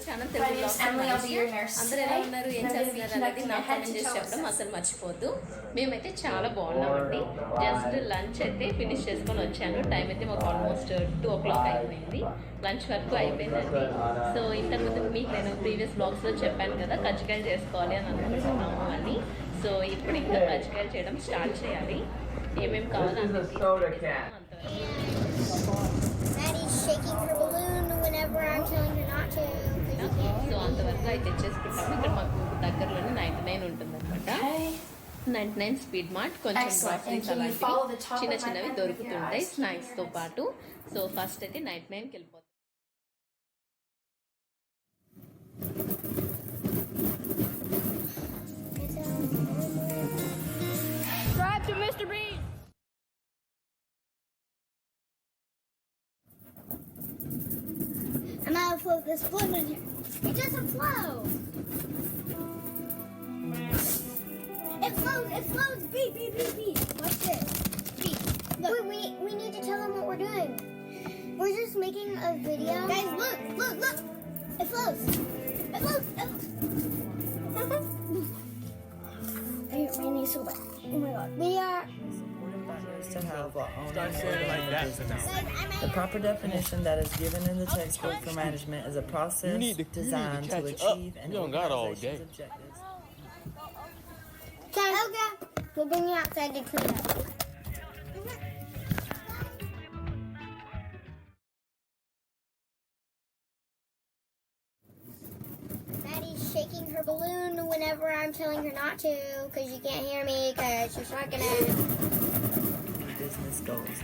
Channel Telugu blogs అందరూ ఎలా ఉన్నారు, ఏం చేస్తున్నారు అనేది నాకు కామెంట్ చేసి చెప్పడం అసలు మర్చిపోద్దు. మేమైతే చాలా బాగున్నామండి. జస్ట్ లంచ్ అయితే ఫినిష్ చేసుకొని వచ్చాను. టైం అయితే మాకు ఆల్మోస్ట్ 2 o'clock అయిపోయింది. లంచ్ వరకు అయిపోయిందండి. సో ఇంతకుముందు మీకు నేను ప్రీవియస్ బ్లాగ్స్లో చెప్పాను కదా కజ్జికాయలు చేసుకోవాలి అని అనుకుంటున్నాము అని. సో ఇప్పుడు ఇంకా కజ్జికాయలు చేయడం స్టార్ట్ చేయాలి. ఏమేమి కావాలని సో అంతవరకు అయితే తెచ్చేసుకుంటాము. ఇక్కడ మాకు దగ్గరలోనే 99 ఉంటుందన్నమాట. 99 స్పీడ్ మార్ట్. కొంచెం గ్రాసరీస్ అలాంటివి చిన్న చిన్నవి దొరుకుతుంటాయి స్నాక్స్తో పాటు. సో ఫస్ట్ అయితే 99కి వెళ్ళిపోతాం. I'm gonna float this float in here. It doesn't flow. It flows. It flows. Beep beep beep beep. Watch this. Beep. Look. We need to tell them what we're doing. We're just making a video. Guys, look, look, look. It flows. It flows. I get rainy so bad. Oh my god. We are. To have the proper definition that is given in the textbook for management is a process designed to achieve an organization's objectives. Okay, we'll bring you outside to clean up. Maddie's shaking her balloon whenever I'm telling her not to, because you can't hear me, because she's rocking it. Business goals.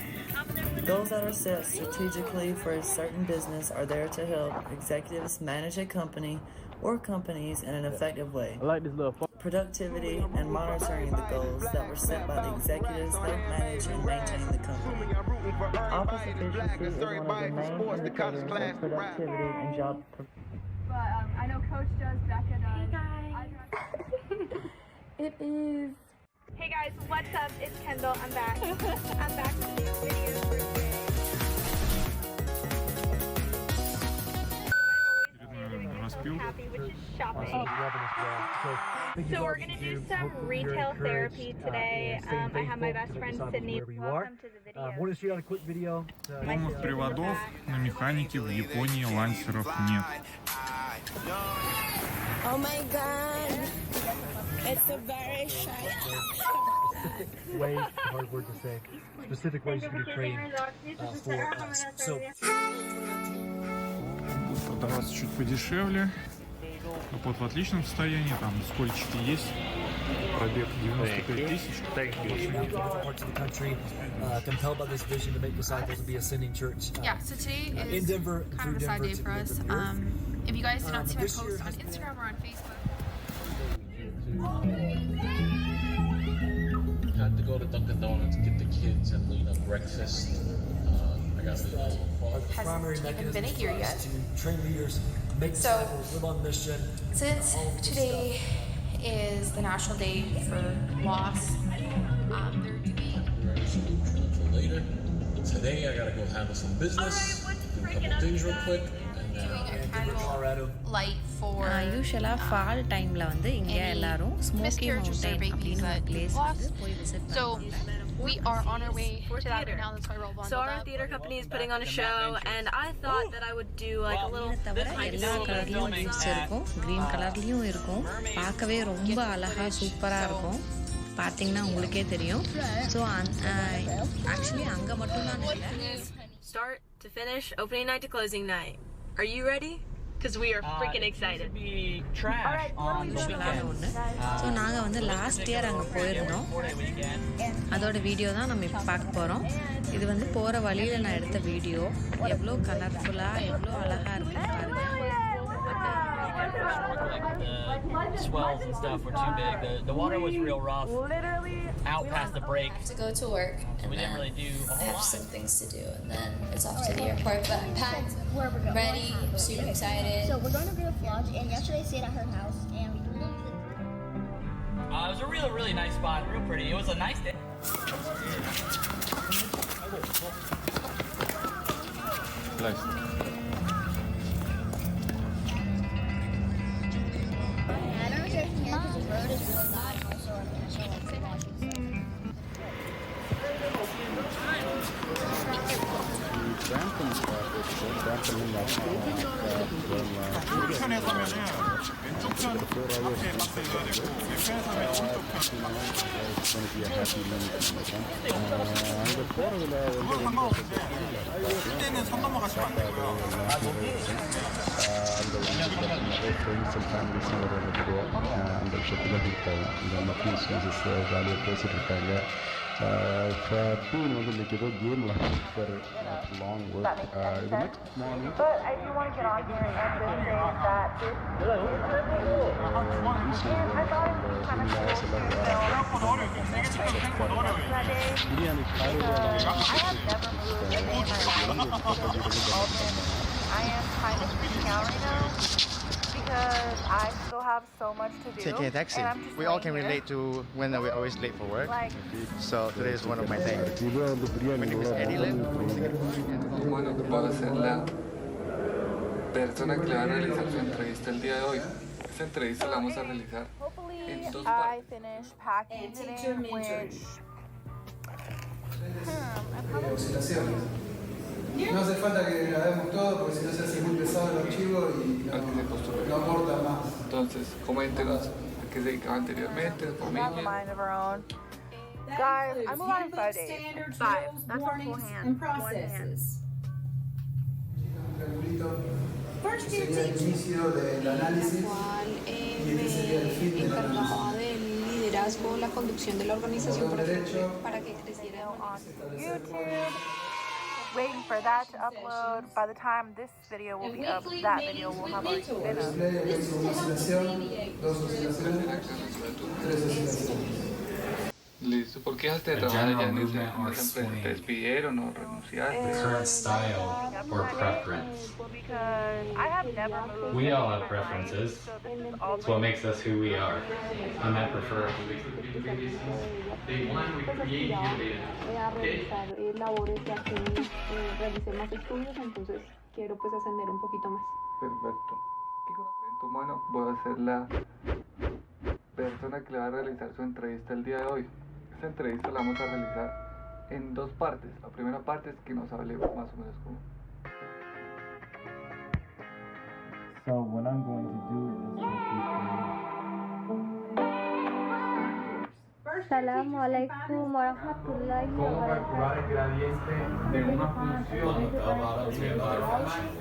Goals that are set strategically for a certain business are there to help executives manage a company or companies in an effective way. I like this little Productivity and monitoring the goals that were set by the executives help manage and maintain the company. Office efficiency is one of the main indicators of productivity and job I know Coach does, Becca does. Hey guys. It is. Hey guys, what's up? It's Kendall. I'm back. I'm back with this video for today. Happy, which is shopping. So we're gonna do some retail therapy today. I have my best friend Sydney. Welcome to the video. Полных приводов на механике в Японии лансеров нет. Oh my god. It's a very shy. way, hard word to say. Specific ways you can be trained for us. So. Будет продаваться чуть подешевле. Капот в отличном состоянии, там скольчики есть. Пробег 95 тысяч. Parts of the country compelled by this vision to make disciples and be a sending church. Yeah, so today is in Denver, kind of a sad day for us. If you guys did not see my post on Instagram or on Facebook. Had to go to Dunkin' Donuts, get the kids and breakfast. I got Hasn't even been a year yet. To train leaders, make disciples, live on mission. Since today is the National Day for Loss, they're doing for later. Today I gotta go handle some business, do a couple things real quick. light for யூஷுவலா fall டைம்ல வந்து இங்க எல்லாரும் smoky mountain அப்படின ஒரு place வந்து போய் visit பண்ணுவாங்க. We are on our way to that right now. That's why we're all bundled So our theater company is putting on a show, and I thought that I would do like a little. தவிர எல்லா கலர்லயும் leaves இருக்கும், green கலர்லயும் இருக்கும். பார்க்கவே ரொம்ப அழகா சூப்பரா இருக்கும். பாத்தீங்கன்னா உங்களுக்கே தெரியும். ஸோ ஆக்சுவலி அங்க மட்டும் தான் இல்லை. Start to finish, opening night to closing night. Are you ready? Because we are freaking excited. So நாங்கள் வந்து லாஸ்ட் இயர் அங்கே போயிருந்தோம். அதோட வீடியோ தான் நம்ம இப்போ பார்க்க போகிறோம். இது வந்து போகிற வழியில் நான் எடுத்த வீடியோ. எவ்வளோ கலர்ஃபுல்லாக எவ்வளோ அழகாக இருக்குன்னு பாருங்கள். The swells and stuff were too big. The water was real rough. Out past the break. To go to work, so we didn't really do a whole I have lot. some things to do, and then it's off to the airport. But I'm packed, ready, super excited. So we're going to Real Lodge, and yesterday I stayed at her house, and we loved it. It was a really, really nice spot, real pretty. It was a nice day. 왼편에 서면은 왼쪽 편 앞에 박스 해줘야 되고 왼편에 서면 오른쪽 편 그건 상관없는데 쓸 때는 선 넘어가시면 안 되고요. فبين اللي كده game like for long work the next morning But I do want to get on here and just say that this is and I thought it was kind of cool to film that day. I have never moved a day in my life. I am kind of freaking out right now because I still have so much to do. Taking a taxi. We all can relate to when we're always late for work. Like, so today is one of my things. My name is Eddie Lim. Bueno, voy a ser la persona que le va a realizar su entrevista el día de hoy. Esta entrevista la vamos a realizar en dos partes. I finished packing today, which No hace falta que grabemos todo porque si no se hace muy pesado el archivo y no aporta más. Entonces, coméntenos a qué se dedicaba anteriormente, su familia. guys, I'm alive in 5 days. 5. That's a full hand. One hand. First sería el inicio del análisis y este sería el fin del análisis. Liderazgo, la conducción de la organización para que creciera Waiting for that to upload. By the time this video will be up, that video will have already been up. Una oscilación, 2 oscilaciones, 3 oscilaciones. Listo, ¿por qué dejaste de trabajar allá en esa empresa? ¿Te despidieron o renunciaste? Current style or preference. We all have preferences. It's what makes us who we are. I might prefer labores ya que realicé más estudios, entonces quiero pues ascender un poquito más. Perfecto. Aquí con en tu mano voy a ser la persona que le va a realizar su entrevista el día de hoy. Esta entrevista la vamos a realizar en 2 partes. La primera parte es que nos hable más o menos como. So what I'm going to do is Assalamu alaikum wa rahmatullahi wa barakatuh. gradiente de una función.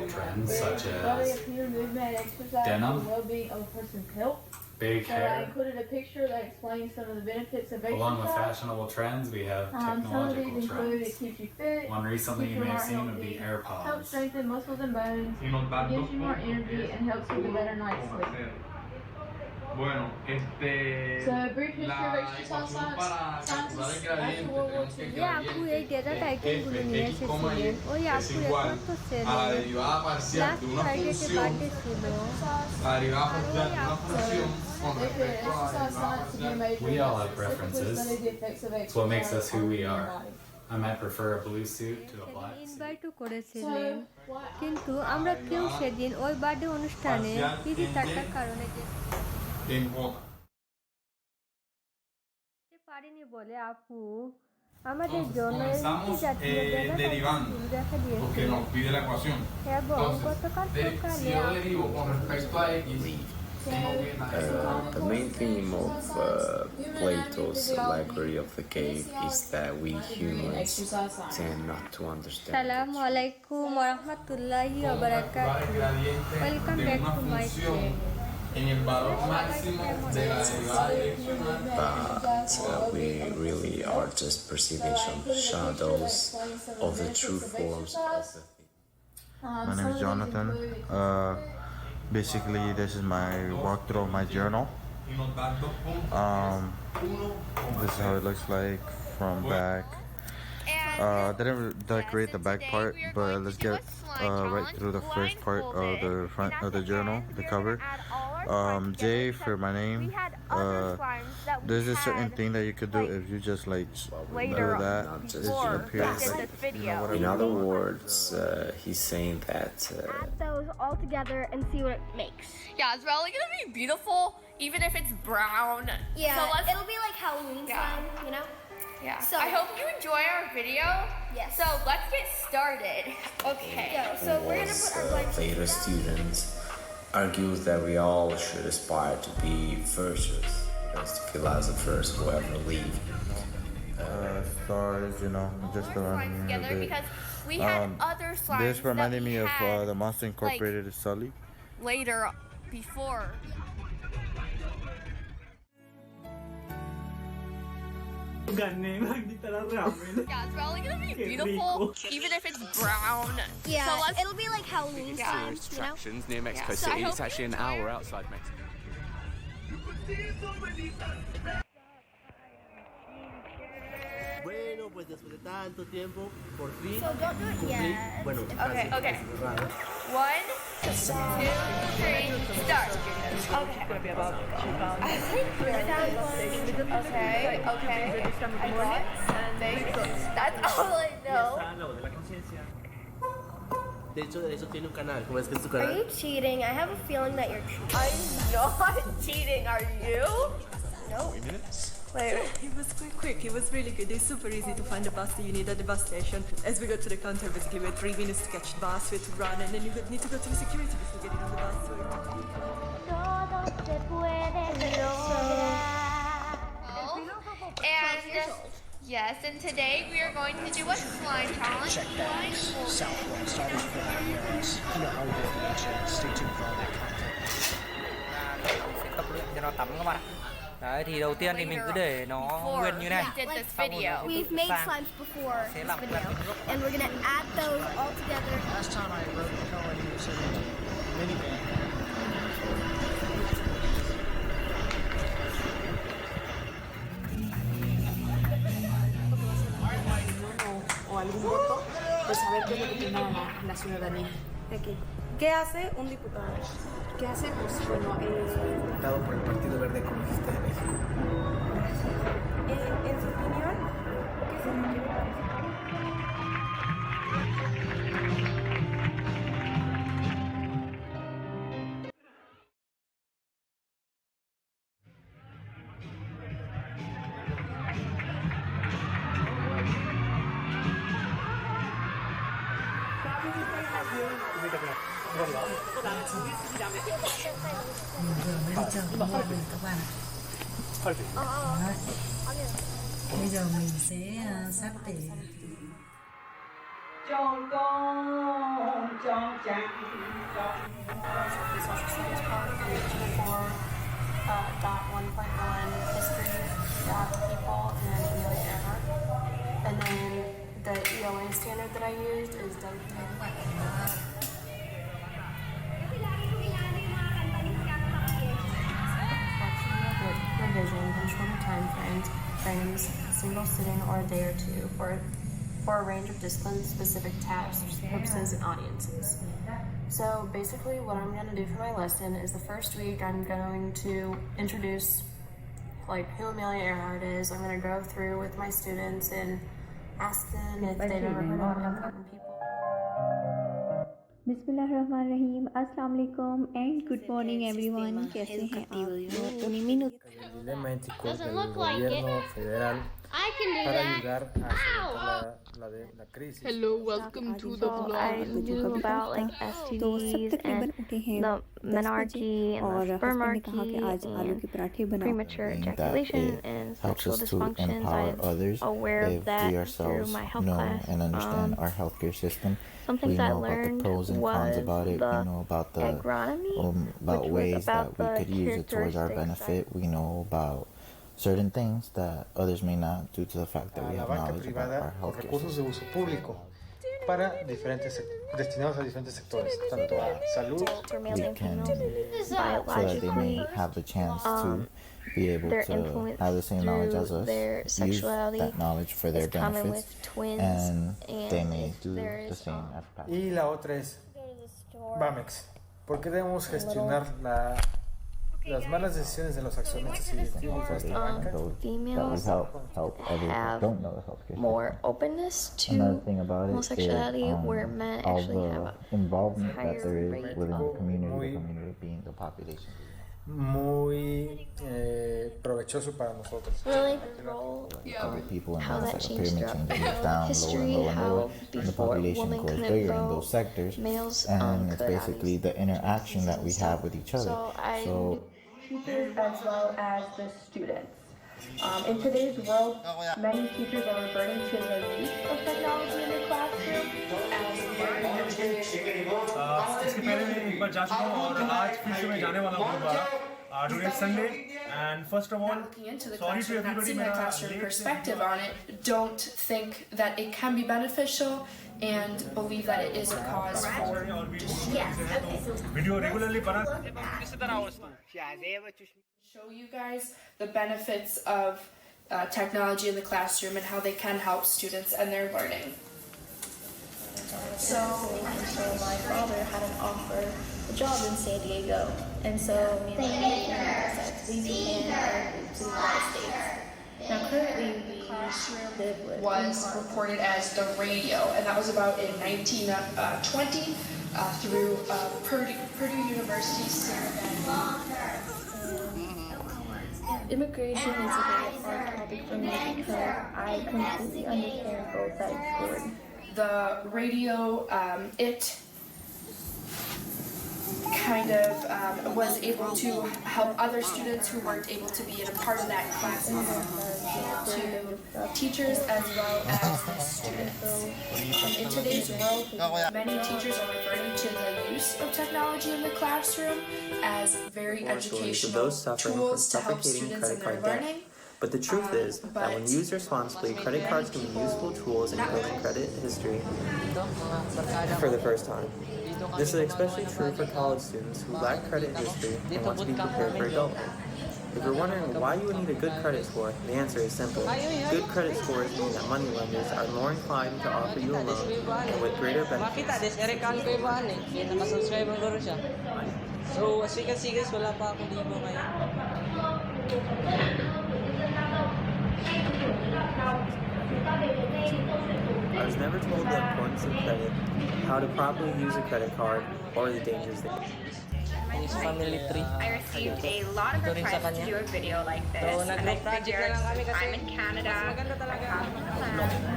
Trends such as denim, big hair. I included a picture that explains some of the benefits of exercise. Along with fashionable trends, we have technological include trends. it keeps you fit. One recently you may have seen would be Helps AirPods. strengthen muscles and bones, gives you more energy, and helps with a better night's sleep. Bueno, So a brief history of exercise science. After World War II. আপু এই data টাইটেলগুলো নিয়ে এসেছিলেন ওই আপুর এখন তো a la derivada parcial de una función, la derivada parcial de una función con respecto a la derivada parcial. We all have preferences. It's what makes us who we are. I might prefer a blue suit to a black suit. ইনভাইটও করেছিলেন কিন্তু আমরা কেউ সেদিন ওই birthday অনুষ্ঠানে কিছু টাকার কারণে যেতে পারিনি বলে আপু আমাদের জন্য একটি জাতীয় derivando, porque nos pide la ecuación. এবং গতকাল সকালে The main theme of Plato's Library of the Cave is that we humans tend not to understand. Assalamu alaikum wa rahmatullahi wa barakatuh. Welcome back to my channel. But we really are just perceiving some shadows of the true forms of the thing. My name is Jonathan. Basically, this is my walkthrough of my journal. This is how it looks like from back. Didn't decorate the back part, but let's get right through the first part of the front of the journal, the cover. J for my name. There's a certain thing that you could do if you just like do that. It appears like, In other words, he's saying that Add those all together and see what it makes. Yeah, it's probably gonna be beautiful, even if it's brown. Yeah, so it'll be like Halloween time, you know? Yeah. So I hope you enjoy our video. Yes. So let's get started. Okay. So we're gonna put our blank Later students argues that we all should aspire to be firsters, because to feel as the first will ever leave. Stars, you know, just around me a bit. Because we had other slides. This reminded me of the Monster Incorporated Sully. Later, before. Yeah, it's probably gonna be beautiful, even if it's brown. Yeah, So it'll be like Halloween time, you know? Near Mexico So I City. hope It's actually an hour outside Mexico. Bueno, pues después de tanto tiempo, por fin. So don't do it yet. Bueno, Okay, okay. 1, 2, 3, start. Okay. Okay. I got thanks. That's all I know. De hecho tiene un canal. ¿Cómo es que es tu Are canal? you cheating? I have a feeling that you're cheating. I'm not cheating, are you? No. Wait. It was quick. It was really good. It's super easy to find the bus that you need at the bus station. As we go to the counter, basically we had 3 minutes to catch the bus, we had to run, and then you need to go to the security before getting on the bus. And yes, and today we are going to do a slime challenge. Check bags, Southwest, all these different areas. You know how we differentiate. Stay tuned for all that content. Đấy, thì đầu tiên thì mình cứ để nó nguyên như này. We've made slimes before this video, and we're gonna add those all together. Last time I wrote the code, he was in a minivan. O algún voto, pues saber qué es lo que tiene la ciudadanía. Aquí. ¿Qué hace un diputado? ¿Qué hace? Pues bueno, Diputado por el Partido Verde Ecologista de México. en su opinión, ¿qué se requiere para eso? Bây giờ mình sẽ sắp tỉa. Chọn con, chọn chàng, And then the ELA standard that I used is revisions in shorter time frames, a single sitting or a day or two, for a range of discipline-specific tasks, purposes, and audiences. So basically what I'm going to do for my lesson is the first week I'm going to introduce like who Amelia Earhart is. I'm going to go through with my students and ask them if they've ever heard of important people. Bismillahirrahmanirrahim. Assalamu alaikum and good morning everyone. कैसे हैं आप? El dilema ético del gobierno federal para ayudar a solventar la crisis. Hello, welcome to the vlog. I knew about like STDs and the menarche and the spermarchy and premature ejaculation and sexual dysfunctions. I'm aware of that through my health class. And understand our healthcare system. Some things I learned about the pros and cons about it. We know about the about ways that we could use it towards our benefit. We know about certain things that others may not, due to the fact that we have knowledge about our healthcare recursos de uso público para destinados a diferentes sectores, tanto a salud, we can, so that they may have the chance to be able to have the same knowledge as us, use that knowledge for their benefits, and they may do the same after. Y la otra es Bamex. ¿Por qué debemos gestionar las malas decisiones de los accionistas y directivos de esta banca? Females have more openness to homosexuality, where men actually have a involvement higher that there is rate within of the community being the population. muy provechoso para nosotros. People and how that changed throughout history, how the population women grows couldn't bigger in grow, those sectors, males and it's could, basically the interaction that we have with each other. So teachers as well as the students. In today's world, many teachers are reverting to the use of technology in the classroom as इसके पहले मैं एक बार जा चुका हूँ और आज फिर से मैं जाने वाला हूँ दोबारा. Today is Sunday, and first of all, looking into the sorry to classroom, not everybody. seeing a classroom perspective on it, don't think that it can be beneficial and believe that it is a cause for Video regularly show you guys the benefits of technology in the classroom and how they can help students and their learning. So my father had an offer, a job in San Diego, and so me and my family decided to leave Japan and move to the United States. Now currently we live with was reported as the radio, and that was about in 1920 through Purdue University. Immigration is a very hard topic for me because I completely understand both sides for it. The radio, it kind of was able to help other students who weren't able to be in a part of that class, to teachers as well as the students. In today's world, many teachers are reverting to the use of technology in the classroom as very educational tools to help students in their learning. But the truth is that when used responsibly, credit cards can be useful tools in building credit history for the first time. This is especially true for college students who lack credit history and want to be prepared for adulthood. If you're wondering why you would need a good credit score, the answer is simple. Good credit scores mean that money lenders are more inclined to offer you a loan and with greater benefits. So, as we can see guys, wala pa akong libo ngayon. I was never told the importance of credit, how to properly use a credit card, or the dangers that I received a lot of requests to do a video like this, and I figured I'm in Canada, I have a plan.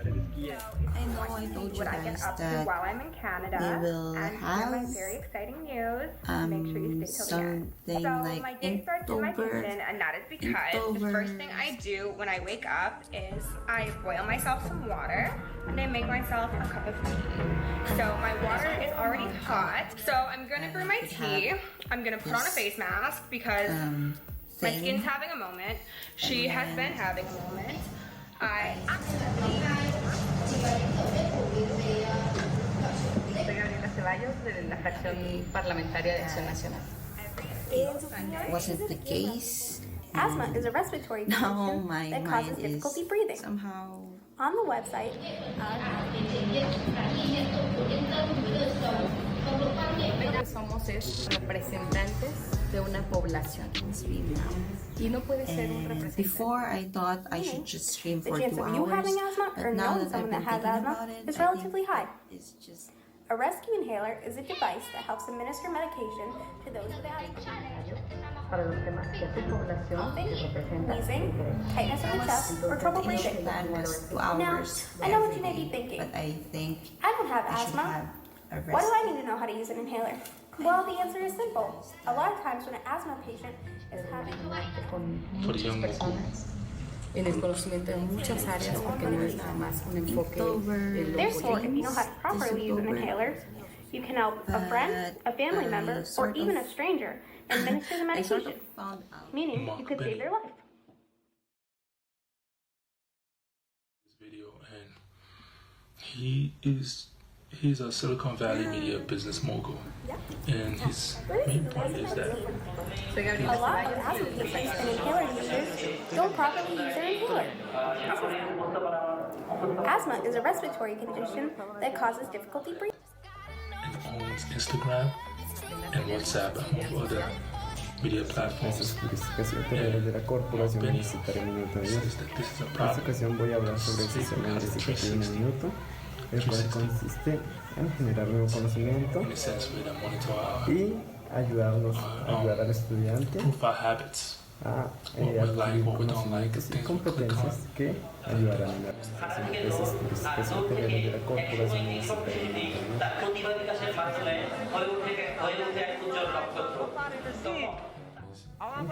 I know I told you guys that while I'm in Canada, they will have my very exciting news. Make sure you stay till the end. something So like my day starts in my Inktober. kitchen, and that is because the first thing I do when I wake up is I boil myself some water and I make myself a cup of tea. So my water is already hot. So I'm gonna brew my tea. I'm gonna put on a face mask because my skin's having a moment. She has been having a moment. I Wasn't the case. Asthma is a respiratory condition that causes difficulty breathing. Somehow on the website. Somos representantes de una población. Y no puede ser un representante. Before I thought I should just stream The for chance 2 of you hours, having asthma but or now knowing that I've someone been that has thinking asthma about it, is I relatively think high. it's just A rescue inhaler is a device that helps administer medication to those with asthma. Coughing, wheezing, tightness of the chest, or trouble the initial breathing. plan was 2 Now, hours. I know what you may be thinking. But I think I don't have I should asthma. have a Why do I rest. need to know how to use an inhaler? Well, the answer is simple. A lot of times when an asthma patient is having Muchas personas en el conocimiento de muchas áreas porque no es nada más un enfoque en los Therefore, if you know how to boletín. properly use an inhaler, you can help a friend, a family member, or even a stranger administer the medication, meaning you could save their life. Video, and he's a Silicon Valley media business mogul, and his main point is that A lot of asthma patients and inhaler users don't properly use their inhaler. Asthma is a respiratory condition that causes difficulty breathing. owns Instagram and WhatsApp and other media platforms. de la corporación necesitaré un minuto de says that this is a problem. ocasión voy a hablar sobre el sistema de un minuto. el cual consiste en generar nuevo conocimiento y ayudar al estudiante a adquirir conocimientos y competencias que ayudarán en la realización de tesis especiales de la corporación universitaria.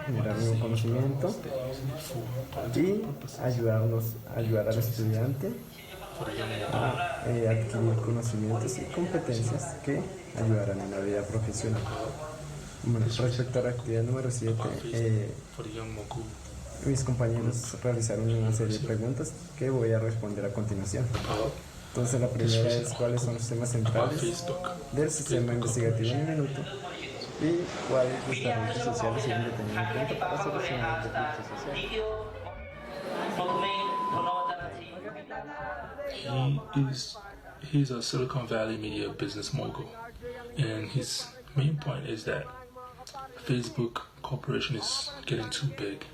Generar nuevo conocimiento y ayudar al estudiante a adquirir conocimientos y competencias que ayudarán en la vida profesional. Bueno, respecto a la actividad número 7, mis compañeros realizaron una serie de preguntas que voy a responder a continuación. Entonces la primera es cuáles son los temas centrales del sistema investigativo en un minuto y cuáles los talentos sociales se deben tener en cuenta para solucionar el conflicto social. He's a Silicon Valley media business mogul, and his main point is that Facebook corporation is getting too big.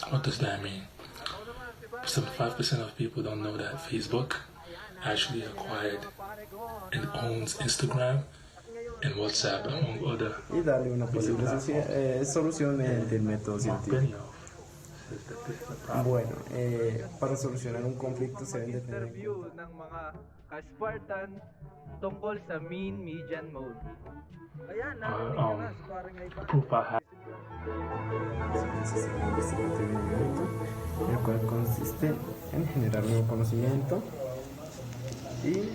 What does that mean? 75% of people don't know that Facebook actually acquired and owns Instagram and WhatsApp, among other. Y darle una posible solución mediante el método científico. Bueno, para solucionar un conflicto se deben de tener en cuenta ka-Spartan tungkol sa mean median mode. Ayan, proof I have. El cual consiste en generar nuevo conocimiento y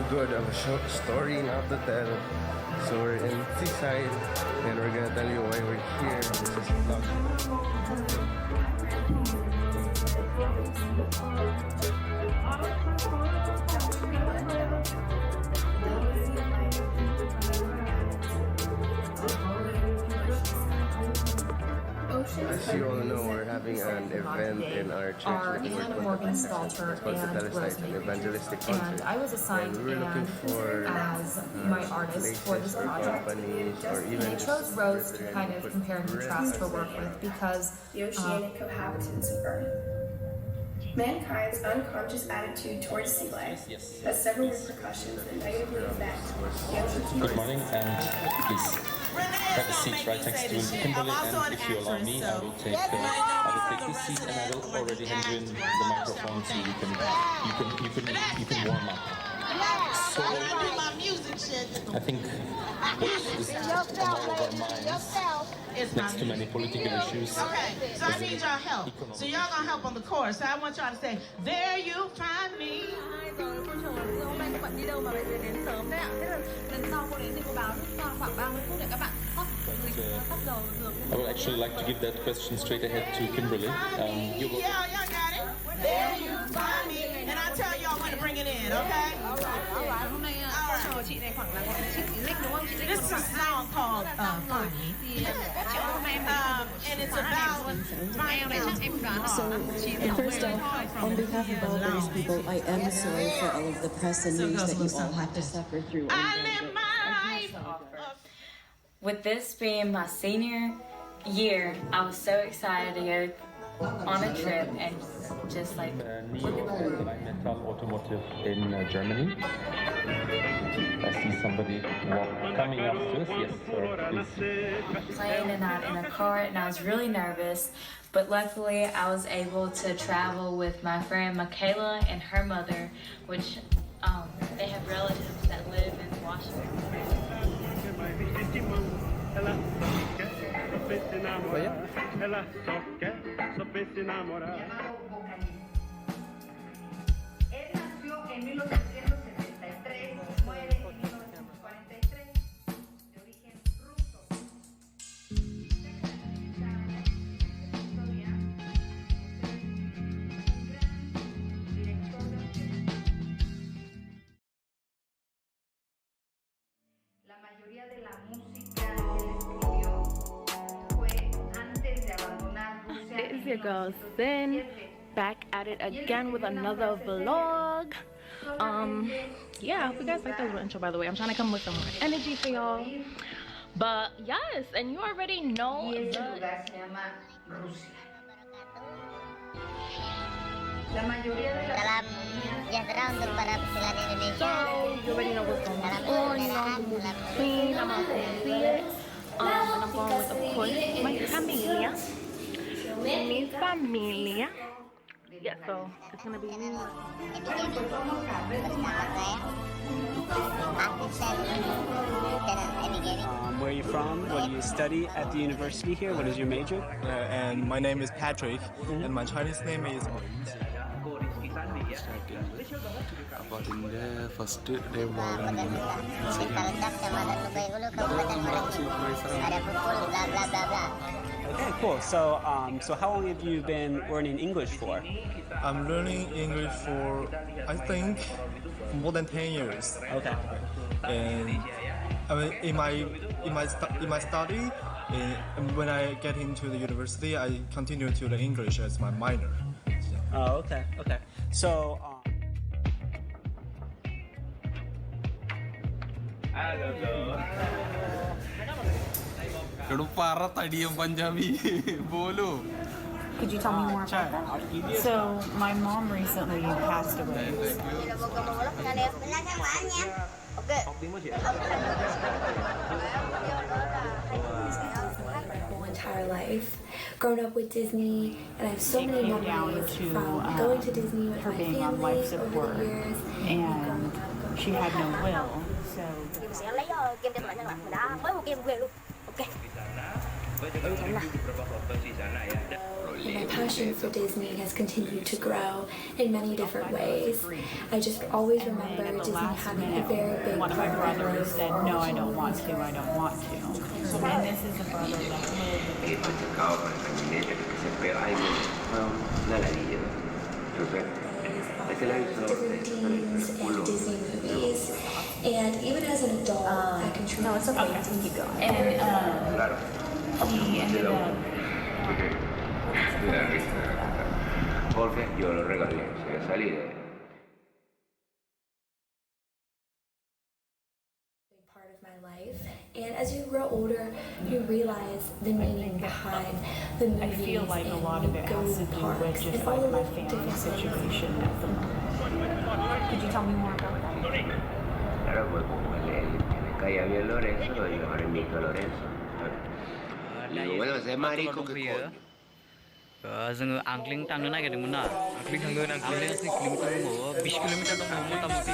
good of a short story now to tell. So we're in Seaside and we're gonna tell you why we're here. This is vlog. As you all know, we're having an event in our church. Morgan Stalter it's called and an evangelistic concert. And I was assigned we were looking for as my artist for this project. And I chose Rose to kind of compare and contrast her work with because the oceanic cohabitants of Earth. Mankind's unconscious attitude towards sea life has several repercussions that negatively affect the ocean's. Good morning, and please have a seat right next to Kimberly, and if you allow me, I will take this seat, and I will already hand you in the microphone so you can warm up. So I think what is on all of our minds, next to many political issues. Okay, so I need y'all help. So y'all gonna help on the chorus. So I want y'all to say, "There you find me." I would actually like to give that question straight ahead to Kimberly. You will... Yeah, y'all got it. There you find me, and I'll tell y'all when to bring it in, okay? All right. This is a song called Funny. And it's about So, first off, on behalf of all those people, I am sorry for all of the press and news that you all have to suffer through. With this being my senior year, I was so excited to go on a trip and just like Metal Automotive in Germany. I see somebody coming up to us. Yes, sir, please. Plane and I in a car, and I was really nervous, but luckily I was able to travel with my friend Michaela and her mother, which they have relatives that live in Washington. Él nació en 1873, muere It's your girl Sin, back at it again with another vlog. Yeah, I hope you guys like that little intro, by the way. I'm trying to come with some more energy for y'all. But yes, and you already know so you already know what's going on. You know I'm the movie queen. I'm out to see it. And I'm going with, of course, my familia. Mi familia. Yeah, so it's gonna be me. Where are you from? What do you study at the university here? What is your major? And my name is Patrick, and my Chinese name is. First demo. Okay, cool. So, so how long have you been learning English for? I'm learning English for, I think, more than 10 years. Okay. And I mean, in my study, when I get into the university, I continue to the English as my minor. Oh, okay, okay. So. Could you tell me more about that? So, my mom recently passed away. Entire life, grown up with Disney, and I have so many memories from going to Disney with her my being on family life support, over the years, and she had no will. So. My passion for Disney has continued to grow in many different ways. I just always remember Disney having a very big One of my part brothers said, no, I don't want to, I don't want to. And this is a brother that different themes and Disney movies. And even as an adult, I can truly keep going. And he ended up. Jorge, yo lo regalé, se salí de part of my life, and as you grow older, you realize the meaning behind the movies. I feel like a lot of it has to do with just like my family situation at the moment. Could you tell me more about that? Claro, pues como me caía bien Lorenzo, yo ahora invito a Lorenzo. Digo, bueno, ese marico que coño. जोङो आंग्लिं थांनो नागिरदोंमोन ना आंग्लिं थांगोन आंग्लिं 20 kilometre दङ मथा moti.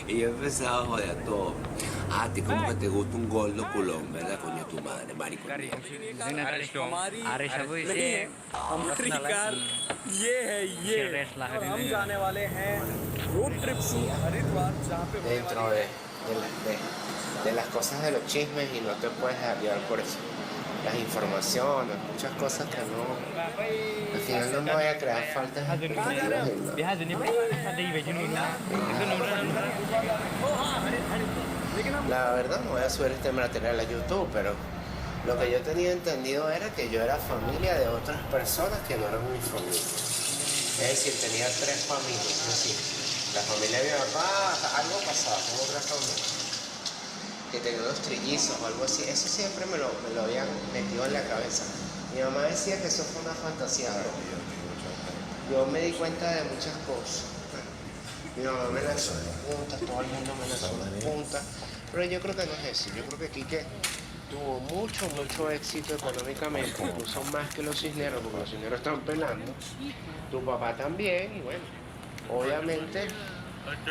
Y yo empezaba a joder a todo. Ah, ¿te como que te gusta un gordo culón, verdad, coño tu madre, marico? Dentro de las cosas de los chismes y no te puedes llevar por eso. Las informaciones, muchas cosas que no, al final no me voy a crear faltas de expectativas. La verdad no voy a subir este material a YouTube, pero lo que yo tenía entendido era que yo era familia de otras personas que no eran mi familia. Es decir, tenía 3 familias, es decir, la familia de mi papá, algo pasaba con otra familia. Que tenía unos trillizos o algo así, eso siempre me lo habían metido en la cabeza. Mi mamá decía que eso fue una fantasía. Yo me di cuenta de muchas cosas. Mi mamá me lanzó las puntas, todo el mundo me lanzó las puntas, pero yo creo que no es eso. Yo creo que Quique tuvo mucho éxito económicamente, incluso más que los Cisneros, porque los Cisneros están pelando. Tu papá también, y bueno, obviamente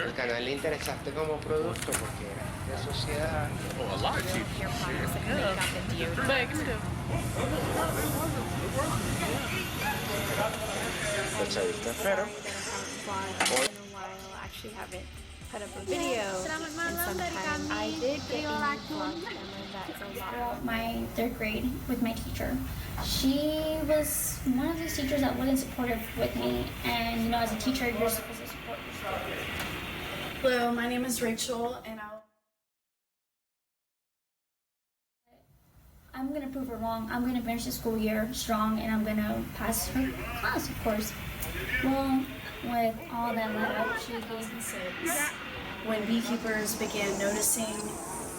el canal le interesaste como producto porque era de sociedad. Los chavistas, pero actually haven't put up a video in some time. I did get a vlog throughout my 3rd grade with my teacher. She was one of those teachers that wasn't supportive with me, and you know, as a teacher, you're supposed to support your students. Hello, my name is Rachel, and I'm gonna prove her wrong. I'm gonna finish the school year strong, and I'm gonna pass her class, of course. Well, with all that led up, she gave when beekeepers began noticing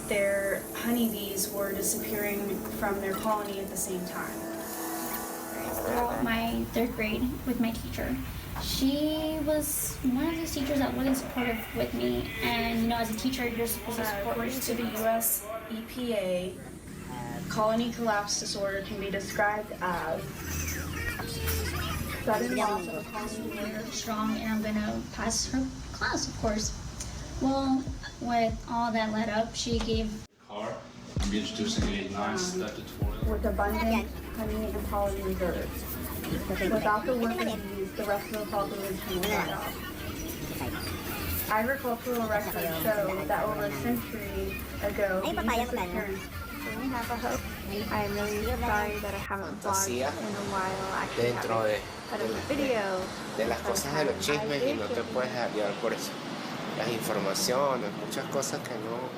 their honeybees were disappearing from their colony at the same time. throughout my 3rd grade with my teacher. She was one of those teachers that wasn't supportive with me, and you know, as a teacher, you're supposed to support According to the U.S. EPA, colony collapse disorder can be described as sudden loss of a colony leader strong, and I'm gonna pass her class, of course. Well, with all that led up, she gave car. I'll be introducing a nice tutorial with abundant honey and pollen reserves. Without the worker bees, the rest of the population will die off. Agricultural records show that over a century ago, bees disappeared. I have a hope. I am really sorry that I haven't vlogged in a while. I actually haven't put a video. De las cosas de los chismes y no te puedes llevar por eso. Las informaciones, muchas cosas que no.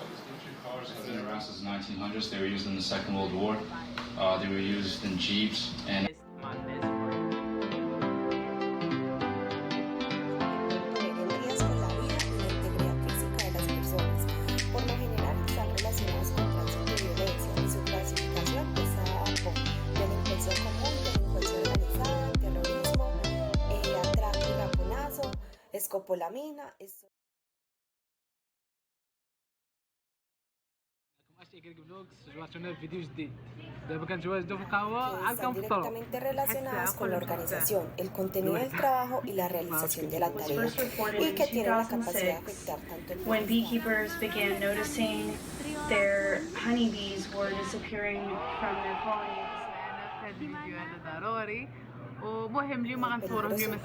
Cars have been around since the 1900s. They were used in the Second World War. They were used in jeeps and. Escopolamina. Están directamente relacionadas con la organización, el contenido del trabajo y la realización de la tarea, y que tienen la capacidad de afectar tanto el when beekeepers began noticing their honeybees were disappearing from their colonies. El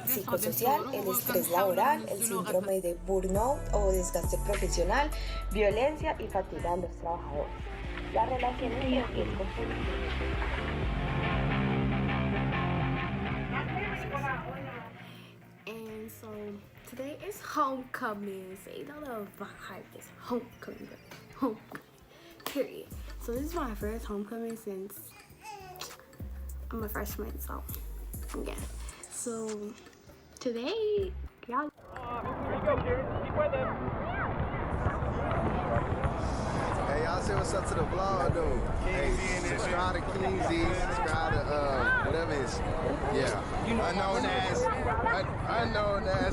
psicosocial, el estrés laboral, el síndrome de burnout o desgaste profesional, violencia y fatiga en los trabajadores. La relación entre riesgos And so today is homecoming. So you know the vibe is homecoming. Homecoming. Period. So this is my first homecoming since I'm a freshman, so yeah. So today, y'all. Here you go, Karen. Keep with them. Hey, y'all say what's up to the vlog, though. Hey, subscribe to Kingsley, subscribe to whatever it is. Yeah. Unknown ass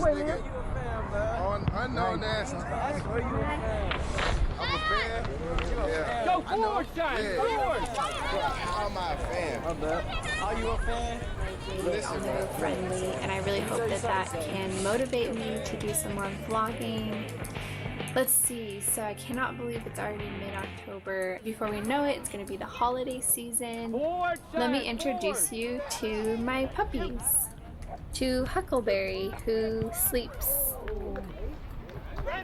nigga. Unknown ass. I'm a fan. Yeah. Go forward, Shine! Yeah. Forward! How am I a fan? Are you a fan? Listen, man. Friendly, and I really hope that can motivate me to do some more vlogging. Let's see, so I cannot believe it's already mid-October. Before we know it, it's going to be the holiday season. Let me introduce you to my puppies. To Huckleberry, who sleeps. Play!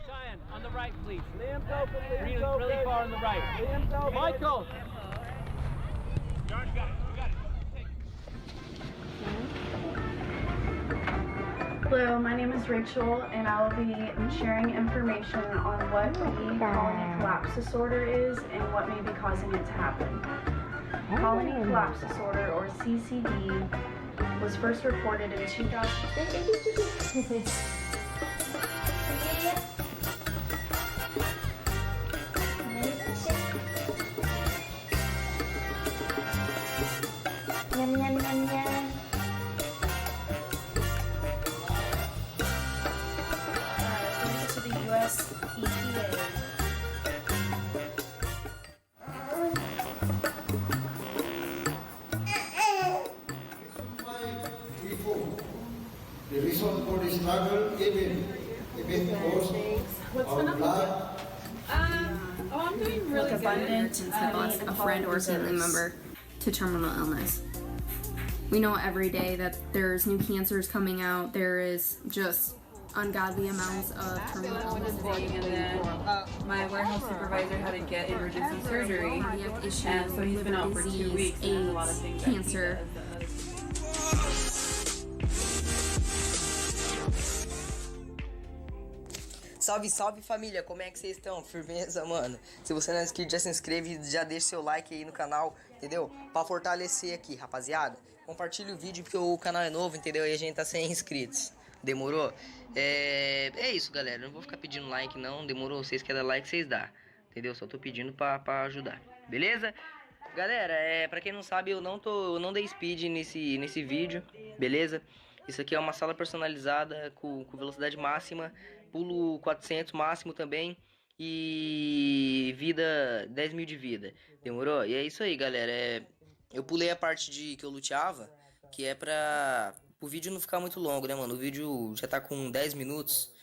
Cheyenne, on the right, please. Really far on the right. Michael! George, you got it. Hello, my name is Rachel, and I will be sharing information on what the colony collapse disorder is and what may be causing it to happen. Colony collapse disorder, or CCD, was first reported in 2000. To the U.S. EPA. The reason for the struggle, even because our blood. I'm doing really abundant Since I lost a friend or family member to terminal illness. We know every day that there's new cancers coming out. There is just ungodly amounts of terminal illnesses. And then my warehouse supervisor had to get emergency surgery, and so he's been out for 2 weeks. And there's a lot of things cancer. Salve, salve família, como é que vocês estão? Firmeza, mano? Se você não é inscrito, já se inscreve e já deixa seu like aí no canal, entendeu? Pra fortalecer aqui, rapaziada. Compartilha o vídeo porque o canal é novo, entendeu? E a gente tá sem inscritos. Demorou? É isso, galera. Não vou ficar pedindo like, não. Demorou? Vocês querem dar like, vocês dão. Entendeu? Só tô pedindo pra ajudar. Beleza? Galera, pra quem não sabe, eu não dei speed nesse vídeo. Beleza? Isso aqui é uma sala personalizada com velocidade máxima. Pulo 400 máximo também. E vida, 10 mil de vida. Demorou? E é isso aí, galera. Eu pulei a parte que eu luteava, que é pra o vídeo não ficar muito longo, né, mano? O vídeo já tá com 10 minutos.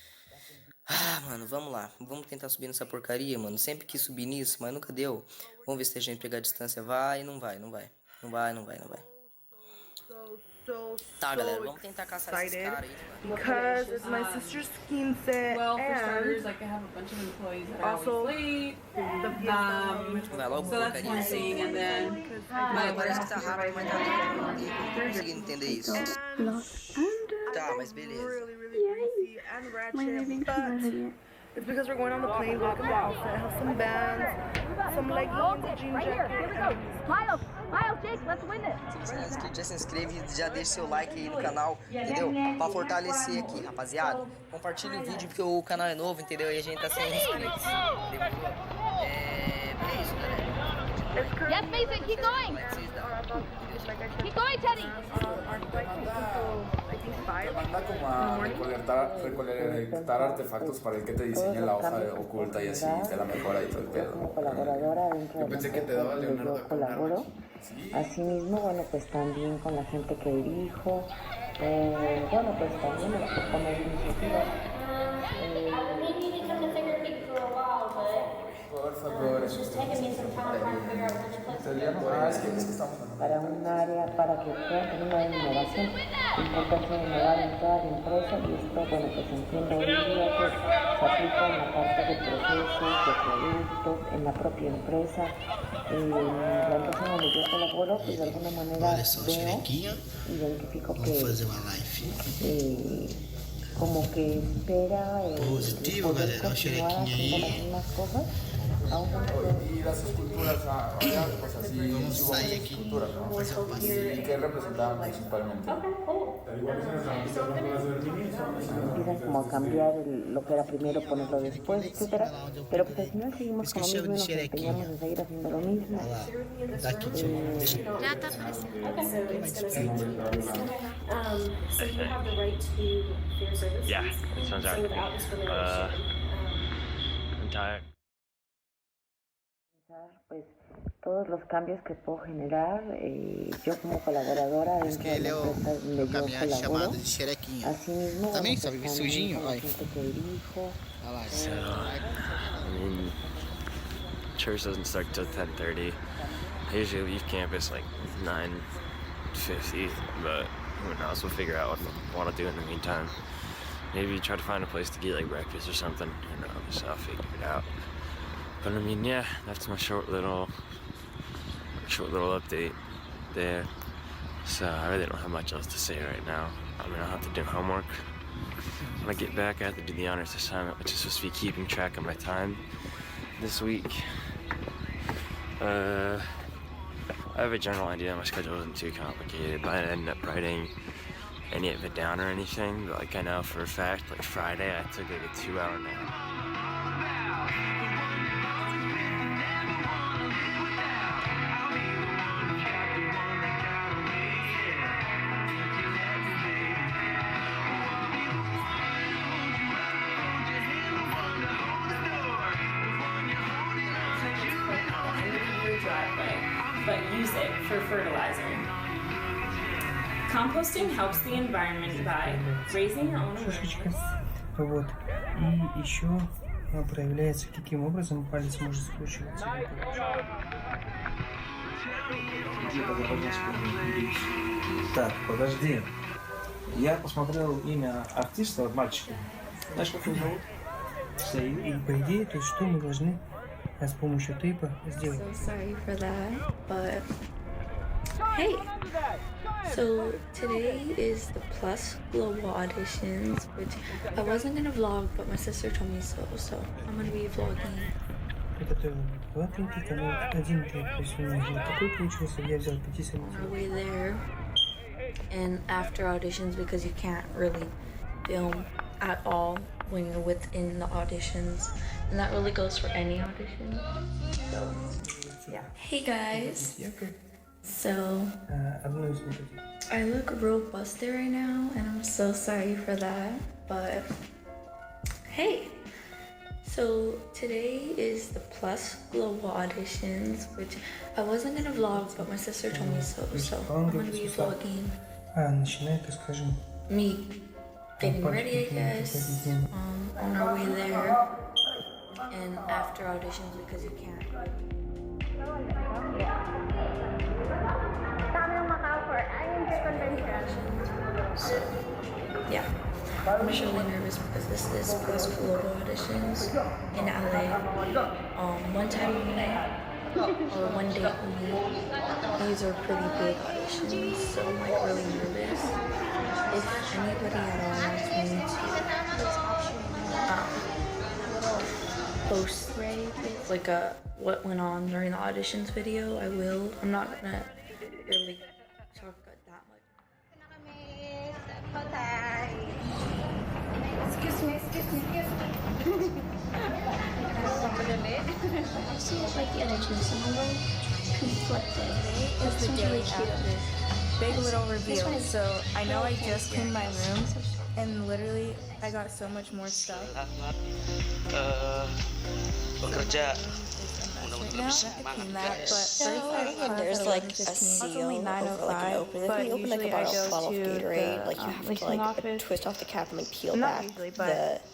Ah, mano, vamos lá. Vamos tentar subir nessa porcaria, mano. Sempre quis subir nisso, mas nunca deu. Vamos ver se a gente pegar a distância. Vai, não vai. Tá, galera, vamos tentar caçar esses caras aí. Because it's my sister's 15 well, for and starters, like I have a bunch of employees that also are always late. So that's one thing, and then my parece que tá rápido, mas tá lento. Eu não tô conseguindo entender isso. Tá, mas beleza. Really and ratchet, but it's because we're going on the plane, welcome to outfit, have some bands, some leggings, a jean jacket. Miles, Jake, let's win it. Se você não é inscrito, já se inscreve e já deixa seu like aí no canal, entendeu? Pra fortalecer aqui, rapaziada. Compartilha o vídeo porque o canal é novo, entendeu? E a gente tá sem inscritos. É isso, galera. Yes, Mason, keep going. Keep going, Teddy. Manda como a recolectar artefactos para el que te diseñe la hoja oculta y así te la mejora y todo el pedo. Yo pensé que te daba Leonardo. Colaboro. Sí. Asimismo, bueno, pues también con la gente que dirijo. Bueno, pues también con las iniciativas. Por favor, para un área, para que pueda tener una innovación, importancia de innovar en toda la empresa, y esto, bueno, pues entiendo hoy en día que se aplica en la parte de procesos, de productos, en la propia empresa. La empresa donde yo colaboro, pues de alguna manera veo, identifico que como que espera poder continuar haciendo las mismas cosas. Y las esculturas, pues así, esculturas, ¿no? ¿Y qué representaban principalmente? Empiezan como a cambiar lo que era primero, ponerlo después, etcétera. Pero pues al final seguimos con lo mismo y nos empeñamos en seguir haciendo lo mismo. Ya está apareciendo. Yeah, it sounds alright. I'm tired. Pues todos los cambios que puedo generar, yo como colaboradora dentro de la empresa donde yo colaboro, así mismo, también está sujinho, la gente que dirijo. So, I mean, church doesn't start till 10:30. I usually leave campus like 9:50, but who knows, we'll figure out what I want to do in the meantime. Maybe try to find a place to get like breakfast or something, who knows, I'll figure it out. But I mean, yeah, that's my short little update there. So I really don't have much else to say right now. I mean, I'll have to do homework. When I get back, I have to do the honors assignment, which is supposed to be keeping track of my time this week. I have a general idea. My schedule isn't too complicated, but I didn't end up writing any of it down or anything. But like I know for a fact, like Friday, I took like a 2-hour nap. But use it for fertilizer. Composting helps the environment by raising your own awareness. Вот. И еще проявляется, каким образом палец может скручиваться. Так, подожди. Я посмотрел имя артиста, мальчика. Знаешь, как его зовут? И по идее, то есть что мы должны с помощью тейпа сделать? So sorry for that, but hey. So today is the Plus Global auditions, which I wasn't gonna vlog, but my sister told me so I'm gonna be vlogging. Это 2 тейпа, канал 1 тейп, то есть у меня вот такой получился, я взял 50 On our way there, and after auditions, because you can't really film at all when you're within the auditions, and that really goes for any audition. So yeah. Hey guys. So I look real busted right now, and I'm so sorry for that, but hey. So today is the Plus Global auditions, which I wasn't gonna vlog, but my sister told me so I'm gonna be vlogging me getting ready, I guess, on our way there, and after auditions, because you can't. So, yeah, I'm just really nervous because this is Plus Global auditions in LA. One time only, or one day only. These are pretty big auditions, so I'm like really nervous. If anybody at all wants me to post like what went on during the auditions video, I will. I'm not gonna really talk about that much. Excuse me. See it like the other two, so I'm a little conflicted. This one's really cute. Big little reveal. So I know I just cleaned my room, and literally I got so much more stuff. Bekerja. There's like a seal over like an open. If you open like a bottle of Gatorade, like you have to like twist off the cap and like peel back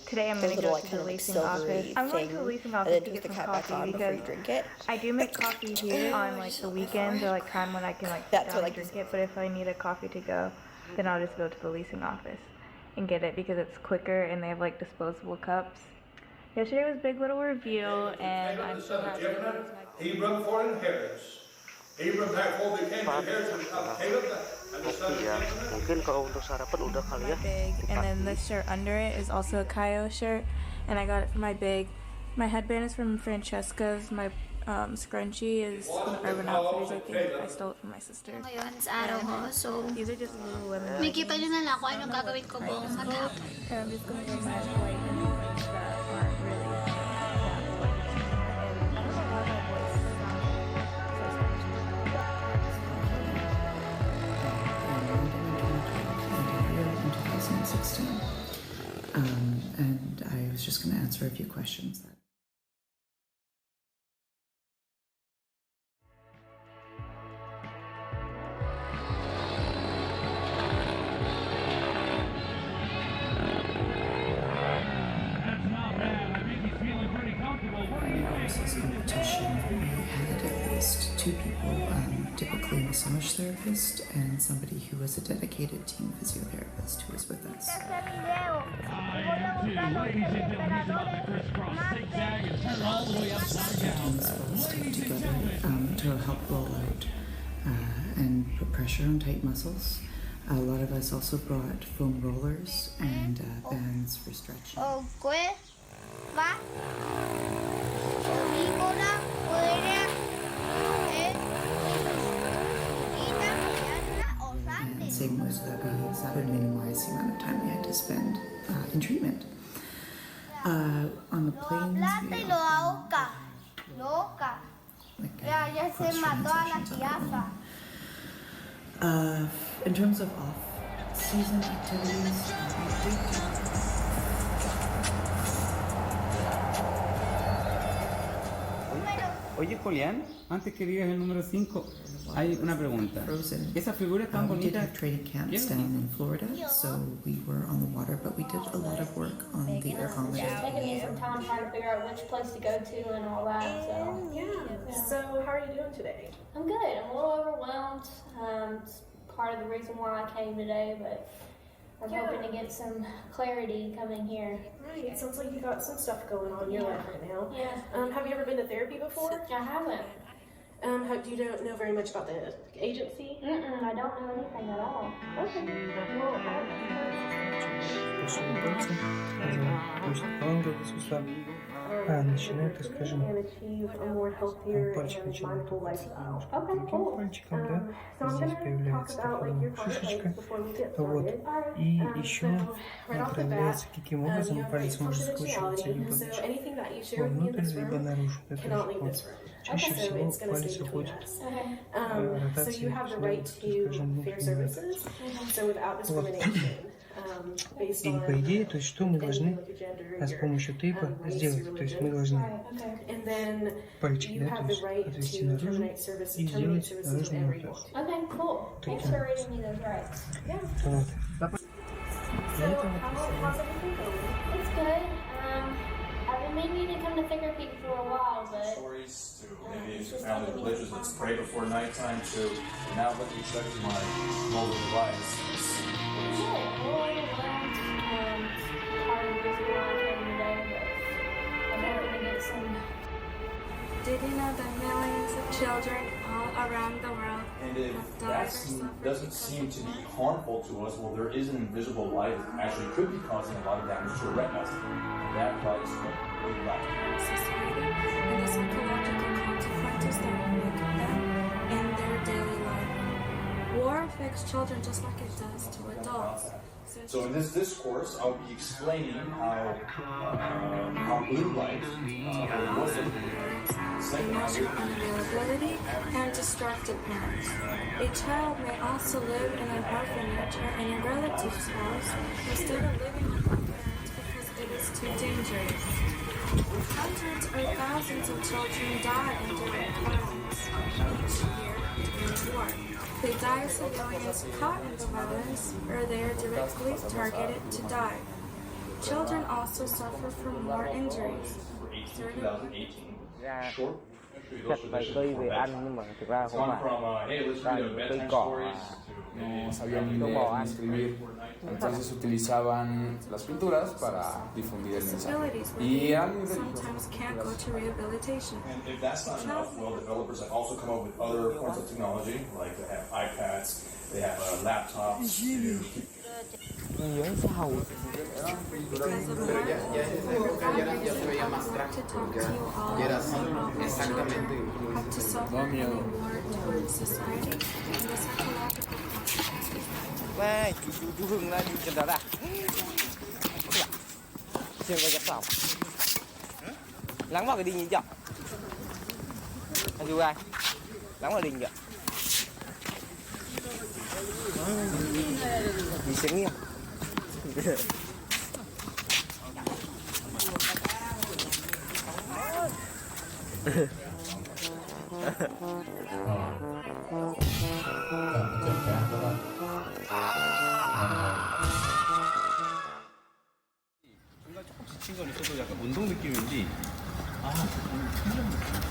today I'm the going to little go like to kind the of like leasing silvery office. I'm going thing, to the leasing and office then to twist get the some cap back coffee on before you because drink it. I do make coffee here on like the weekends or like time when I can like sit down and drink it. But if I need a coffee to go, then I'll just go to the leasing office and get it because it's quicker and they have like disposable cups. Yesterday was big little reveal and I'm so happy. Abram for inheritance. Abram therefore became inheritance of Caleb and the son of Mungkin kalau untuk sarapan udah kali ya. And then this shirt under it is also a Kaio shirt, and I got it for my big. My headband is from Francesca's. My scrunchie is from Urban Outfitters, I think. I stole it from my sister. Ngayon sa araw ko, so these are just little lemon. makita nyo na lang kung anong gagawin ko buong maghapon. And I'm just gonna wear my white and orange that aren't really that white. And I was just going to answer a few questions. This competition, we had at least 2 people, typically a massage therapist and somebody who was a dedicated team physiotherapist who was with us. Teams will stick together to help roll out and put pressure on tight muscles. A lot of us also brought foam rollers and bands for stretching. And same was that would minimize the amount of time we had to spend in treatment. On the planes, we in terms of off-season activities, Oye, Julián, antes que digas el número 5, hay una pregunta. Esa figura es tan We did bonita. have trading camps down in Florida, so we were on the water, but we did a lot of work on the ergometer. It's taken me some time trying to figure out which place to go to and all that. So So how are you doing today? I'm good. I'm a little overwhelmed. It's part of the reason why I came today, but I'm hoping to get some clarity coming here. Right. It sounds like you got some stuff going on in your life right now. Yeah. Have you ever been to therapy before? I haven't. Do you don't know very much about the agency? I don't know anything at all. Okay. начинает, так скажем, пальчик начинает таким пальчиком, да, здесь появляется такая шишечка, вот, и еще проявляется, каким образом палец может скручиваться либо вовнутрь, либо наружу, это вот. Чаще всего палец уходит ротацией, скажем, вот. И по идее, то есть что мы должны с помощью тейпа сделать? То есть мы должны пальчик, да, то есть отвести наружу и сделать наружную ротацию. Таким образом. Вот. Для этого I've been meaning to come to therapy for a while, but stories to maybe if you found the religious, let's pray before nighttime to now let me check my mobile device. Did you know that millions of children all around the world And if that doesn't seem to be harmful to us, well, there is an invisible light that actually could be causing a lot of damage to our retinas. And that light is what blue light. Society and the psychological consequences that will make them in their daily life. War affects children just like it does to adults. So in this discourse, I'll be explaining how blue light, emotional unavailability, and distracted parents. A child may also live in an orphanage or in a relative's house instead of living with their parents because it is too dangerous. Hundreds or thousands of children die in direct violence each year during war. They die civilians caught in the violence, or they are directly targeted to die. Children also suffer from more injuries. ra chặt vài cây về ăn nhưng mà thực ra không phải ra những cây cỏ no sabían leer ni escribir, entonces utilizaban las pinturas para difundir el mensaje. Y eran muy sometimes can't go to rehabilitation. And if that's not enough, well, developers have also come up with other forms of technology, like they have iPads, they have laptops to keep. Này, chú Hưng là nhìn chân đó à? Xem coi chắc lòng. Lắng vào cái đình nhìn chậm. Anh chú ai? Lắng vào đình kìa. Nhìn sáng nghiêng. 뭔가 조금 지친 건 있어도 약간 운동 느낌인지 너무 신기합니다.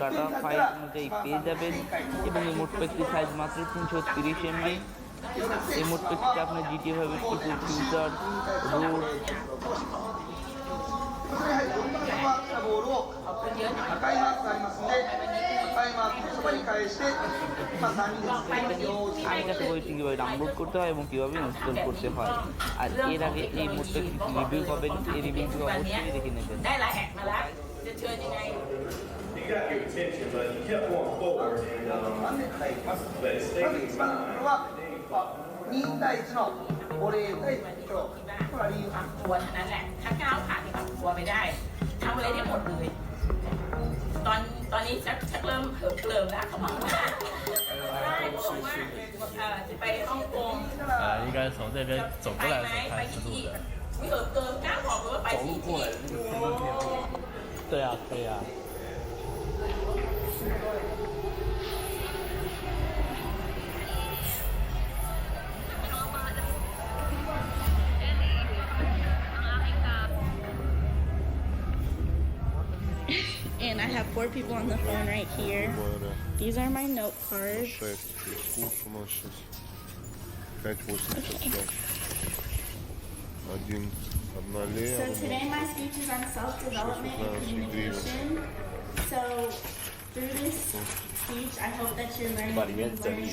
Data file অনুযায়ী পেয়ে যাবেন এবং এই মোটপ্যাকটি size মাত্র 330 MB। এই মোটপ্যাকটিতে আপনার GTA ভাবে future road কাছে বইটি কীভাবে ডাউনলোড করতে হয় এবং কীভাবে ইনস্টল করতে হয়। আর এর আগে এই মুহূর্তে রিভিউ পাবেন, এই রিভিউটি অবশ্যই দেখে নেবেন। You got your attention, but you kept going forward, and but it's taking time. 2対1のボレー対1のこれは理由 ตัวนั่นแหละถ้าก้าวขาดกับตัวไม่ได้ทำอะไรได้หมดเลยตอนนี้ชักเริ่มเหิมเกลิมแล้วเขาบอกว่าได้บอกว่าจะไปฮ่องกง应该从这边走过来的时候开始录的。ไม่เหิมเกลิมก้าวบอกเลยว่าไปที่ที่对啊，可以啊。And I have 4 people on the phone right here. These are my note cards. So today my speech is on self-development and communication. So through this speech, I hope that you're learning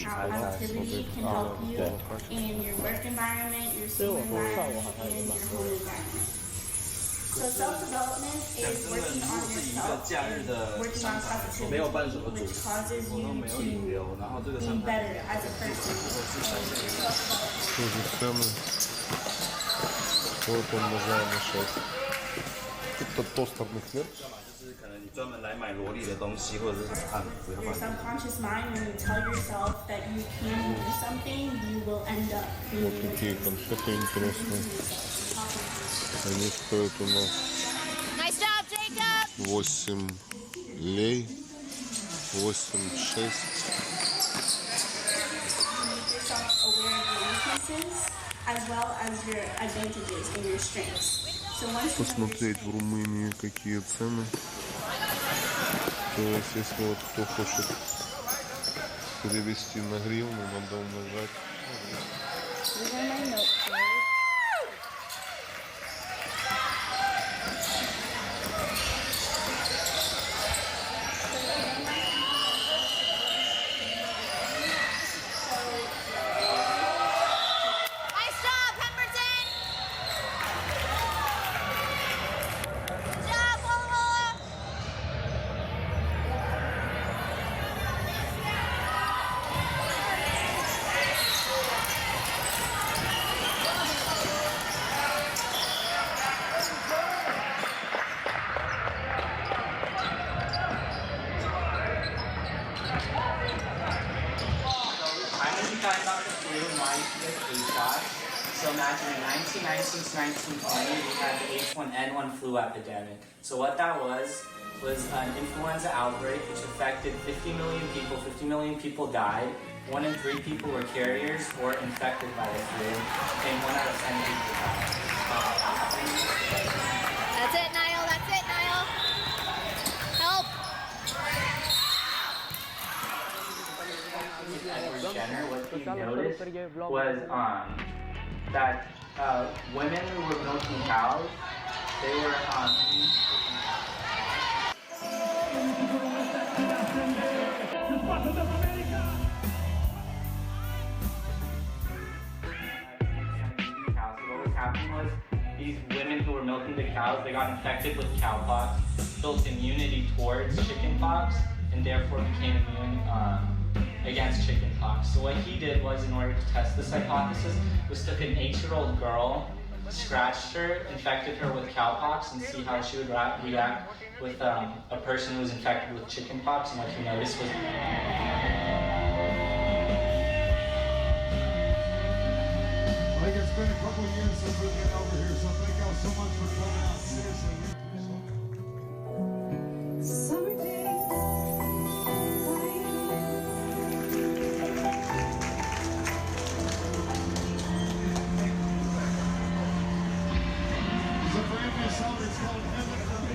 how positivity can help you in your work environment, your school environment, and your home environment. So self-development is working on yourself, working on positivity, which causes you to be better as a person. Вот он нажал на шесть. Тут тостерных нет. Your subconscious mind, when you tell yourself that you can do something, you will end up doing Вот такие конфеты интересные. Они стоят у нас 8 лей, 8,6. As well as your advantages and your strengths. So once you Посмотреть в Румынии какие цены. То есть если вот кто хочет перевести на гривну, надо умножать. So imagine in 1919 to 1920, we had the H1N1 flu epidemic. So what that was an influenza outbreak which affected 50 million people. 50 million people died. 1 in 3 people were carriers or infected by the flu, and 1 out of 10 people died. That's it, Niall. That's it, Niall. Help. Edward Jenner, what he noticed was that women who were milking cows, they were these women who were milking the cows, they got infected with cowpox, built immunity towards chickenpox, and therefore became immune against chickenpox. So what he did was, in order to test this hypothesis, was took an 8-year-old girl, scratched her, infected her with cowpox, and see how she would react with a person who was infected with chickenpox. And what he noticed was Like it's been a couple of years since we've been over here, so thank y'all so much for coming out. Seriously. Summer day. It's a brand new song. It's called Heaven for Me.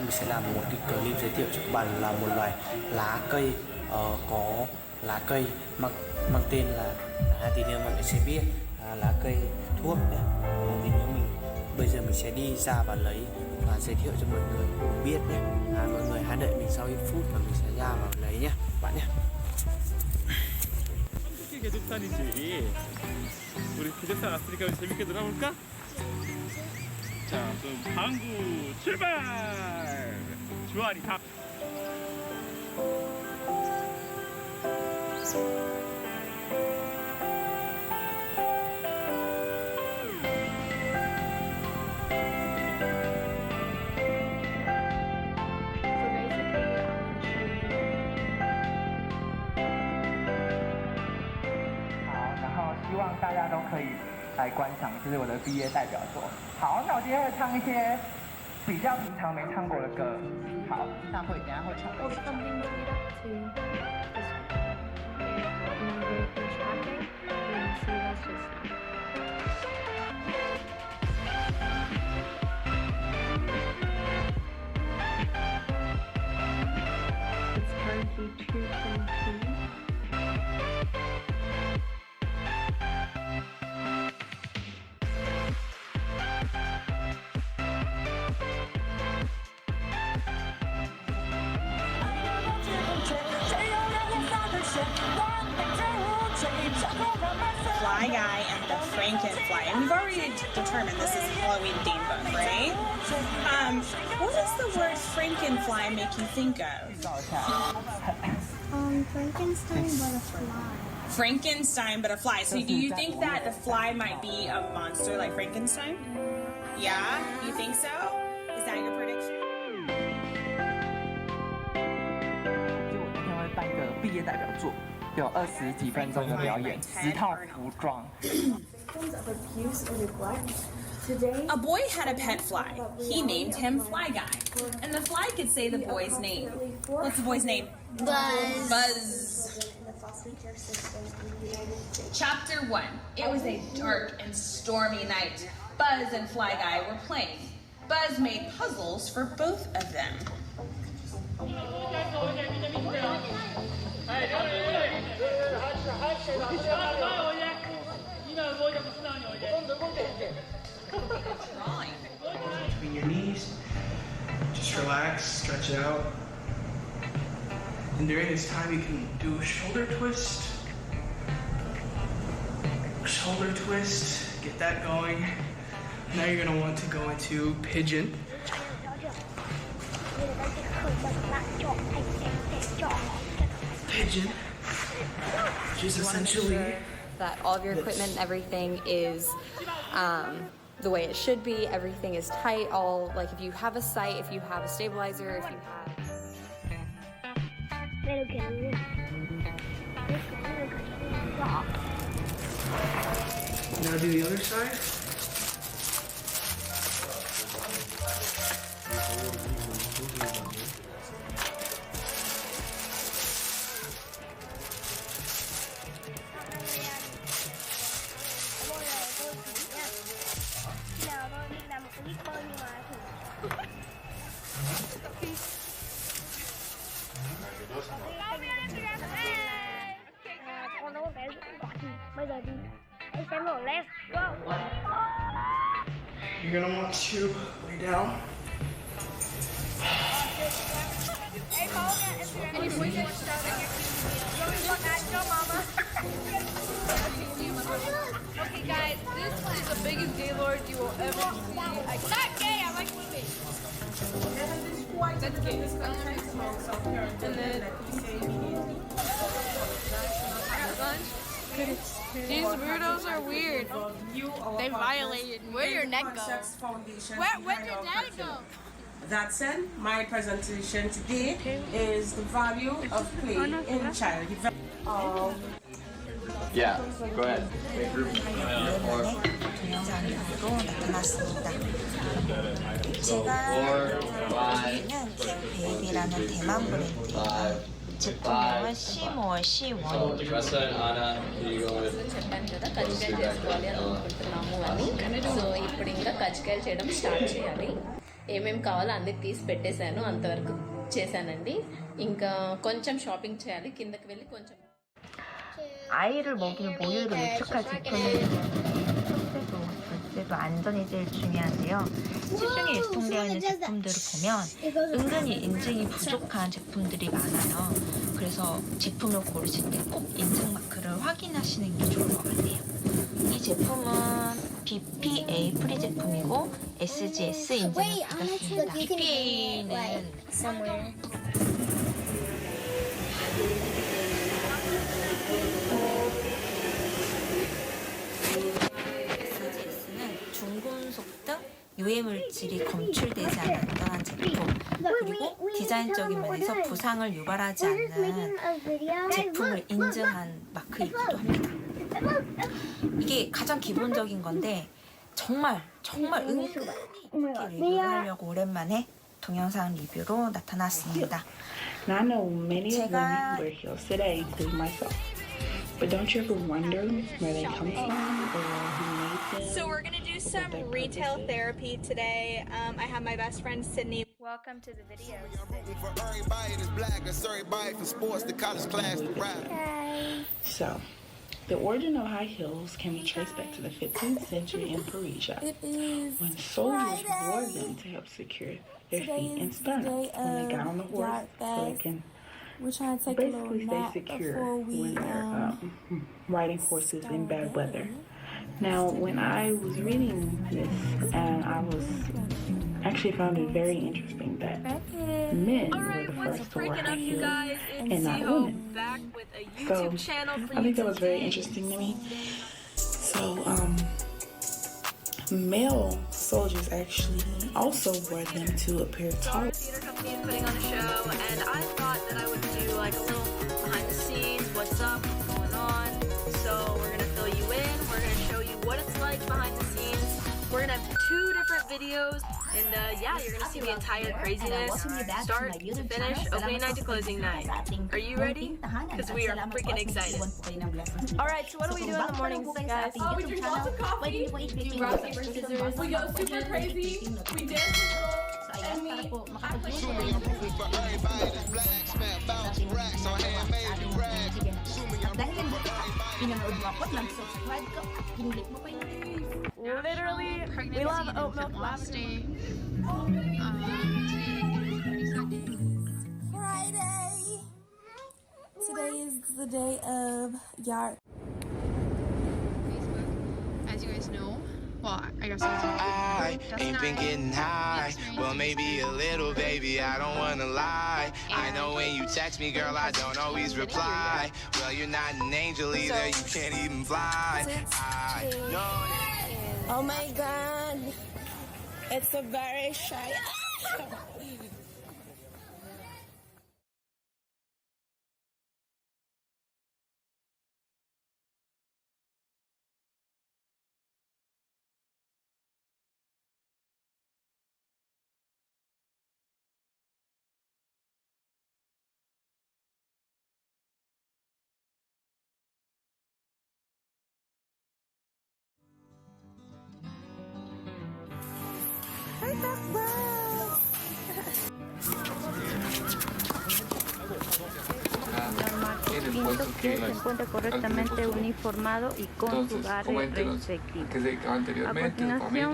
mình sẽ làm một cái clip giới thiệu cho các bạn là một loài lá cây có lá cây mang tên là tí nữa mọi người sẽ biết lá cây thuốc nhé. Tí nữa bây giờ mình sẽ đi ra và lấy và giới thiệu cho mọi người biết nhé. Mọi người hãy đợi mình sau ít phút và mình sẽ ra và lấy nhé bạn nhé. 어떻게 계속 다니지? 우리 기숙사 왔으니까 우리 재밌게 놀아볼까? 자, 그럼 방구 출발! 주아리 닭!大家都可以来观赏，这是我的毕业代表作。好，那我今天会唱一些比较平常没唱过的歌。好，那等下会唱一下。Fly Guy and the Frankenfly. And we've already determined this is a Halloween theme book, right? What does the word Frankenfly make you think of? Frankenstein but a fly. Frankenstein but a fly. So do you think that the fly might be a monster like Frankenstein? Yeah? You think so? Is that your prediction? 就我今天会办一个毕业代表作。有20几分钟的表演，10套服装。A boy had a pet fly. He named him Fly Guy. And the fly could say the boy's name. What's the boy's name? Buzz. Buzz. Chapter 1. It was a dark and stormy night. Buzz and Fly Guy were playing. Buzz made puzzles for both of them. Between your knees, just relax, stretch it out. And during this time, you can do a shoulder twist, get that going. Now you're gonna want to go into pigeon. Pigeon, which is essentially that all of your equipment and everything is the way it should be. Everything is tight. All like if you have a sight, if you have a stabilizer, if you have. Now do the other side. You're gonna want to lay down. Okay, guys, this is the biggest gaylord you will ever see. Not gay, I like women. That's gay. This country smokes and then these weirdos are weird. They violated. Where'd your neck go? Where'd your dad go? That said, my presentation today is the value of play in child development. Yeah, go ahead. 제가 대만 브랜드예요. 제품명은 C1. So ఇప్పుడు ఇంకా కజ్జికాయలు చేయడం start చేయాలి. ఏమేమి కావాలో అన్ని తీసి పెట్టేశాను, అంతవరకు చేశానండి. ఇంకా కొంచెం షాపింగ్ చేయాలి, కిందకి వెళ్ళి కొంచెం. 아이를 먹일 모유를 위축할 제품은 절제도 안전이 제일 중요한데요. 시중에 유통되어 있는 제품들을 보면 은근히 인증이 부족한 제품들이 많아요. 그래서 제품을 고르실 때 꼭 인증 마크를 확인하시는 게 좋을 것 같아요. 이 제품은 BPA 프리 제품이고 SGS 인증을 받았습니다. BPA는 SGS는 중금속 등 유해물질이 검출되지 않은 안전한 제품, 그리고 디자인적인 면에서 부상을 유발하지 않는 제품을 인증한 마크이기도 합니다. 이게 가장 기본적인 건데 정말 은근히 이렇게 리뷰를 하려고 오랜만에 동영상 리뷰로 나타났습니다. And I know many of women wear heels today, including myself. But don't you ever wonder where they come from or who made them? So we're gonna do some retail therapy today. I have my best friend Sydney. Welcome to the video. So, the origin of high heels can be traced back to the 15th century in Persia, when soldiers wore them to help secure their feet and sternum when they got on the horse, so they can basically stay secure when they're riding horses in bad weather. Now, when I was reading this, and I was actually found it very interesting that men were the first to wear high heels and not women. So I think that was very interesting to me. So male soldiers actually also wore them to appear tall. Theater company is putting on a show, and I thought that I would do like a little behind the scenes, what's up, what's going on. So we're gonna fill you in. We're gonna show you what it's like behind the scenes. We're gonna have 2 different videos, and yeah, you're gonna see the entire craziness, start to finish, opening night to closing night. Are you ready? Because we are freaking excited. Alright, so what do we do in the mornings, guys? Oh, we drink lots of coffee, do rock, paper, scissors, we go super crazy, we dance and we act like literally, we love oat milk lavender. Friday. Today is the day of yard. As you guys know, well, I guess I ain't been getting high. Well, maybe a little, baby, I don't wanna lie. I know when you text me, girl, I don't always reply. Well, you're not an angel either, you can't even fly. I know that. Oh my god. It's a very shy. Lindo que se encuentre correctamente uniformado y con su barre respectivo. A continuación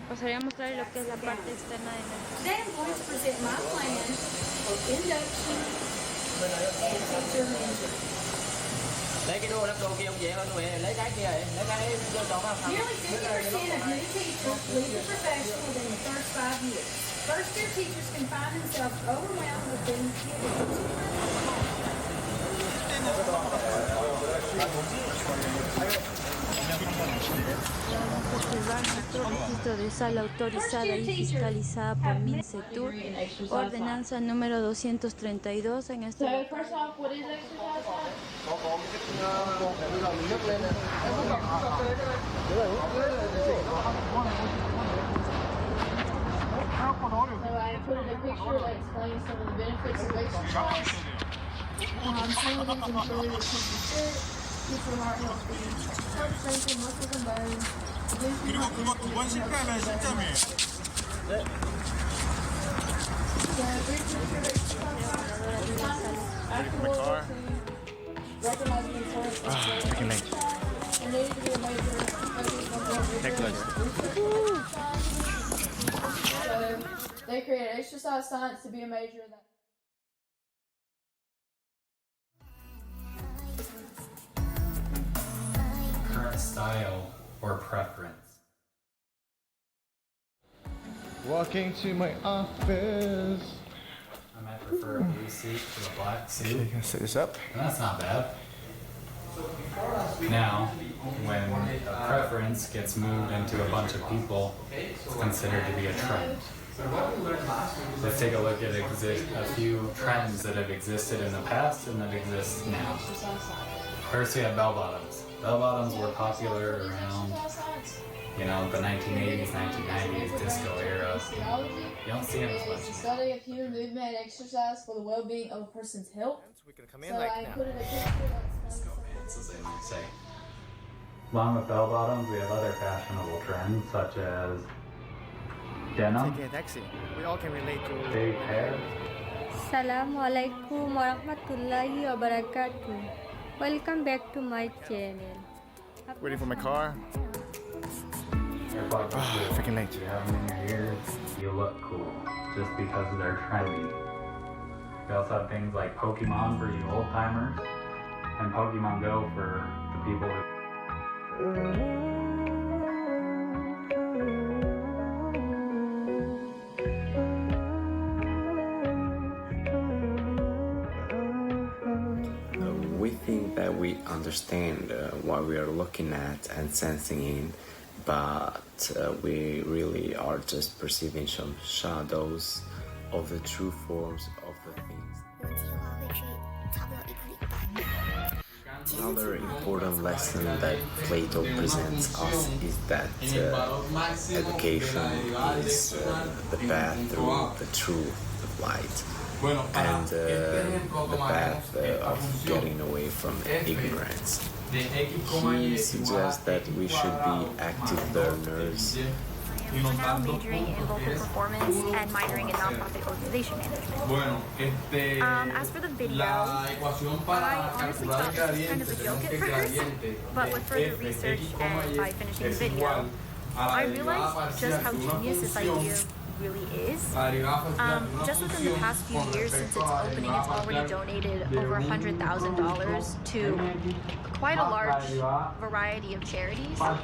pasaré a mostrar lo que es la parte externa de nuestro. Today I'm going to present my plan of induction and teacher mentoring. Lấy cái đồ lắp đồ kia ông dễ hơn rồi, lấy cái kia lấy cái vô chọn vào. Nearly 50% of new teachers leave the profession within the first 5 years. First year teachers can find themselves overwhelmed with being Observar nuestro registro de sala autorizada y fiscalizada por Mincetur, ordenanza número 232 en este. I included a picture that explains some of the benefits of exercise. Some of these include a teacher heart health feeds, heart strength and muscles and bones, 그리고 그거 2번 실패하면 10점이에요. Ready for my car? Freaking late. Next leg. They created exercise science to be a major that. Current style or preference. Walking to my office. I might prefer a blue suit to a black suit. Okay, gonna set this up. And that's not bad. Now, when a preference gets moved into a bunch of people, it's considered to be a trend. Let's take a look at a few trends that have existed in the past and that exist now. First, we have bell bottoms. Bell bottoms were popular around, the 1980s, 1990s, disco era. You don't see them as much. The study of human movement and exercise for the well-being of a person's health. We can come in like now. Included a picture Disco pants, as they might say. Along with bell bottoms, we have other fashionable trends such as denim, taking a taxi. We all can relate to big hair. Assalamualaikum warahmatullahi wabarakatuh. Welcome back to my channel. Waiting for my car. AirPods are cool. Freaking late. You have them in your ears, you look cool just because they're trendy. We also have things like Pokemon for you old timers and Pokemon Go for the people who. We think that we understand what we are looking at and sensing in, but we really are just perceiving some shadows of the true forms of the things. Another important lesson that Plato presents us is that education is the path through the truth of light. And the path of getting away from ignorance. He suggests that we should be active learners. I am now majoring in vocal performance and minoring in nonprofit organization management. As for the video, I honestly thought this was kind of a joke at first, but with further research and by finishing the video, I realized just how genius this idea really is. Just within the past few years since its opening, it's already donated over $100,000 to quite a large variety of charities. I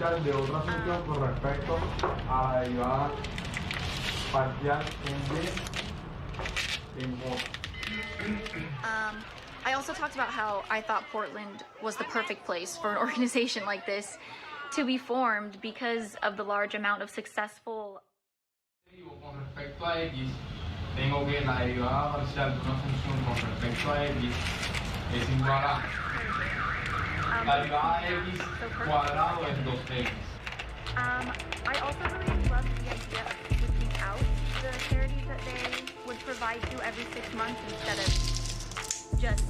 also talked about how I thought Portland was the perfect place for an organization like this to be formed because of the large amount of successful Con respecto a X, tengo que la derivada parcial de una función con respecto a X es igual a la derivada de X cuadrado es 2X. I also really loved the idea of switching out the charities that they would provide you every 6 months instead of just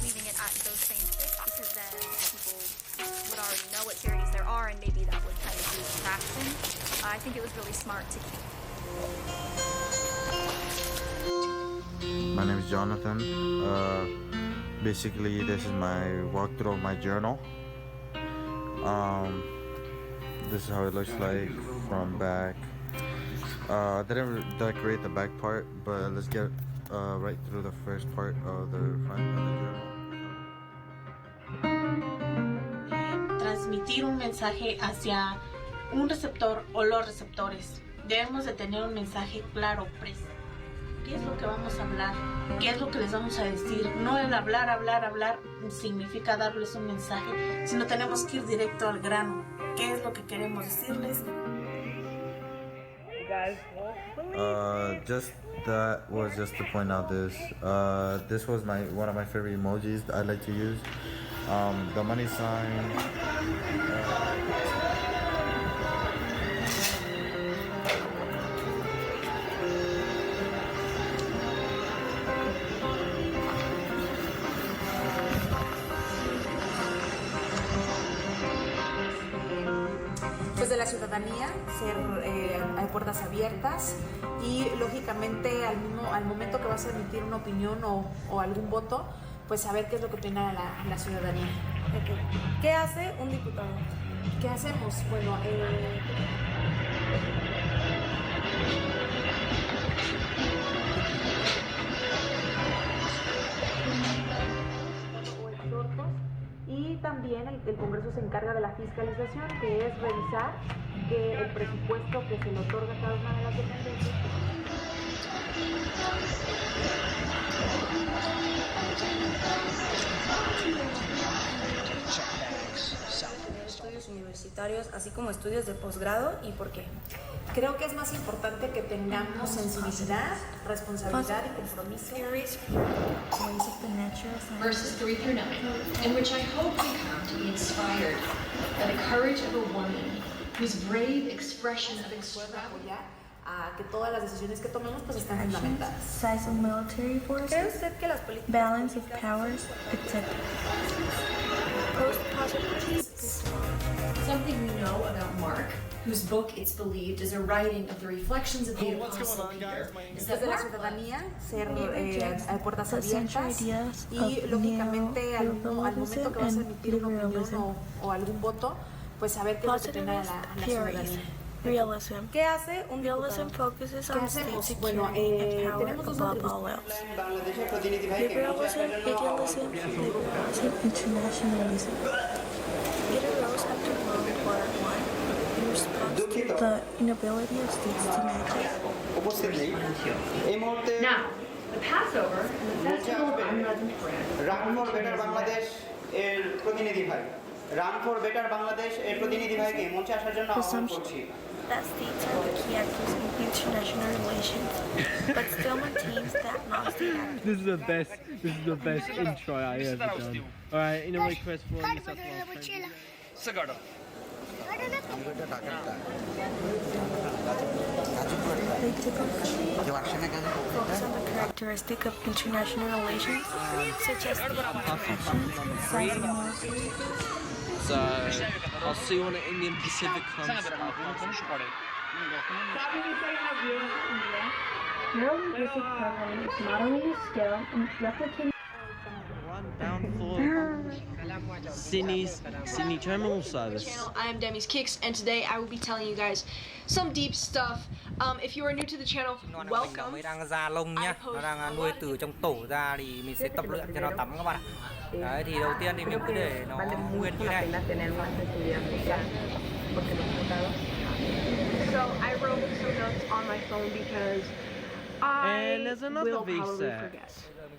leaving it at those same 6, because then people would already know what charities there are and maybe that would kind of lose traction. I think it was really smart to keep. My name is Jonathan. Basically, this is my walkthrough of my journal. This is how it looks like from back. I didn't decorate the back part, but let's get right through the first part of the front of the journal. Transmitir un mensaje hacia un receptor o los receptores. Debemos de tener un mensaje claro, preciso. ¿Qué es lo que vamos a hablar? ¿Qué es lo que les vamos a decir? No el hablar significa darles un mensaje, sino tenemos que ir directo al grano. ¿Qué es lo que queremos decirles? Just that was just to point out this. This was one of my favorite emojis I like to use. The money sign. Pues Desde la ciudadanía, ser hay puertas abiertas y lógicamente al momento que vas a emitir una opinión o algún voto, pues saber qué es lo que opina la ciudadanía. Okay. ¿Qué hace un diputado? ¿Qué hacemos? Bueno, y también el Congreso se encarga de la fiscalización, que es revisar que el presupuesto que se le otorga a cada una de las dependencias. Estudios universitarios, así como estudios de posgrado, ¿y por qué? Creo que es más importante que tengamos sensibilidad, responsabilidad y compromiso. Verses 3 through 9, in which I hope we come to be inspired by the courage of a woman whose brave expression of a que todas las decisiones que tomemos pues están fundamentadas. Size of military forces, ¿Cree usted que las políticas balance of powers, etc. Something we know about Mark, whose book, it's believed, is a writing of the reflections of the Apostle Peter, is that Desde la Mark ciudadanía, ser hay puertas abiertas y lógicamente al momento que vas a emitir una opinión o algún voto, pues saber qué es lo que opina la ciudadanía. Realism. ¿Qué hace un Realism focuses on state Bueno, security and power tenemos dos above all else. Liberalism, idealism, liberalism, internationalism. It arose after World War I in response to the inability of states to match it. Now, the Passover and the Festival of Unleavened Bread. Run for Better Bangladesh এর প্রতিনিধি ভাই run for better Bangladesh এর প্রতিনিধি ভাইকে মঞ্চে আসার জন্য আহ্বান করছি That states are the key actors in international relations, but still maintains that non-state actors. This is the best intro I ever done. Alright, in a request for Sagada. They typically focus on the characteristic of international relations, such as the professions, size of military. So, I'll see you when the Indian Pacific comes. Neurolinguistic programming is modeling a scale and replicating. Down for Sydney Terminal Service. I am Demi's Kicks, and today I will be telling you guys some deep stuff. If you are new to the channel, welcome. Mới đang ra lông nhá, nó đang nuôi từ trong tổ ra thì mình sẽ tập luyện cho nó tắm các bạn ạ. Đấy thì đầu tiên thì mình cứ để nó nguyên như này. So I wrote some notes on my phone because I will probably forget.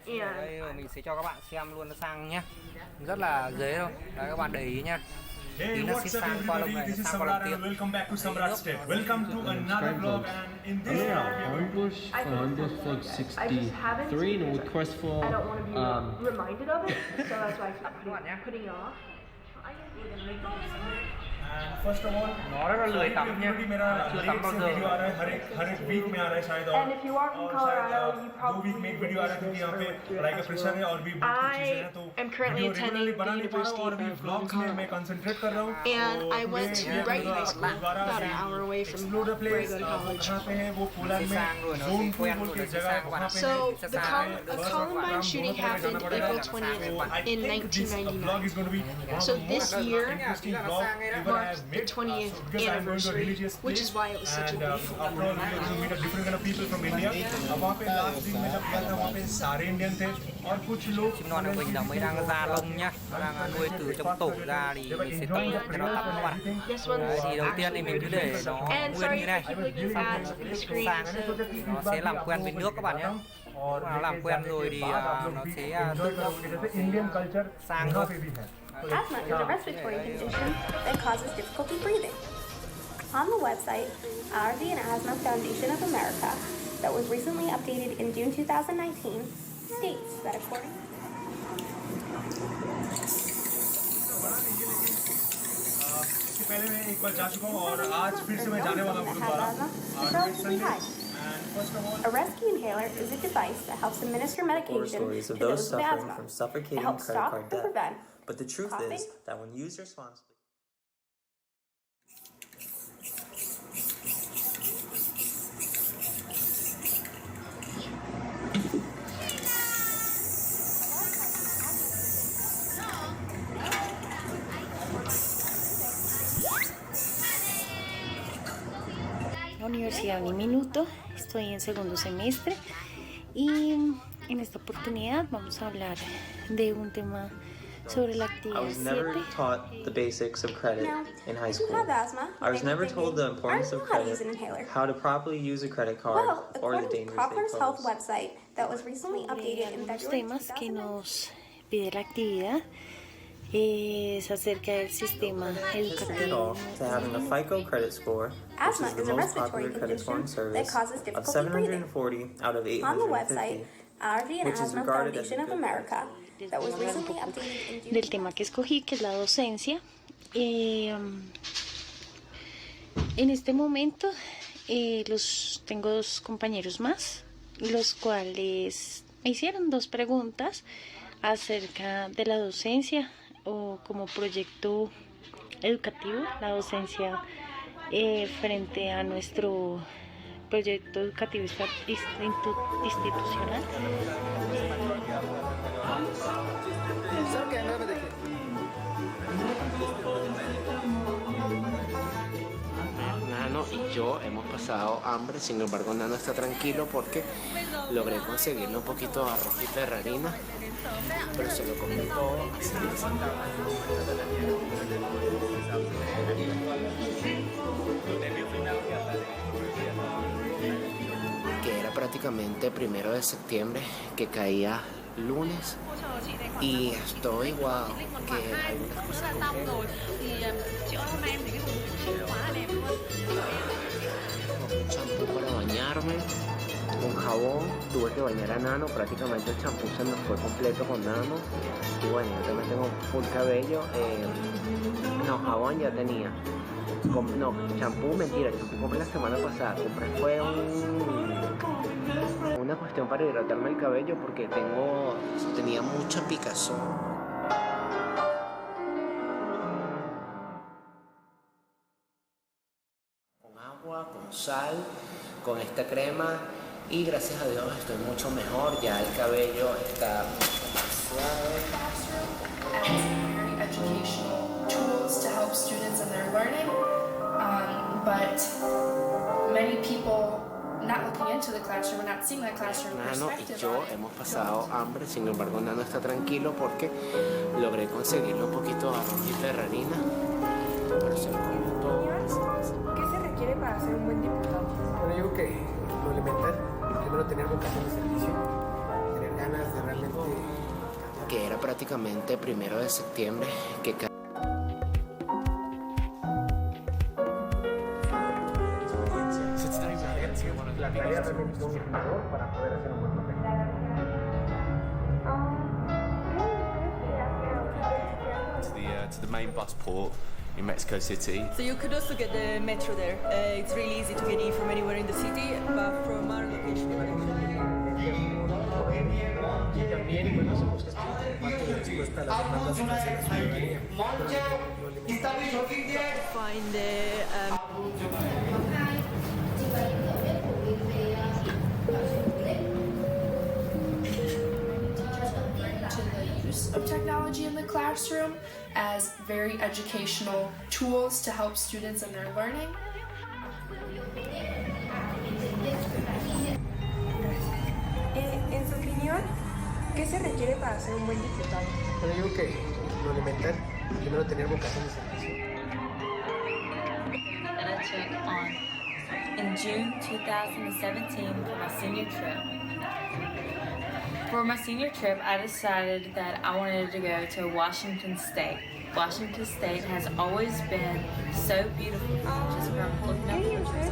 Đây mình sẽ cho các bạn xem luôn nó sang nhé. Rất là dễ thôi. Đấy các bạn để ý nhá. Hey, what's up everybody? This is Samrat and welcome back to Samrat's Tech. Welcome to another vlog, and in this vlog Flight 63 and request for I don't want to be reminded of it, so that's why I keep putting it off. And first of all, everybody मेरा late से video आ रहा है हर एक week में आ रहा है शायद And if you are from Colorado, you दो वीक में एक वीडियो आ रहा है क्योंकि यहाँ पे पढ़ाई का प्रेशर है और भी बहुत कुछ चीजें हैं तो am currently attending the University और भी व्लॉग्स में मैं कंसंट्रेट कर रहा हूँ and I went to Brighton High School, about an hour away from where I go to college. कहाँ पे है वो पोलैंड में जोन 2 बोल के जगह है वहाँ पे So the Columbine shooting happened April 20th in 1999. So this year marked the 20th anniversary, which is why it was such a big deal. After all, we meet a different kind of people from India. अब वहाँ पे last दिन में जब गया था वहाँ पे सारे इंडियन थे और कुछ लोग Non của mình là mới đang ra lông nhá, nó đang nuôi từ trong tổ ra thì mình sẽ tập luyện cho nó tắm các bạn. Đấy, thì đầu tiên thì mình cứ để nó nguyên như này, nó sẽ làm quen với nước các bạn nhé. Nó làm quen rồi thì nó sẽ tự động sang thôi. Asthma is a respiratory condition that causes difficulty breathing. On the website, Allergy and Asthma Foundation of America, that was recently updated in June 2019, states that according इससे पहले मैं एक बार जा चुका हूँ और आज फिर से मैं जाने वाला हूँ gurdwara. A rescue inhaler is a device that helps administer medication to those with asthma. It helps stop and prevent But the truth coughing, is that when used responsibly... Universidad Uniminuto, estoy en segundo semestre y en esta oportunidad vamos a hablar de un tema sobre la actividad 7. I was never taught the basics of credit in high school. I was never told the importance of credit, how to properly use a credit card, or the dangers they pose. website that was recently updated in February. Los temas que nos pide la actividad es acerca del sistema educativo. To having a FICO credit score, which is the most popular credit scoring service, of 740 out of 850, which is regarded as a good America. Del tema que escogí, que es la docencia. En este momento tengo dos compañeros más, los cuales me hicieron dos preguntas acerca de la docencia o como proyecto educativo, la docencia frente a nuestro proyecto educativo institucional. Nano y yo hemos pasado hambre, sin embargo Nano está tranquilo porque logré conseguirle un poquito de arroz y perrarina, pero se lo comió todo así que era prácticamente 1 de septiembre, que caía lunes, y estoy wow, que algunas cosas un champú para bañarme, un jabón, tuve que bañar a Nano, prácticamente el champú se me fue completo con Nano, y bueno, yo también tengo full cabello, no, jabón ya tenía, no, champú, mentira, champú compré la semana pasada, compré fue una cuestión para hidratarme el cabello porque tenía mucha picazón. Con agua, con sal, con esta crema, y gracias a Dios estoy mucho mejor, ya el cabello está suave. Educational tools to help students in their learning, but many people not looking into the classroom, not seeing that classroom Nano y yo hemos pasado hambre, sin embargo Nano está tranquilo porque logré conseguirle un poquito de arroz y perrarina, pero se lo comió todo. ¿Qué se requiere para ser un buen diputado? Bueno, digo que lo elemental, primero tener vocación de servicio, tener ganas de realmente cambiar. Que era prácticamente 1 de septiembre, que para poder hacer un buen papel. To the main bus port in Mexico City. So you could also get the metro there. It's really easy to get in from anywhere in the city, but from our location. Find the of technology in the classroom as very educational tools to help students in their learning. En su opinión, ¿qué se requiere para ser un buen diputado? Bueno, digo que lo elemental, primero tener vocación de servicio. That I took on in June 2017 for my senior trip. For my senior trip, I decided that I wanted to go to Washington State. Washington State has always been so beautiful, just from looking at pictures.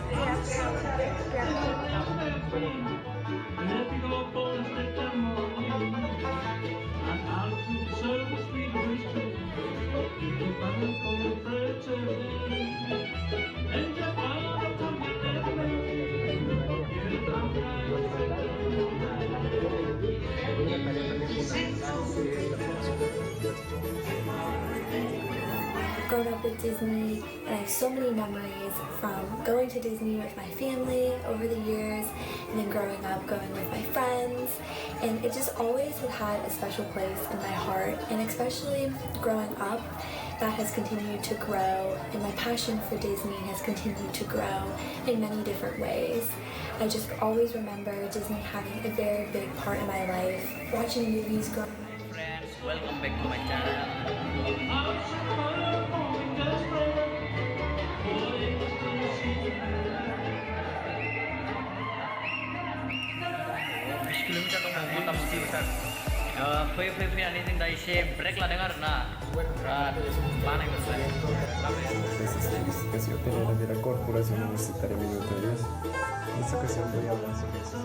Grown up with Disney, and I have so many memories from going to Disney with my family over the years, and then growing up going with my friends, and it just always had a special place in my heart, and especially growing up that has continued to grow, and my passion for Disney has continued to grow in many different ways. I just always remember Disney having a very big part in my life, watching movies grow. Friends, welcome back to my channel. Kilometer dong mau utama sih besar. Fainan ini dah isi break lah dengar na. Mana yang besar? Especificación general de la Corporación Universitaria Minoritarias. En esta ocasión voy a hablar sobre eso.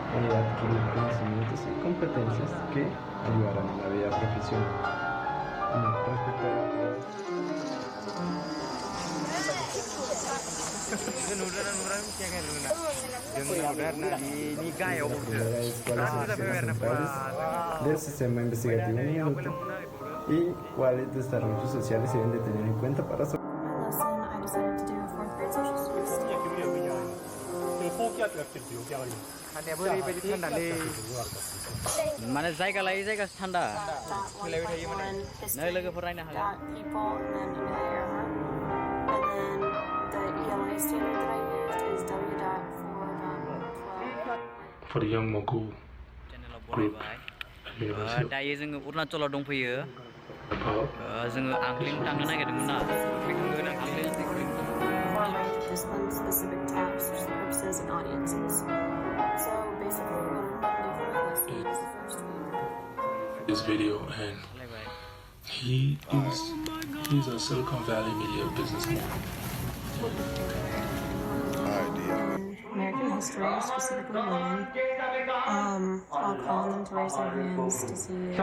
Adquirir conocimientos y competencias que ayudarán en la vida profesional. Respecto a del sistema investigativo en un minuto y cuáles desarrollos sociales se deben de tener en cuenta para su mana जायगा लायै जायगा थान्दा फैलायबाय थायो माने नै लोगोफोर नायनो हागोन For the young Mogul group. दायो जोङो अरुणाचलाव दंफैयो जोङो आंख्लिं थांनो नागिरदोंमोन ना specific tasks, purposes, and audiences. So basically, what I'm doing for my lesson is the first week. This video, and he's a Silicon Valley media businessman. American history, specifically women. I'll call them to raise their hands to see if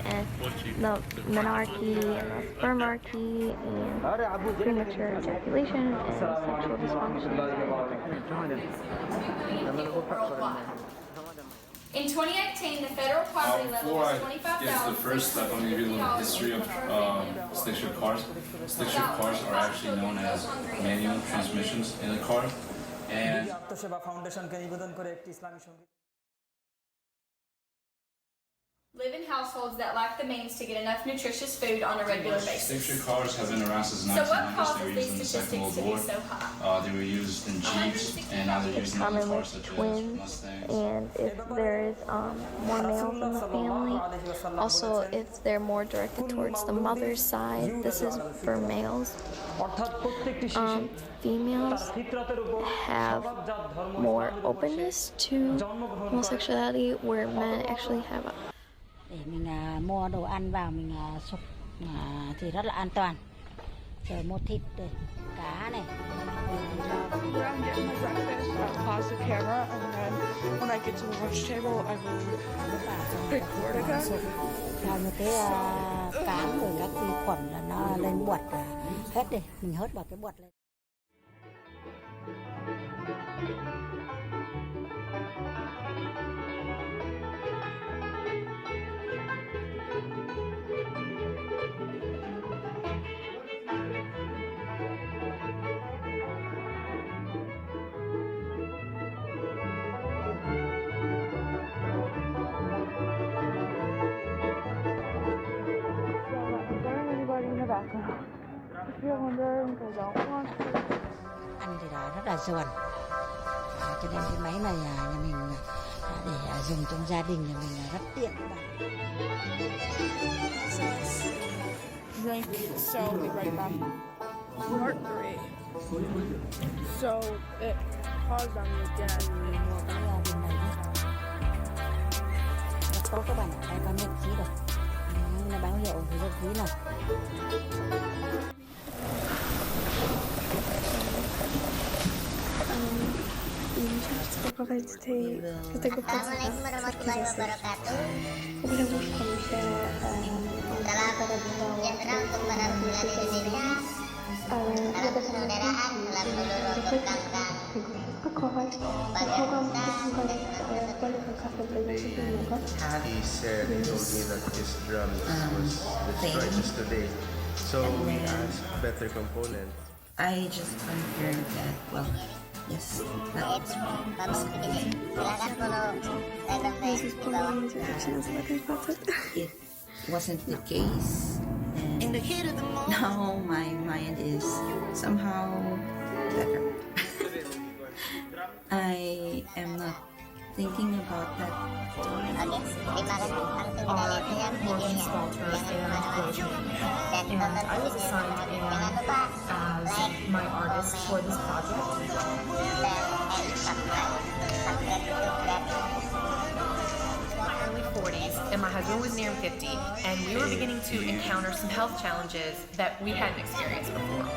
and the menarche and the spermarchy and premature ejaculation and sexual dysfunction. In 2018, the federal poverty level was 25,000. Before I get to the first step, I'm going to give you a little history of stick shift cars. Stick shift cars are actually known as manual transmissions in a car. And live in households that lack the means to get enough nutritious food on a regular basis. Stick shift cars have been around since 1900s. So what causes they were these used in the Second statistics World to be War. so high? They were used in Jeeps, and now they're used in other cars such as Mustangs. And if there is more males in the family, also if they're more directed towards the mother's side, this is for males. Females have more openness to homosexuality, where men actually have a để mình mua đồ ăn vào mình sụp thì rất là an toàn. Rồi mua thịt này, cá này. Yeah, I'm getting my breakfast. I'll pause the camera, and then when I get to the lunch table, I will record again. Làm như cái cám rồi các vi khuẩn là nó lên bọt hết đi, mình hớt vào cái bọt lên. If you're wondering, because I don't want to. Ăn thì đó rất là giòn, cho nên cái máy này nhà mình để dùng trong gia đình nhà mình rất tiện các bạn. Drink, so I'll be right back. Part 3. So it paused on me again. Tốt các bạn, đây có nhật ký rồi. Nó báo hiệu cái nhật ký này. Assalamualaikum warahmatullahi wabarakatuh. Salam sejahtera untuk para rakyat Indonesia. Salam persaudaraan dalam seluruh bangsa. Bagi kita He said, he told me that his drums was destroyed just today. So we asked better component. I just confirmed that, well, yes, that was it wasn't the case. And now my mind is somehow better. I am not thinking about that. And I was assigned as my artist for this project. Early 40s, and my husband was nearing 50, and we were beginning to encounter some health challenges that we hadn't experienced before.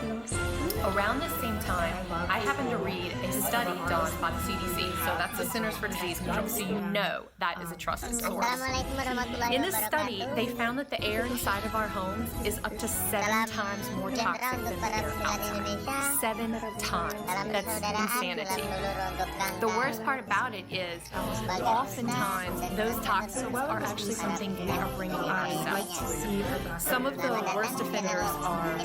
Around this same time, I happened to read a study done by the CDC, so that's the Centers for Disease Control, so you know that is a trusted source. In this study, they found that the air inside of our homes is up to 7 times more toxic than the air outside. 7 times. That's insanity. The worst part about it is, oftentimes, those toxins are actually something we are bringing in ourselves. Some of the worst offenders are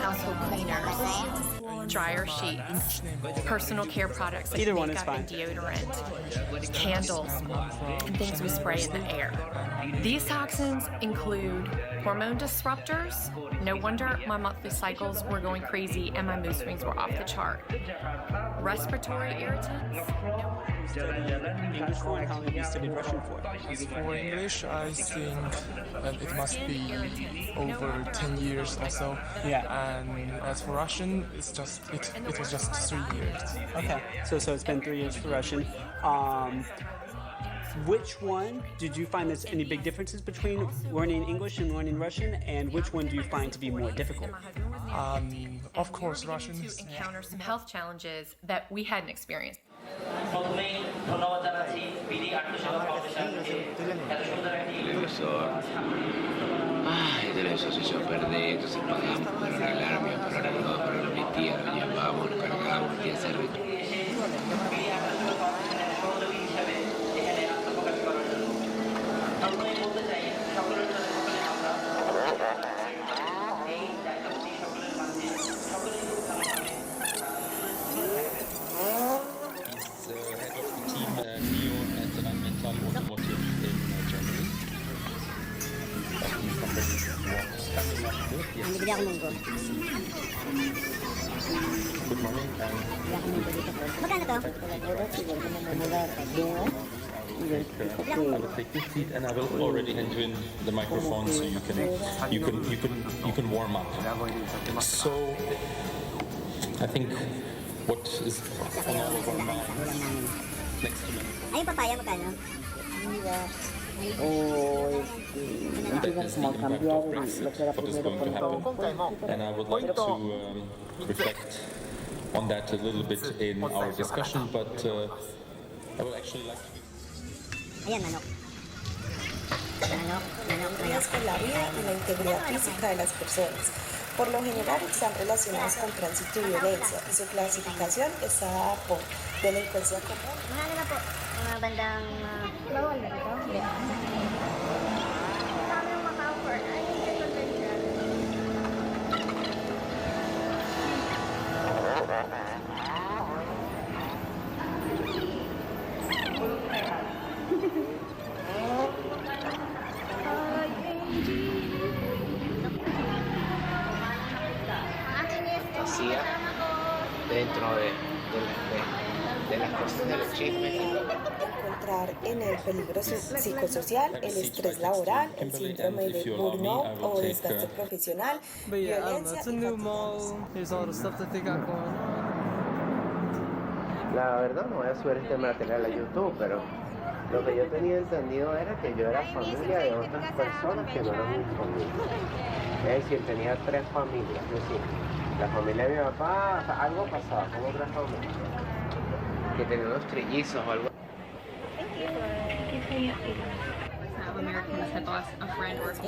household cleaners, dryer sheets, personal care products like makeup and deodorant, candles, and things we spray in the air. These toxins include hormone disruptors. No wonder my monthly cycles were going crazy and my mood swings were off the chart. Respiratory irritants. English for, and how have you studied Russian for? For English, I think it must be over 10 years or so. Yeah. And as for Russian, it's just it was just 3 years. Okay. So it's been 3 years for Russian. Which one did you find there's any big differences between learning English and learning Russian, and which one do you find to be more difficult? Of course, Russian. To encounter some health challenges that we hadn't experienced. Profesor, ay, de eso se echó a perder, entonces pagamos para arreglarme, para arreglar, para mi tía, lo llevamos, lo cargamos, tía se Bigyan ako munggo. Good morning. Bigyan ako munggo dito po. Magkano to? I will take your seat and I will already hand you in the microphone so you can warm up. So I think what is on all of our minds next to me. Ayun papaya magkano? And I would like to reflect on that a little bit in our discussion, but I would actually like to... Ayan, manok. Con la vida y la integridad física de las personas. Por lo general están relacionadas con tránsito y violencia, y su clasificación está dada por delincuencia común. Mahalo na po. Mga bandang... bawal na ito? Hindi. Kami yung maka-afford. Ay, hindi ko fantasía dentro de las cosas de los chismes. Encontrar en el peligro psicosocial, el estrés laboral, el síndrome de burnout o desgaste profesional, violencia y La verdad no voy a subir este material a YouTube, pero lo que yo tenía entendido era que yo era familia de otras personas que no eran mi familia. Es decir, tenía 3 familias, es decir, la familia de mi papá, o sea, algo pasaba con otras familias, que tenían unos trillizos o algo.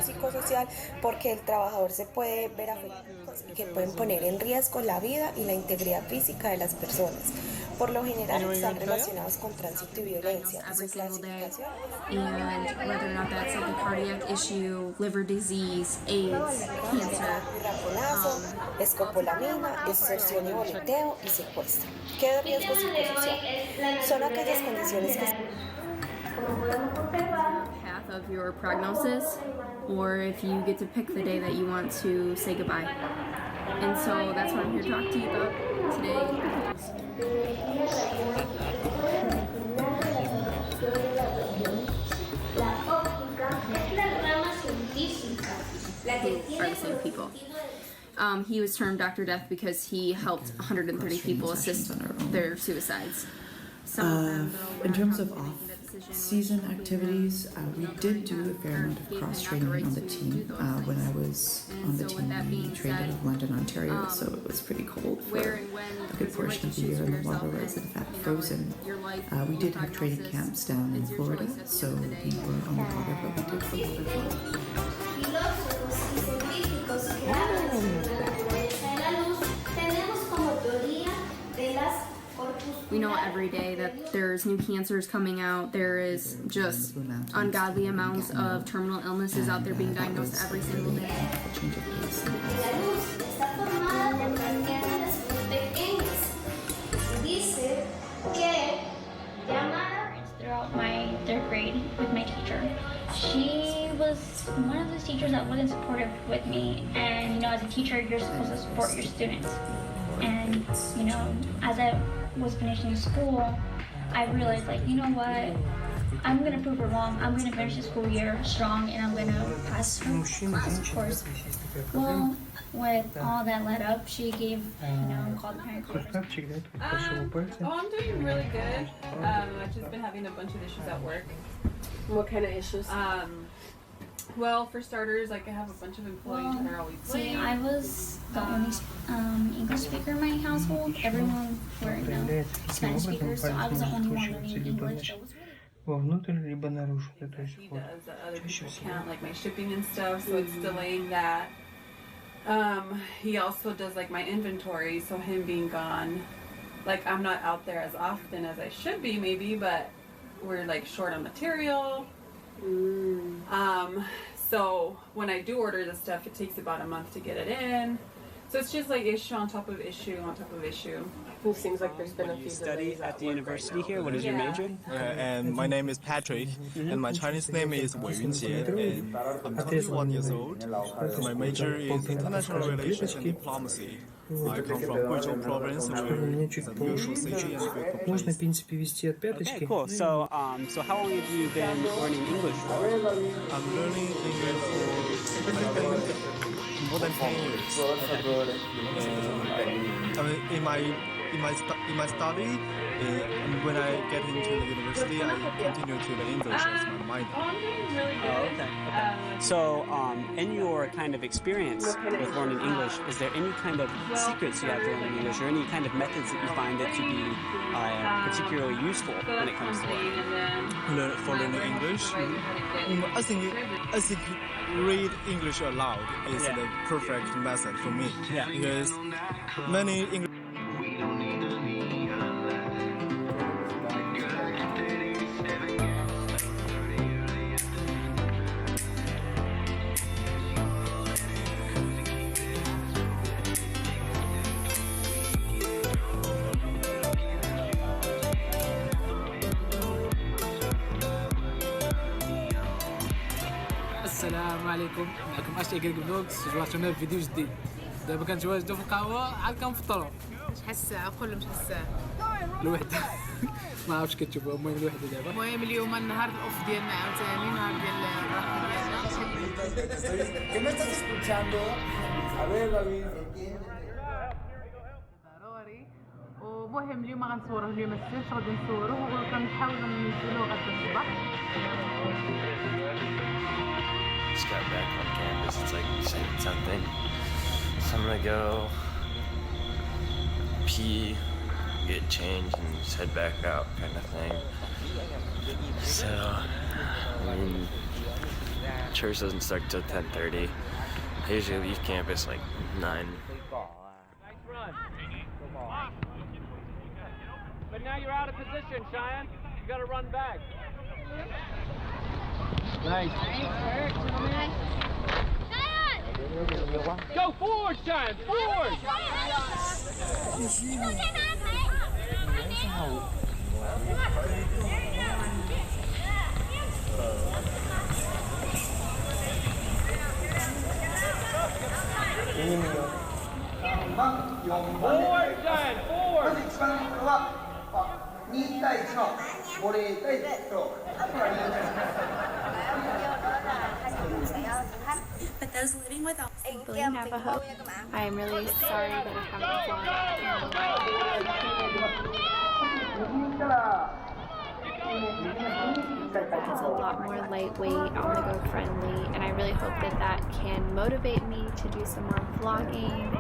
psicosocial, porque el trabajador se puede ver afectado y que pueden poner en riesgo la vida y la integridad física de las personas. Por lo general están relacionados con tránsito y violencia. Every single day, and whether or not that's like a cardiac issue, liver disease, AIDS, cancer. Escopolamina, extorsión y boleteo y secuestro. ¿Qué riesgo psicosocial? Son aquellas condiciones que Path of your prognosis, or if you get to pick the day that you want to say goodbye. And so that's what I'm here to talk to you about today. Are the same people. He was termed Dr. Death because he helped 130 people assist their suicides. In terms of off-season activities, we did do a fair amount of cross-training on the team. When I was on the team, we trained out of London, Ontario, so it was pretty cold for a good portion of the year, and the water was in fact frozen. We did have training camps down in Florida, so we were on the water, but we did for water fun. We know every day that there's new cancers coming out. There is just ungodly amounts of terminal illnesses out there being diagnosed every single day. Throughout my third grade with my teacher. She was one of those teachers that wasn't supportive with me, and you know, as a teacher, you're supposed to support your students. And you know, as I was finishing school, I realized, like, you know what, I'm gonna prove her wrong. I'm gonna finish the school year strong, and I'm gonna pass her class, of course. Well, with all that led up, she gave, you know, called the parent conference. I'm doing really good. I've just been having a bunch of issues at work. What kind of issues? Well, for starters, like, I have a bunch of employees that are always late. See, I was the only English speaker in my household. Everyone were, you know, Spanish speakers, so I was the only one learning English. That was He does that other people can't, like my shipping and stuff, so it's delaying that. He also does like my inventory, so him being gone, like I'm not out there as often as I should be maybe, but we're like short on material. So when I do order the stuff, it takes about a month to get it in. So it's just like issue on top of issue on top of issue. It seems like there's been a few. You study at the university here? What is your major? And my name is Patrick, and my Chinese name is Wei Yunjie, and I'm 21 years old. My major is international relations and diplomacy. I come from Guizhou province, where it's an unusual city and a beautiful place. Okay, cool. So, so how long have you been learning English for? I'm learning English for, I think, more than 10 years. In my study, when I get into the university, I continue to the English as my minor. Oh, okay. So, in your kind of experience with learning English, is there any kind of secrets you have to learning English, or any kind of methods that you find that to be particularly useful when it comes to learning? For learning English, I think read English aloud is the perfect method for me. Because many English. السلام عليكم، معكم اشي جريج فلوجز. جواتنا في فيديو جديد. دابا كنتواجدوا في القهوه عاد كنفطروا. شحال الساعه؟ كل شحال الساعه؟ الوحده ما عرفتش كتشوفوا. المهم الوحده دابا. المهم اليوم النهار الاوف ديالنا عاوتاني، نهار ديال الراحه ديالنا. ¿Qué me estás escuchando? A ver, David. ومهم اليوم غنصوروه اليوم السبت، غادي نصوروه وكنحاولوا ننزلوه غدا الصباح. Just got back on campus. It's like 10:10. So I'm gonna go pee, get changed, and just head back out, kind of thing. So, I mean, church doesn't start till 10:30. I usually leave campus like 9. but now you're out of position, Cheyenne. You gotta run back. Nice. Go forward, Cheyenne! Forward! Forward, Cheyenne! Forward! But those living without Simply Navajo. I am really sorry that I haven't vlogged. It's a lot more lightweight, on-the-go friendly, and I really hope that that can motivate me to do some more vlogging.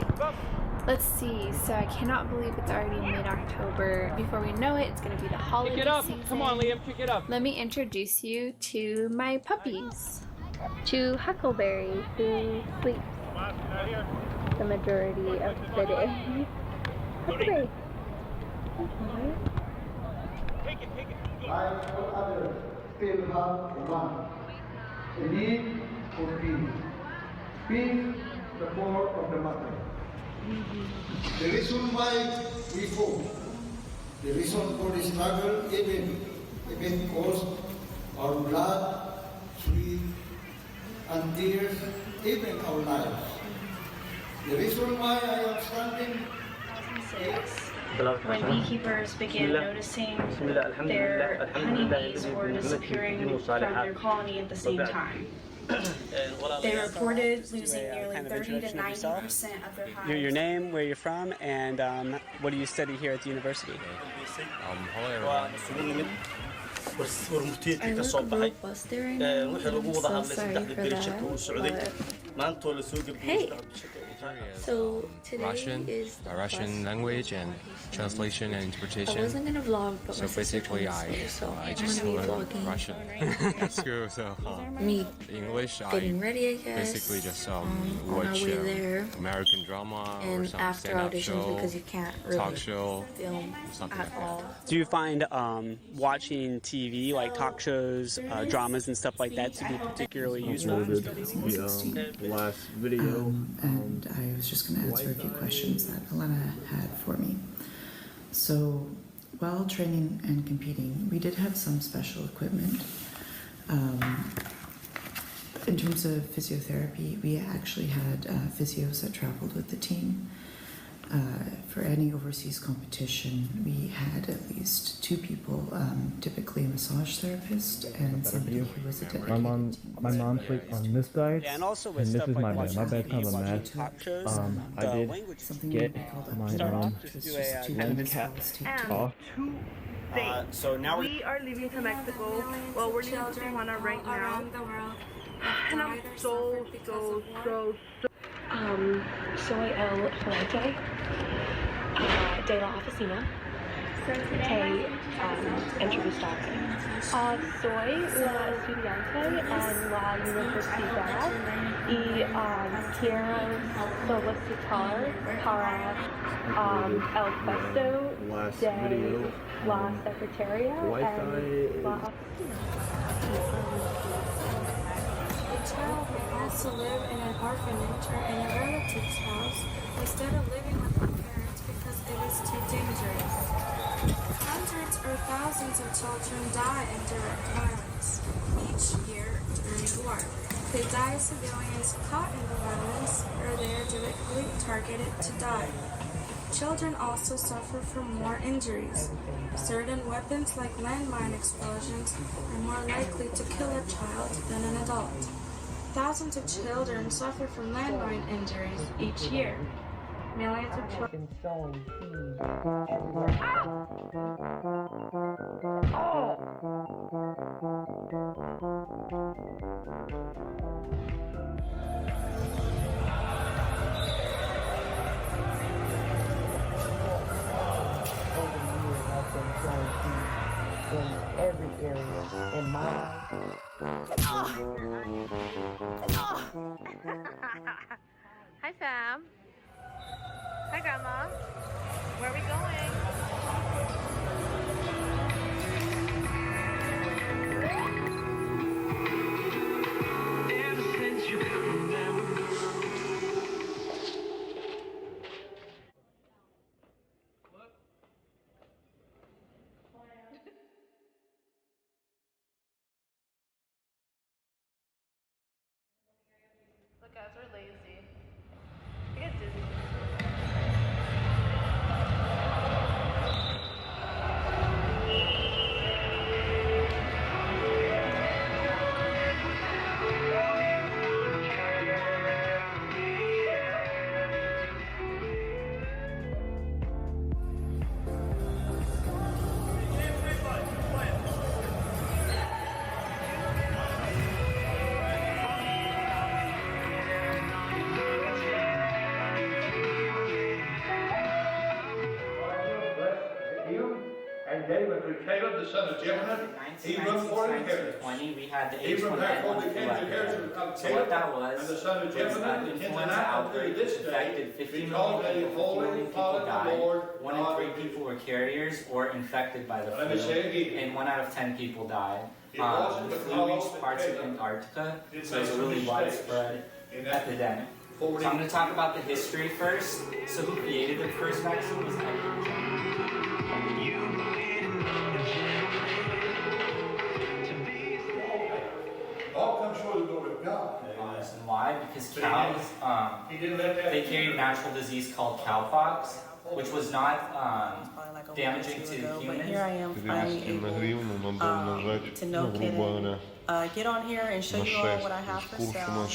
Let's see, so I cannot believe it's already mid-October. Before we know it, it's going to be the holiday Kick it up! season. Come on, Liam, kick it up! Let me introduce you to my puppies. To Huckleberry, who sleeps the majority of the day. Huckleberry. Like all others, still have one. A need for peace. Peace, the core of the matter. The reason why we fought, the reason for the struggle, even cost our blood, sweat, and tears, even our lives. The reason why I am standing is when beekeepers began noticing their honeybees were disappearing from their colony at the same time. They reported losing nearly 30 to 90% of their hives. Your name, where you're from, and what do you study here at the university? I look real busted right now. I'm so sorry for that. Hey! So today Russian, is the Russian language and translation and interpretation. I wasn't gonna vlog, but so my sister basically, told me so I I'm just gonna be learned vlogging. Russian at school. So Me English, getting ready, I guess. basically just on watch our way there. American drama or And some after stand-up auditions, show, because you can't really talk show, film something at like that. all. Do you find watching TV, like talk shows, dramas and stuff like that, to be particularly useful? The last video. And I was just going to answer a few questions that Elena had for me. So, while training and competing, we did have some special equipment. In terms of physiotherapy, we actually had physios that traveled with the team. For any overseas competition, we had at least 2 people, typically a massage therapist and somebody who was a dedicated My mom sleeps on this side, Yeah, and also with and this stuff is my like bed. My bed's kind of a watching mess. talk shows, I the did language get my start off, just do a handicap off. So now we are leaving to Mexico. Well, we're leaving to Tijuana right now. And I'm so Soy el gerente de la oficina. Te entrevistaré. Soy una estudiante en la universidad y quiero solicitar para el puesto de la secretaria en la oficina. A child who wants to live in an orphanage or in a relative's house instead of living with their parents because it is too dangerous. Hundreds or thousands of children die in direct violence each year during war. They die as civilians caught in the violence, or they are directly targeted to die. Children also suffer from more injuries. Certain weapons like landmine explosions are more likely to kill a child than an adult. Thousands of children suffer from landmine injuries each year. Millions of children. in every area in my life. Hi, fam. Hi, Grandma. Where are we going? Look, guys, we're lazy. I get dizzy. And David through Caleb, the son of Jephunneh, he run for inheritance. We had the Abraham therefore became the inheritance of So what Caleb, that was and the son of Jephunneh, an the influenza 10th outbreak this that day, affected 15 because million a people, 50 holy million people Father, died. Lord, 1 in 3 people were carriers or infected by the Let me say it flu, again. and 1 out of 10 people died. It wasn't The the flu cause reached of parts of Caleb. Antarctica, It so it's a made really some mistakes widespread in that epidemic. So I'm going to talk about the history first. So who created the first vaccine was Edward Jenner. all comes short of the glory of God. And why? Because cows, they carried a natural disease called cowpox, which was not damaging to humans. But here I am finally able to know Kid and get on here and show you all what I have for sale.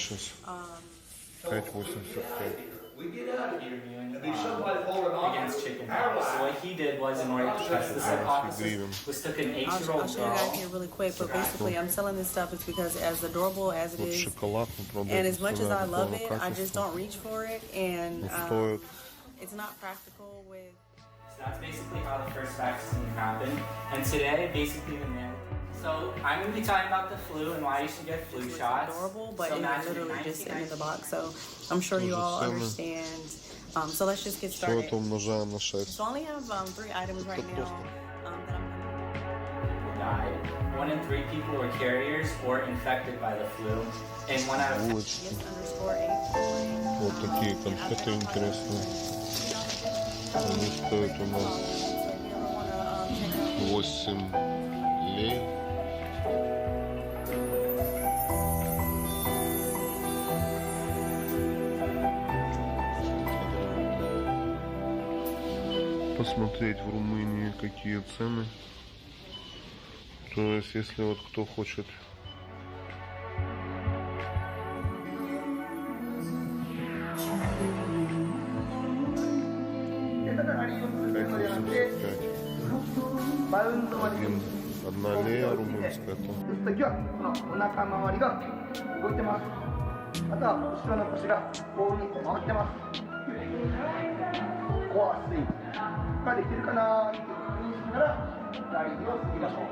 We get out of here and be somebody holding on against chickenpox. So what he did was, in order to test this hypothesis, was took an 8-year-old girl. I'll show you guys here really quick, but basically I'm selling this stuff is because as adorable as it is, and as much as I love it, I just don't reach for it, and it's not practical with... So that's basically how the first vaccine happened. And today, basically the man. So I'm going to be talking about the flu and why you should get flu shots. Adorable, but so it's literally just sitting in the box, so I'm sure you all understand. So let's just get started. So I only have 3 items right now that I'm died. 1 in 3 people were carriers or infected by the flu, and 1 out of 10. Вот такие конфеты интересные. Они стоят у нас 8 лей. Посмотреть в Румынии какие цены. То есть, если вот кто хочет одна лея румынская, то お腹周りが動いてます。あとは後ろの腰がボールに回ってます。コアスイングができるかなと確認しながらラインを過ぎましょう。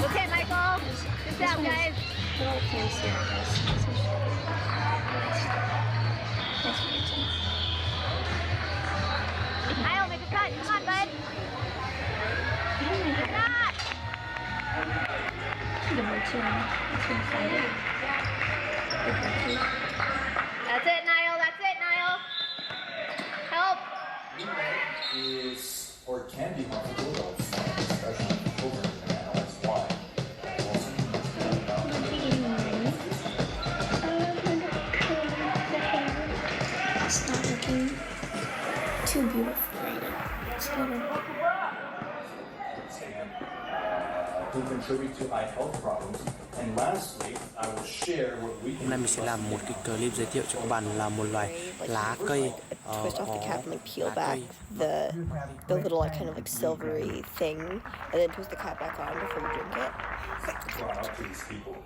Okay, Michael. Good job, guys. Kyle, make a cut. Come on, bud. Make a cut. That's it, Niall. That's it, Niall. Help. Is or can be harmful to adults, especially children, and analyze why. It's not looking too beautiful right now. It's gonna... who contribute to eye health problems. And lastly, I will share what we Hôm nay mình sẽ làm một cái clip giới thiệu cho các bạn là một loài lá cây Twist off the cap and like peel lá back cây. the little like kind of like silvery thing, and then twist the cap back on before you drink it. brought out to these people.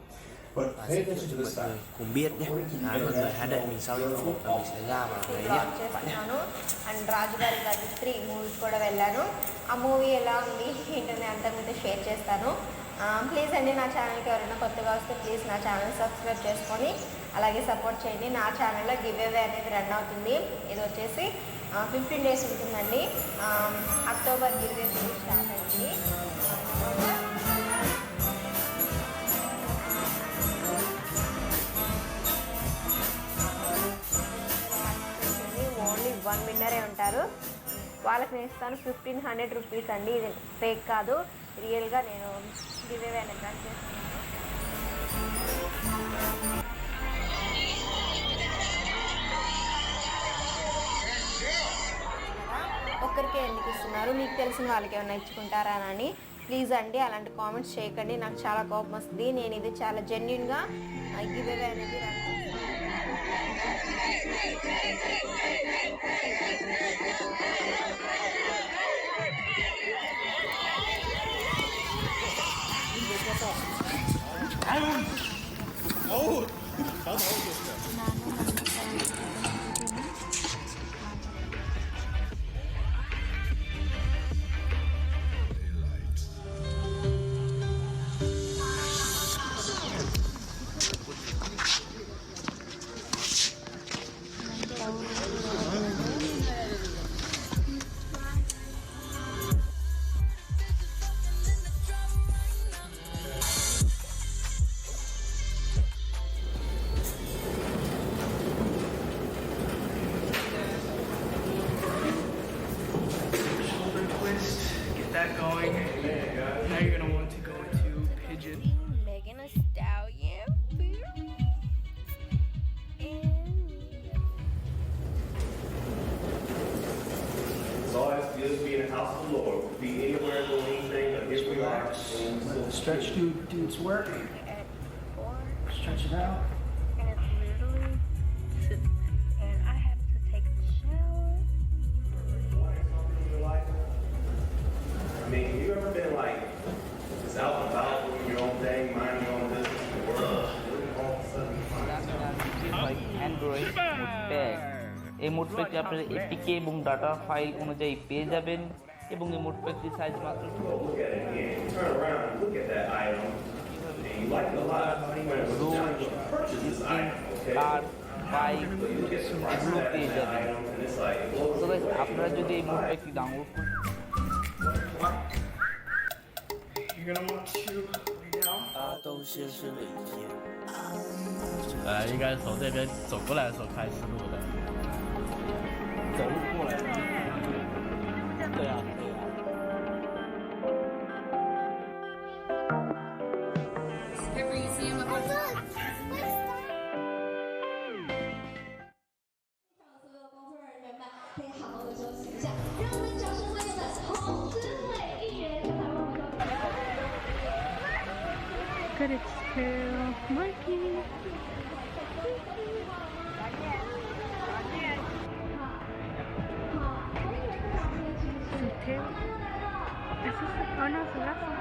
But pay attention to this fact. Cùng biết nhé. Mọi người hãy đợi mình sau 5 phút và mình sẽ ra và lấy nhé. Bạn nhé. And రాజుగారి గాయత్రి మూవీకి కూడా వెళ్ళాను. ఆ movie ఎలా ఉంది ఏంటనే అంతా మీతో షేర్ చేస్తాను. ప్లీజ్ అండి నా ఛానల్కి ఎవరైనా కొత్తగా వస్తే ప్లీజ్ నా ఛానల్ సబ్స్క్రైబ్ చేసుకొని అలాగే సపోర్ట్ చేయండి. నా ఛానల్లో గివ్ అవే అనేది రన్ అవుతుంది. ఇది వచ్చేసి 15 days ఉంటుందండి. అక్టోబర్ 23 స్టార్ట్ అయింది. ఓన్లీ 1 విన్నరే ఉంటారు. వాళ్ళకి నేను ఇస్తాను 1500 రూపీస్ అండి. ఇది ఫేక్ కాదు, రియల్గా నేను గివ్ అవే అనేది రన్ చేస్తాను. ఒక్కరికే ఎందుకు ఇస్తున్నారు, మీకు తెలిసిన వాళ్ళకి ఏమైనా ఇచ్చుకుంటారా అని ప్లీజ్ అండి అలాంటి కామెంట్స్ చేయకండి. నాకు చాలా కోపం వస్తుంది. నేను ఇది చాలా జెన్యున్గా గివ్ అవే అనేది run that going. Now you're gonna want to go into pigeon. Megan a stallion. It's all has to do is be in the house of the Lord. Be anywhere and do anything, but here we are. Stretch do its work. Stretch it out. And it's literally and I have to take a shower. I mean, you ever been like just out and about doing your own thing, minding your own business in the world, all of a sudden you find Android মোডপ্যাক এই মোডপ্যাকটি আপনারা APK এবং data file অনুযায়ী পেয়ে যাবেন এবং এই মোডপ্যাকটি size মাত্র look at it again. Turn around and look at that item. And you like it a lot. You purchase this item, okay? আর bike But you get the price এগুলো tag পেয়ে on that যাবেন item, and it's like, it blows তো you guys, away. আপনারা যদি এই মোডপ্যাকটি download করতে You're gonna want to lay down. 都先是每天。应该是从这边走过来的时候开始录的。走路过来的。对啊，对啊。Got its tail marking. Some tail. Is this the, oh no, it's the last one.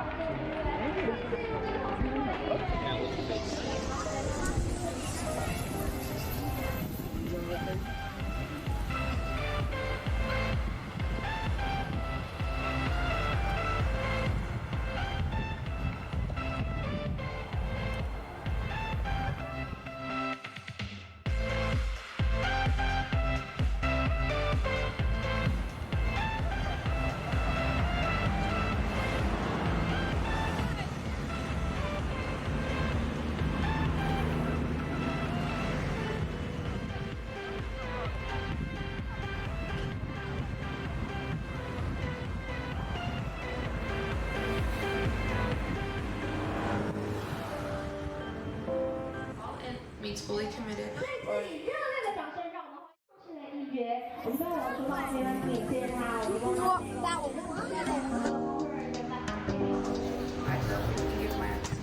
Means fully committed.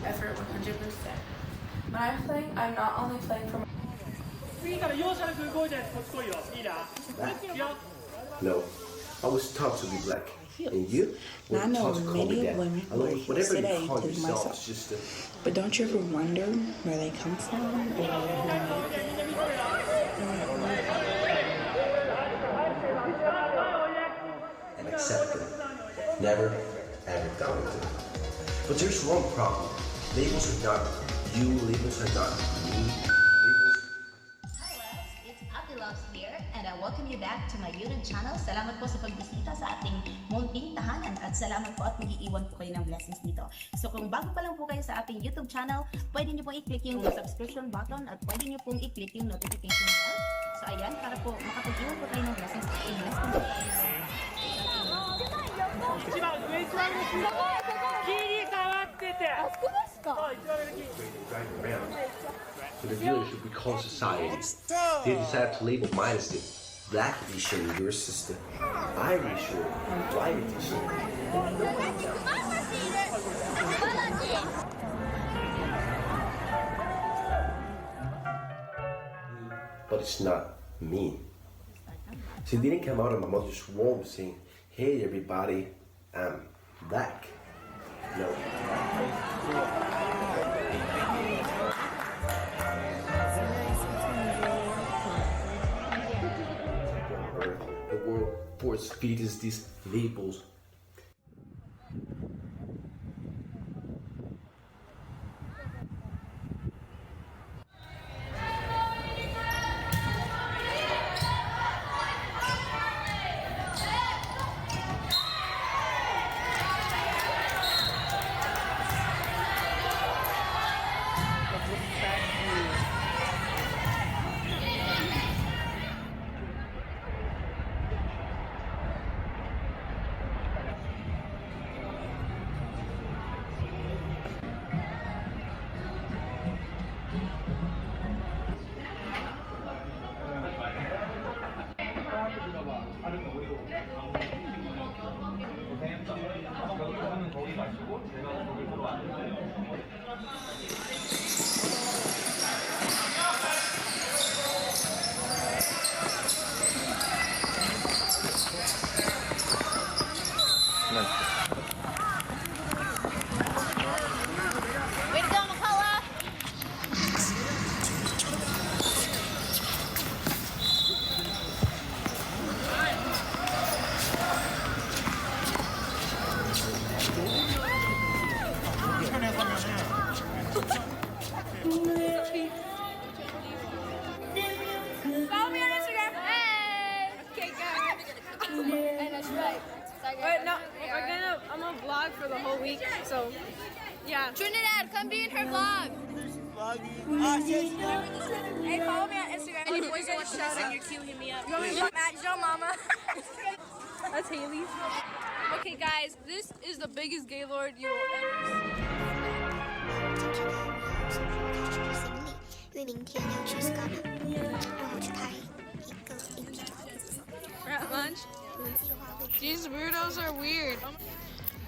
effort 100%. When I'm playing, I'm not only playing for No, I was taught to be black. And you? I know many women who are here whatever you today, call including yourself, myself. it's just a... But don't you ever wonder where they come from or and accept them. Never, ever doubt them. But there's one problem. Labels are not you, labels are not me. And I welcome you back to my YouTube channel. Salamat po sa pagbisita sa ating munting tahanan at salamat po at mag-iiwan po kayo ng blessings dito. So kung bago pa lang po kayo sa ating YouTube channel, pwede niyo pong i-click yung subscription button at pwede niyo pong i-click yung notification bell. So ayan, para po makapag-iwan po tayo ng blessings sa ating So the dealership we call society, they decided to label mine as the black edition, yours is the Irish or white edition. But it's not me. See, it didn't come out of my mother's womb saying, hey everybody, I'm black. No. The world force feeds us these labels. Follow me on Instagram. Hey. Okay, guys. And that's right. Wait, no, I'm gonna vlog for the whole week. So, yeah. Trinidad, come be in her vlog. Hey, follow me on Instagram. Any boys want to shout out your cue, hit me up. You want me to Matt Joe Mama? That's Haley. Okay, guys, this is the biggest Gaylord you will ever see. 因为明天要去 Scotland， 然后去拍一个影片。At lunch? These weirdos are weird.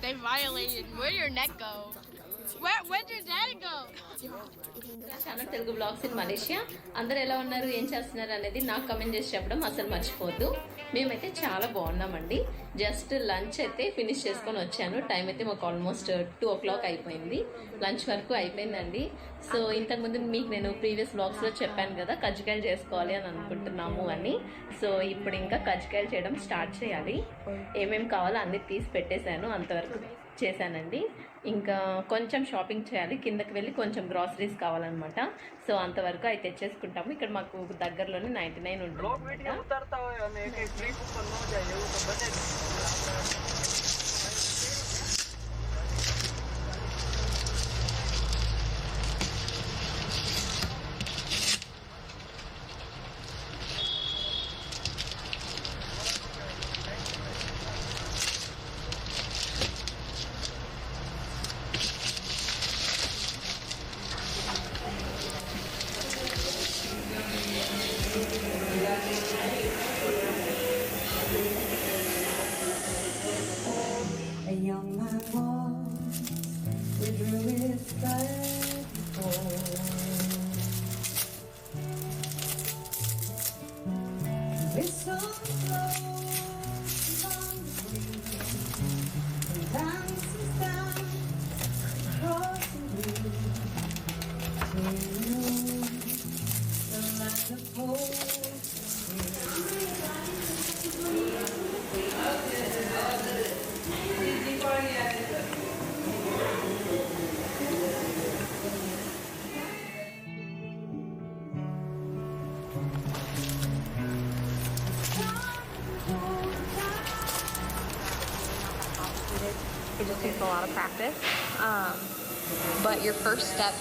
They violated. Where'd your neck go? Where'd your daddy go? Channel Telugu blogs in Malaysia. అందరూ ఎలా ఉన్నారు, ఏం చేస్తున్నారు అనేది నాకు comment చేసి చెప్పడం అసలు మర్చిపోద్దు. మేమైతే చాలా బాగున్నామండి. జస్ట్ లంచ్ అయితే ఫినిష్ చేసుకొని వచ్చాను. టైం అయితే మాకు ఆల్మోస్ట్ 2 o'clock అయిపోయింది. లంచ్ వరకు అయిపోయిందండి. సో ఇంతకుముందు మీకు నేను ప్రీవియస్ బ్లాగ్స్లో చెప్పాను కదా కజ్జికాయలు చేసుకోవాలి అని అనుకుంటున్నాము అని. సో ఇప్పుడు ఇంకా కజ్జికాయలు చేయడం స్టార్ట్ చేయాలి. ఏమేమి కావాలో అన్నీ తీసి పెట్టేశాను, అంతవరకు చేశానండి. ఇంకా కొంచెం షాపింగ్ చేయాలి, కిందకి వెళ్ళి కొంచెం గ్రాసరీస్ కావాలన్నమాట. సో అంతవరకు అయితే తెచ్చేసుకుంటాము. ఇక్కడ మాకు దగ్గరలోనే 99 ఉంటుంది. It just takes a lot of practice. But your first step.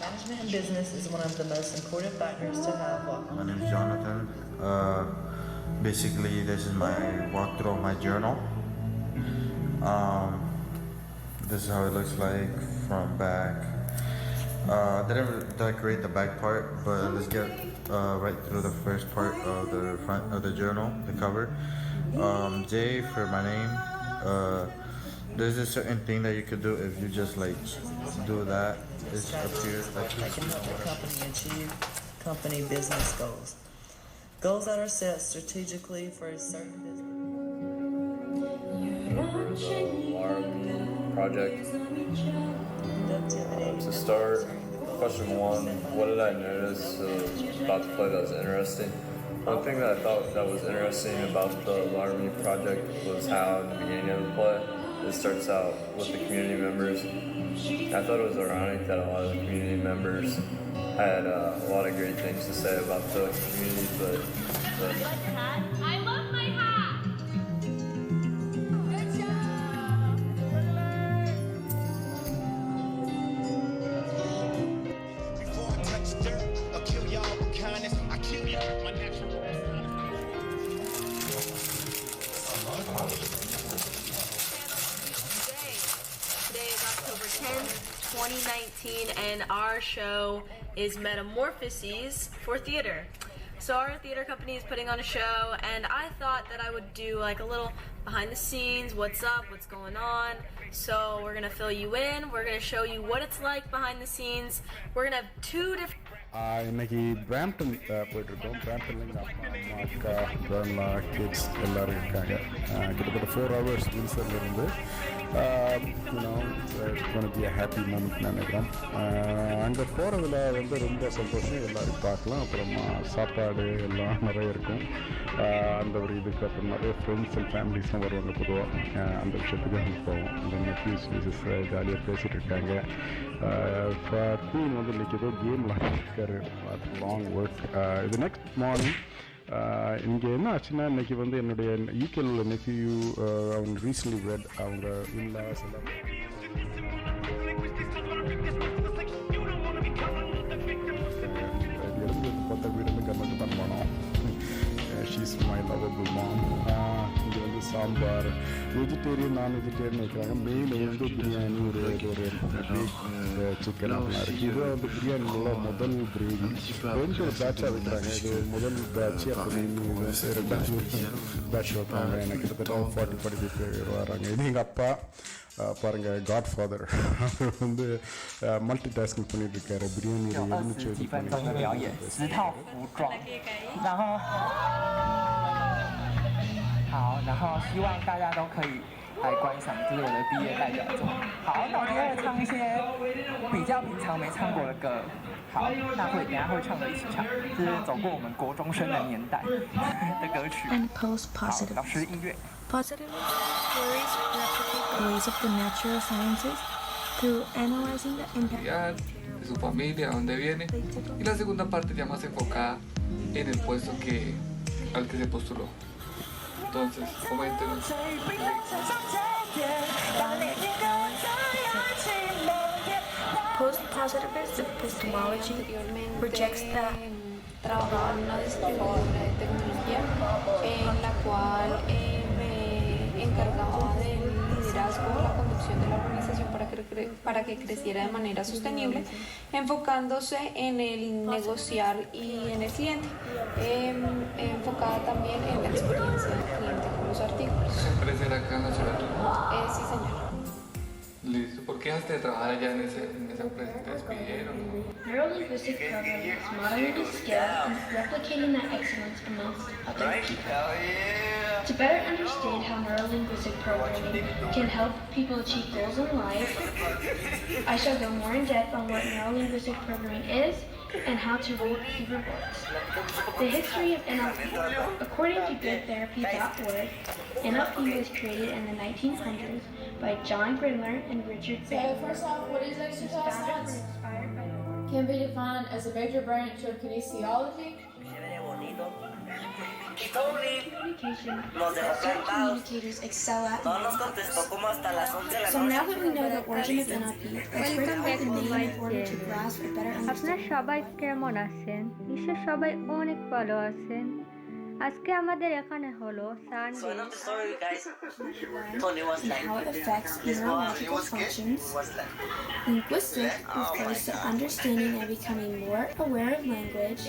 Management and business is one of the most important factors to have. My name is Jonathan. Basically, this is my walkthrough of my journal. This is how it looks like from back. I didn't decorate the back part, but let's get right through the first part of the front of the journal, the cover. J for my name. There's a certain thing that you could do if you just like do that. It's up here. Like I can help the company achieve company business goals. Goals that are set strategically for a certain business. Project. To start, question one, what did I notice about the play that was interesting? One thing that I thought that was interesting about the Alarmy project was how in the beginning of the play, it starts out with the community members. I thought it was ironic that a lot of the community members had a lot of great things to say about the community, but I love my hat! Good job! Before I touch dirt, I'll kill y'all with kindness. I kill you with my natural. Today is October 10th, 2019, and our show is Metamorphoses for Theater. So our theater company is putting on a show, and I thought that I would do like a little behind the scenes, what's up, what's going on. So we're gonna fill you in, we're gonna show you what it's like behind the scenes. We're gonna have two different இன்னைக்கு Brampton போயிட்டுருக்கோம். பிராம்டனில் எங்கள் அம்மா அக்கா பிரதர்லா kids எல்லோரும் இருக்காங்க. கிட்டத்தட்ட 4 hours வின்சர்லேருந்து be a happy moment நினைக்கிறேன். அங்கே போகிறதுல ரொம்ப சந்தோஷம், எல்லோரும் பார்க்கலாம். அப்புறமா சாப்பாடு எல்லாம் நிறைய இருக்கும். அந்த ஒரு இதுக்கு அப்புறம் நிறைய ஃப்ரெண்ட்ஸ் அண்ட் ஃபேமிலிஸ்லாம் வருவாங்க பொதுவாக. அந்த விஷயத்துக்கு அங்கே போவோம். அந்த நெஃப்யூஸ் மிஸ்ஸஸ் ஜாலியாக பேசிகிட்டு இருக்காங்க. குயின் இன்னைக்கு ஏதோ கேம் விளாண்டுருக்காரு. Long work. இது நெக்ஸ்ட் மார்னிங் இங்கே என்ன ஆச்சுன்னா, இன்றைக்கி என்னுடைய யூகேல உள்ள நெஃப்யூ அவங்க ரீசன்ட்லி வெட், அவங்க இன்லாஸ் எல்லாம் பார்த்தா வீடு கமெண்ட் தான் போனோம். ஷீஸ் மை லவபிள் மாம். இங்கே சாம்பார், வெஜிடேரியன் நான் வெஜிடேரியன் வைக்கிறாங்க. மெயின் பிரியாணி, ஒரு சிக்கன் அப்படிலாம் இருக்குது. இது பிரியாணியோட முதல் கிரேவி ரெண்டு ஒரு பேட்சாக வைக்கிறாங்க. இது முதல் பேட்ச், அப்புறம் ரெண்டாவது பேட்ச் வைப்பாங்க. எனக்கு கிட்டத்தட்ட 40 பேர் வராங்க. இது எங்கள் அப்பா பாருங்கள், காட் ஃபாதர். அவர் மல்டி டாஸ்கிங் பண்ணிட்டு இருக்காரு. Biryani 20分钟的表演，10套服装，然后好，然后希望大家都可以来观赏，这是我的毕业代表作。好，那我今天会唱一些比较平常没唱过的歌。好，那等下会唱的一起唱，这是走过我们国中生的年代的歌曲。And post-positive. 老师音乐。Positive theories replicate the ways of the natural sciences through analyzing the impact de su familia, dónde viene, y la segunda parte ya más enfocada en el puesto al que se postuló. Entonces, coméntenos. Post-positivist epistemology rejects that. Trabajaba en una desarrolladora de tecnología en la cual me encargaba del liderazgo, la conducción de la organización para que creciera de manera sostenible, enfocándose en el negociar y en el cliente, enfocada también en la experiencia del cliente con los artículos. ¿Esa empresa era acá en la ciudad? Sí, señor. Listo. ¿Por qué dejaste de trabajar allá en esa empresa? ¿Te despidieron? Neurolinguistic programming is modeling skill and replicating that excellence amongst other people. To better understand how neurolinguistic programming can help people achieve goals in life, I shall go more in depth on what neurolinguistic programming is and how to read keyboard words. The history of NLP. According to goodtherapy.org, NLP was created in the 1900s by John Grindler and Richard Bennett. So first off, what is exercise thoughts? Can be defined as a major branch of kinesiology. Communication that certain communicators excel at. So now that we know the origin of NLP, let's break apart the name in order to grasp a better আপনারা understanding. সবাই কেমন আছেন? নিশ্চয় সবাই অনেক ভালো আছেন। আজকে আমাদের এখানে হলো Sunday. And how it affects neurological functions. Linguistic refers to understanding and becoming more aware of language.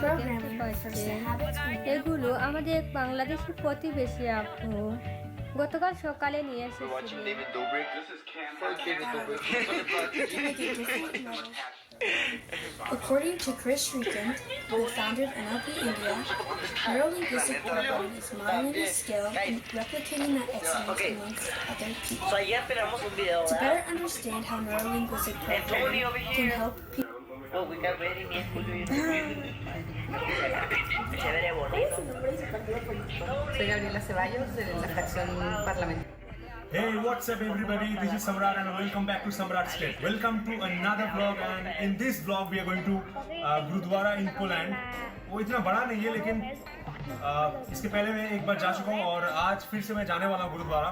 Programming refers to habits. এগুলো আমাদের বাংলাদেশের প্রতিবেশী আপু গতকাল সকালে নিয়ে এসেছিলেন। According to Chris Shrikant, the founder of NLP India, neurolinguistic programming is modeling a skill and replicating that excellence amongst other people. To better understand how neurolinguistic programming can help people. Soy Gabriela Ceballos de la fracción parlamentaria. Hey, what's up everybody? This is Samrat and welcome back to Samrat State. Welcome to another vlog and in this vlog we are going to Gurudwara in Poland. वो इतना बड़ा नहीं है लेकिन इसके पहले मैं एक बार जा चुका हूँ और आज फिर से मैं जाने वाला हूँ gurdwara.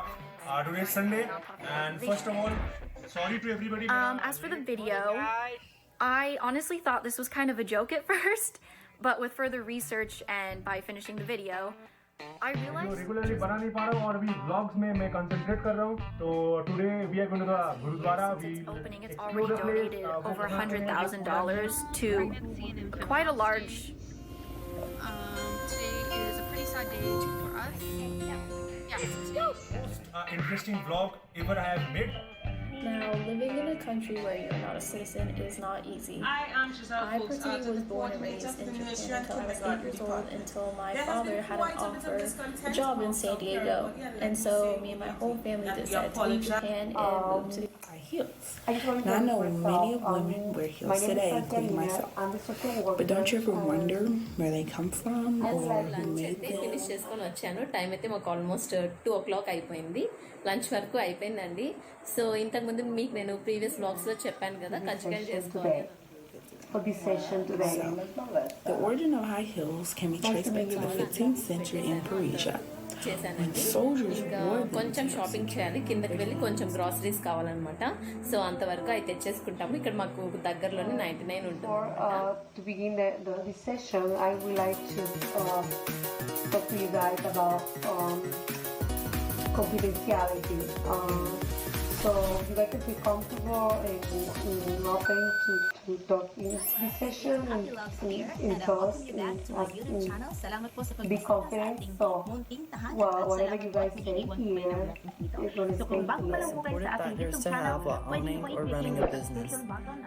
Today is Sunday and first of all, sorry to everybody. As for the video, I honestly thought this was kind of a joke at first, but with further research and by finishing the video, I realized regularly बना नहीं पा रहा हूँ और अभी vlogs में मैं concentrate कर रहा हूँ. तो today we are going to the gurudwara. it's already donated over $100,000 to quite a large. Today is a pretty sad day for us. Interesting vlog ever I have made. Now, living in a country where you're not a citizen is not easy. I personally was born and raised in Japan until I was 8 years old, until my father had an offer, a job in San Diego. And so me and my whole family decided to leave Japan and move to the heels. Now, I know many of women wear heels today, including myself. But don't you ever wonder where they come from or who made them? Finish చేసుకొని వచ్చాను. Time అయితే మాకు almost 2 o'clock అయిపోయింది. Lunch వరకు అయిపోయిందండి. So ఇంతకుముందు మీకు నేను ప్రీవియస్ బ్లాగ్స్లో చెప్పాను కదా కజ్జికాయలు చేసుకోవాలి. So, the origin of high heels can be traced back to the 15th century in Persia. చేశానండి. ఇంకా కొంచెం షాపింగ్ చేయాలి, కిందకి వెళ్ళి కొంచెం గ్రాసరీస్ కావాలన్నమాట. సో అంతవరకు అయితే తెచ్చేసుకుంటాము. ఇక్కడ మాకు దగ్గరలోనే 99 ఉంటుంది. To begin this session, I would like to talk to you guys about confidentiality. So you guys can feel comfortable and open to talk in this session and thoughts and be confident. So whatever you guys say here, it's going to stay here. Important factors to have while owning or running a business.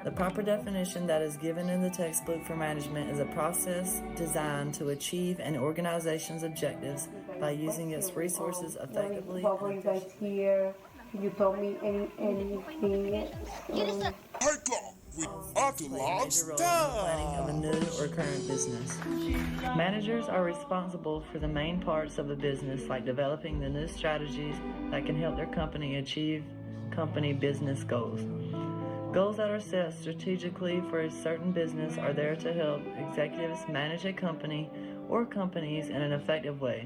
The proper definition that is given in the textbook for management is a process designed to achieve an organization's objectives by using its resources effectively. What were you guys here? Can you tell me anything? Planning of a new or current business. Managers are responsible for the main parts of the business, like developing the new strategies that can help their company achieve company business goals. Goals that are set strategically for a certain business are there to help executives manage a company or companies in an effective way.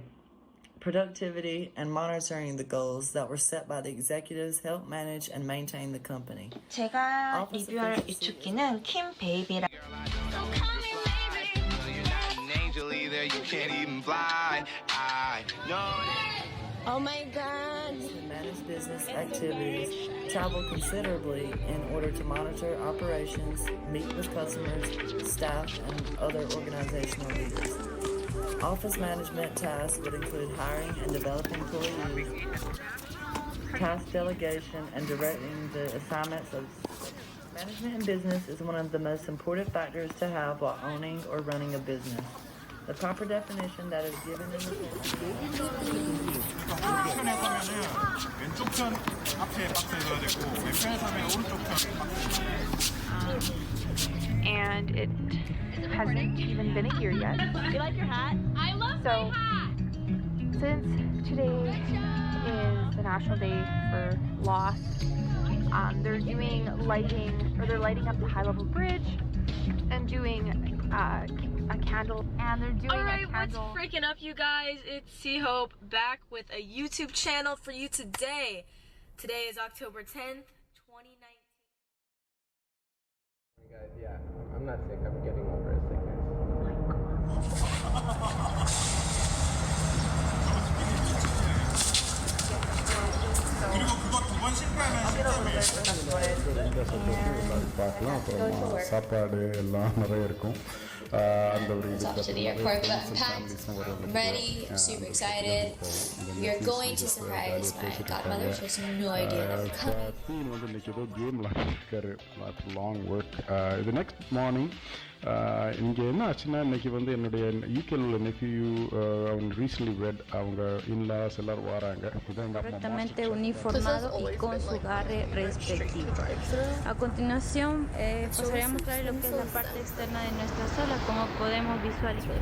Productivity and monitoring the goals that were set by the executives help manage and maintain the company. 제가 리뷰할 이축기는 킴 베이비라. Oh my God! To manage business activities, travel considerably in order to monitor operations, meet with customers, staff, and other organizational leaders. Office management tasks would include hiring and developing employees, task delegation, and directing the assignments of management in business is one of the most important factors to have while owning or running a business. The proper definition that is given in the 편에 서면은 왼쪽 편 앞에 박스에 넣어야 되고 왼편에 서면 오른쪽 편 and it hasn't even been a year yet. You like your hat? I love my hat! Since today is the National Day for Loss, they're doing lighting, or they're lighting up the high-level bridge and doing a candle, and they're doing Alright, a candle. what's freaking up, you guys? It's C-Hope back with a YouTube channel for you today. Today is October 10th, 2019. Guys, yeah, I'm not sick. I'm getting over a sickness. பார்க்கலாம் அப்புறம் சாப்பாடு எல்லாம் நிறைய இருக்கும் அந்த ஒரு It's off to the airport, but I'm packed, ready, super excited. We are going to surprise my godmother. She has no idea that we're coming. Queen வந்து இன்னைக்கு ஏதோ கேம் விளையாடிருக்காரு. Long work. இது நெக்ஸ்ட் மார்னிங் இங்கே என்ன ஆச்சுன்னா இன்னைக்கு வந்து என்னுடைய யூகேல உள்ள நெஃப்யூ ரீசன்ட்லி வெட் அவங்க இன்லாஸ் எல்லாரும் வராங்க. Correctamente uniformado y con su garre respectivo. A continuación pasaré a mostrarles lo que es la parte externa de nuestra sala, como podemos visualizar.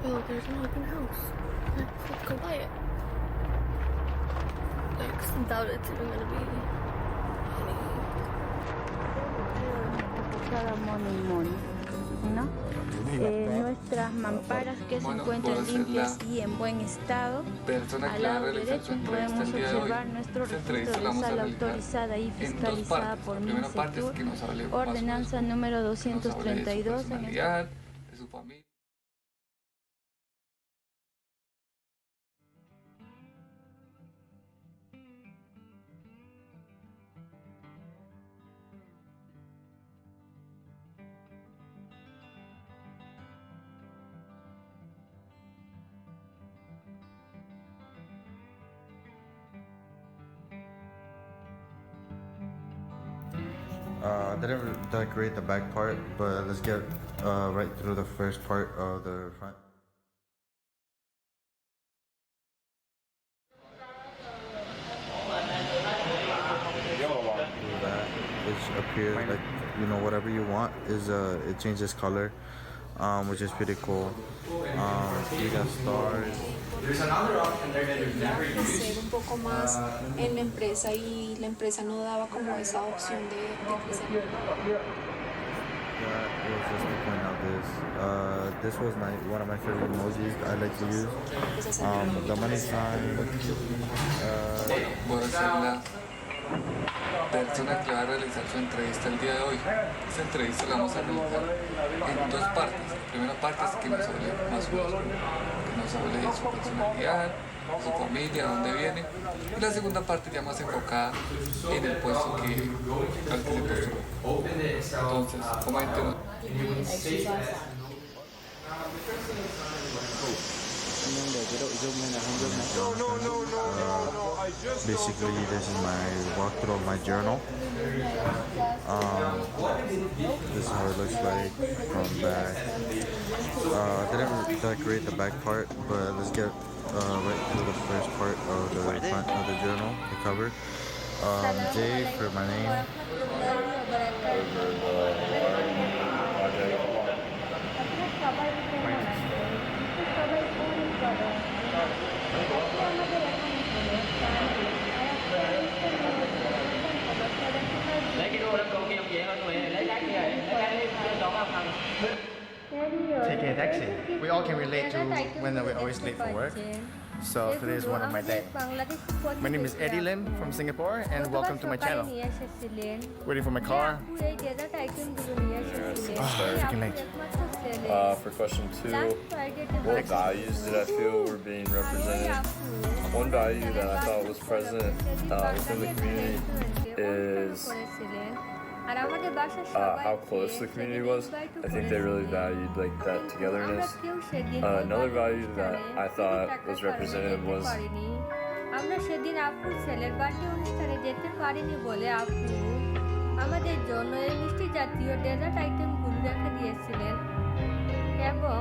Oh, there's an open house. Let's go buy it. Like, I doubt it's even gonna be ¿no? Nuestras mamparas que se encuentran limpias y en buen estado. Al lado derecho podemos observar nuestro registro de sala autorizada y fiscalizada por MinSector, ordenanza número 232 en They didn't decorate the back part, but let's get right through the first part of the front. That which appears like, you know, whatever you want is it changes color, which is pretty cool. You got stars. There's another option there that you've never used. Un poco más en la empresa y la empresa no daba como esa opción de crecer. That was just to point out this. This was one of my favorite emojis I like to use. The money sign. Persona que va a realizar su entrevista el día de hoy. Esta entrevista la vamos a realizar en dos partes. La primera parte es que nos hable más sobre que nos hable de su personalidad, su familia, dónde viene. Y la segunda parte ya más enfocada en el puesto al que se postuló. Entonces, coméntenos. Basically, this is my walkthrough of my journal. This is how it looks like from back. They didn't decorate the back part, but let's get right through the first part of the front of the journal, the cover. J for my name. Taking a taxi. We all can relate to when we're always late for work. So today is one of my days. My name is Eddie Lim from Singapore, and welcome to my channel. Waiting for my car. Freaking late. For question 2, what values did I feel were being represented? One value that I thought was present within the community is how close the community was. I think they really valued like that togetherness. Another value that I thought was represented was আমাদের জন্য এই মিষ্টি জাতীয় dessert আইটেমগুলো রেখে দিয়েছিলেন এবং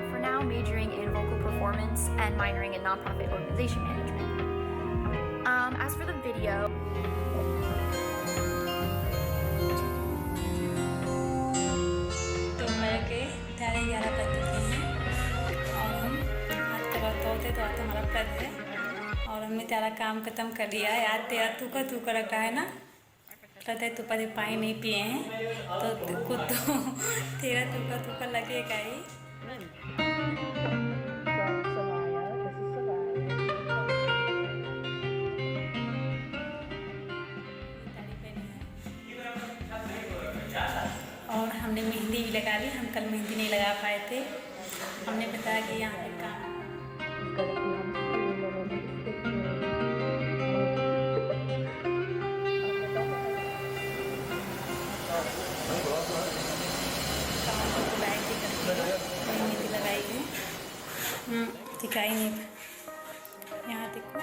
for now majoring in vocal performance and minoring in nonprofit organization management. As for the video, दोपहर के 11:30 बज चुके हैं और हम हाथ करते होते तो आज हमारा व्रत है और हमने सारा काम खत्म कर लिया है। आज तेरा तू का रखा है ना, व्रत है, तुपा से पानी नहीं पिए हैं तो खुद तो तेरा तू का लगेगा ही। और हमने मेहंदी भी लगा ली, हम कल मेहंदी नहीं लगा पाए थे। हमने बताया कि यहाँ पे काम मेहंदी लगाई गई, दिखाई नहीं, यहाँ देखो।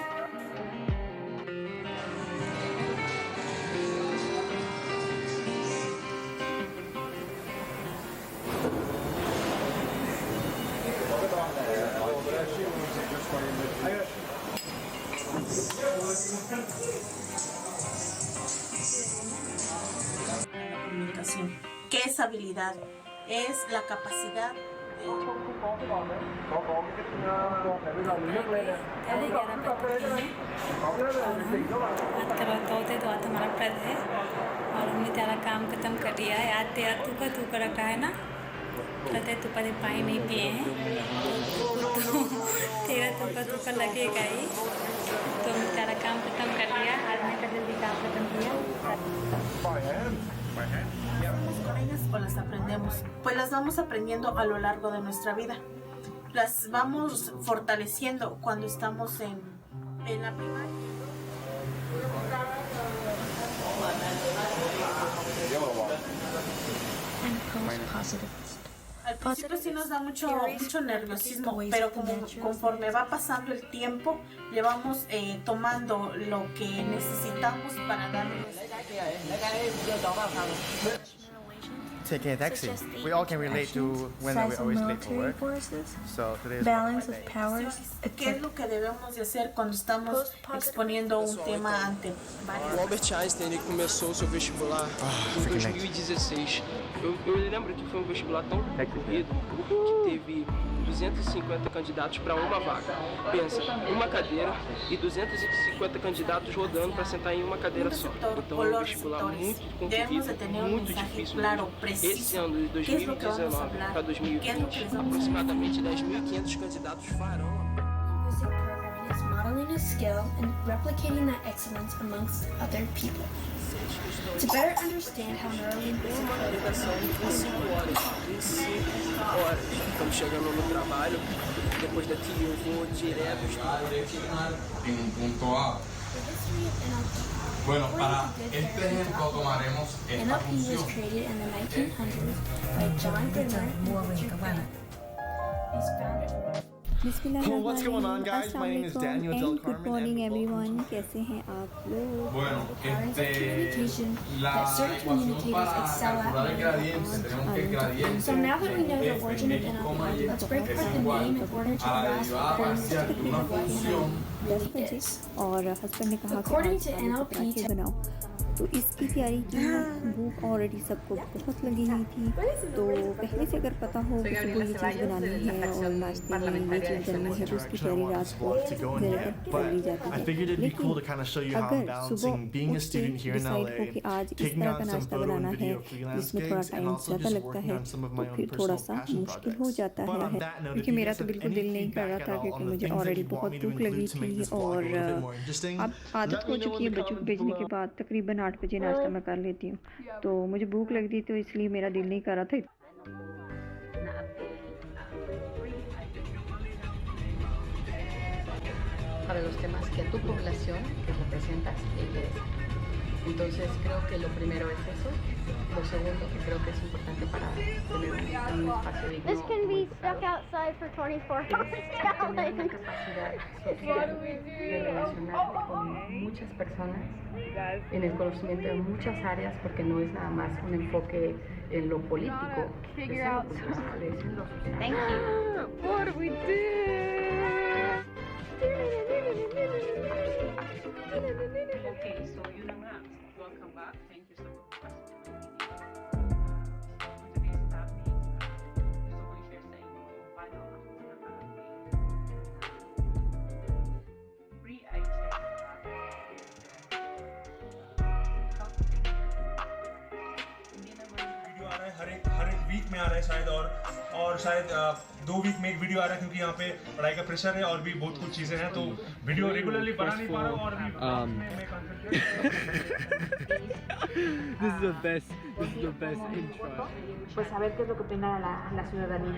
¿Qué es habilidad? Es la capacidad हाथ करते होते तो आज हमारा व्रत है और हमने सारा काम खत्म कर लिया है। आज तेरा तू का रखा है ना, व्रत है, तुपा से पानी नहीं पिए हैं तो तेरा तू का लगेगा ही। तो हमने सारा काम खत्म कर लिया, आज मैं का जल्दी काम खत्म किया। o las aprendemos, pues las vamos aprendiendo a lo largo de nuestra vida. Las vamos fortaleciendo cuando estamos en la primaria. Al principio sí nos da mucho nerviosismo, pero conforme va pasando el tiempo, le vamos tomando lo que necesitamos para darle. Taking a taxi. We all can relate to when we're always late for work. So today is balance of powers. ¿Qué es lo que debemos de hacer cuando estamos exponiendo un tema ante varios? O Albert Einstein ele começou o seu vestibular em 2016. Eu lembro que foi um vestibular tão concorrido que teve 250 candidatos para uma vaga. Pensa, uma cadeira e 250 candidatos rodando para sentar em uma cadeira só. Então é um vestibular muito concorrido, muito difícil. Esse ano de 2019 para 2020, aproximadamente 10.500 candidatos farão. Music programming is modeling a skill and replicating that excellence amongst other people. To better understand how neurolinguistic Em 5 horas. Estamos chegando no trabalho. Depois daqui eu vou direto estudar. En un punto A. Bueno, para este ejemplo tomaremos esta NLP was created in the 1900s by John Brenner and Japan. He's founded. What's going on, guys? My name is Daniel Del Carmen. Good morning, everyone. कैसे हैं आप लोग? Bueno, la communicators excel at So now that we know the origin of NLP, let's break apart the name in order to grasp the basic meaning of what NLP is. और husband ने कहा According to NLP, बनाओ तो इसकी तैयारी की भूख already सबको बहुत लगी हुई थी। तो पहले से अगर पता हो कि सुबह ये चीज़ बनानी है और नाश्ते में ये चीज़ करनी है तो उसकी तैयारी रात को मेरे घर कर ली जाती है। लेकिन अगर सुबह उठ के डिसाइड हो कि आज इस तरह का नाश्ता बनाना है जिसमें थोड़ा टाइम ज़्यादा लगता है तो फिर थोड़ा सा मुश्किल हो जाता है। क्योंकि मेरा तो बिल्कुल दिल नहीं कर रहा था क्योंकि मुझे ऑलरेडी बहुत भूख लगी थी और अब आदत हो चुकी है बच्चों को भेजने के बाद तकरीबन 8 बजे नाश्ता मैं कर लेती हूँ। तो मुझे भूख लग रही तो इसलिए मेरा दिल नहीं कर रहा था। Para los temas que tu población que representas ella es. Entonces creo que lo primero es eso. Lo segundo que creo que es importante para tener un espacio digno. This can be stuck outside for 24 hours. Tener una capacidad social de relacionarte con muchas personas, en el conocimiento de muchas áreas, porque no es nada más un enfoque en lo político, es en lo cultural, es en lo social. Thank you. What do we do? Okay, so you know that. Welcome back. Thank you so much. हर एक week में आ रहा है शायद, और शायद 2 week में एक video आ रहा है, क्योंकि यहाँ पे पढ़ाई का प्रेशर है और भी बहुत कुछ चीज़ें हैं, तो वीडियो रेगुलरली बना नहीं पा रहा हूँ और भी This is the best intro. Pues saber qué es lo que opina la ciudadanía.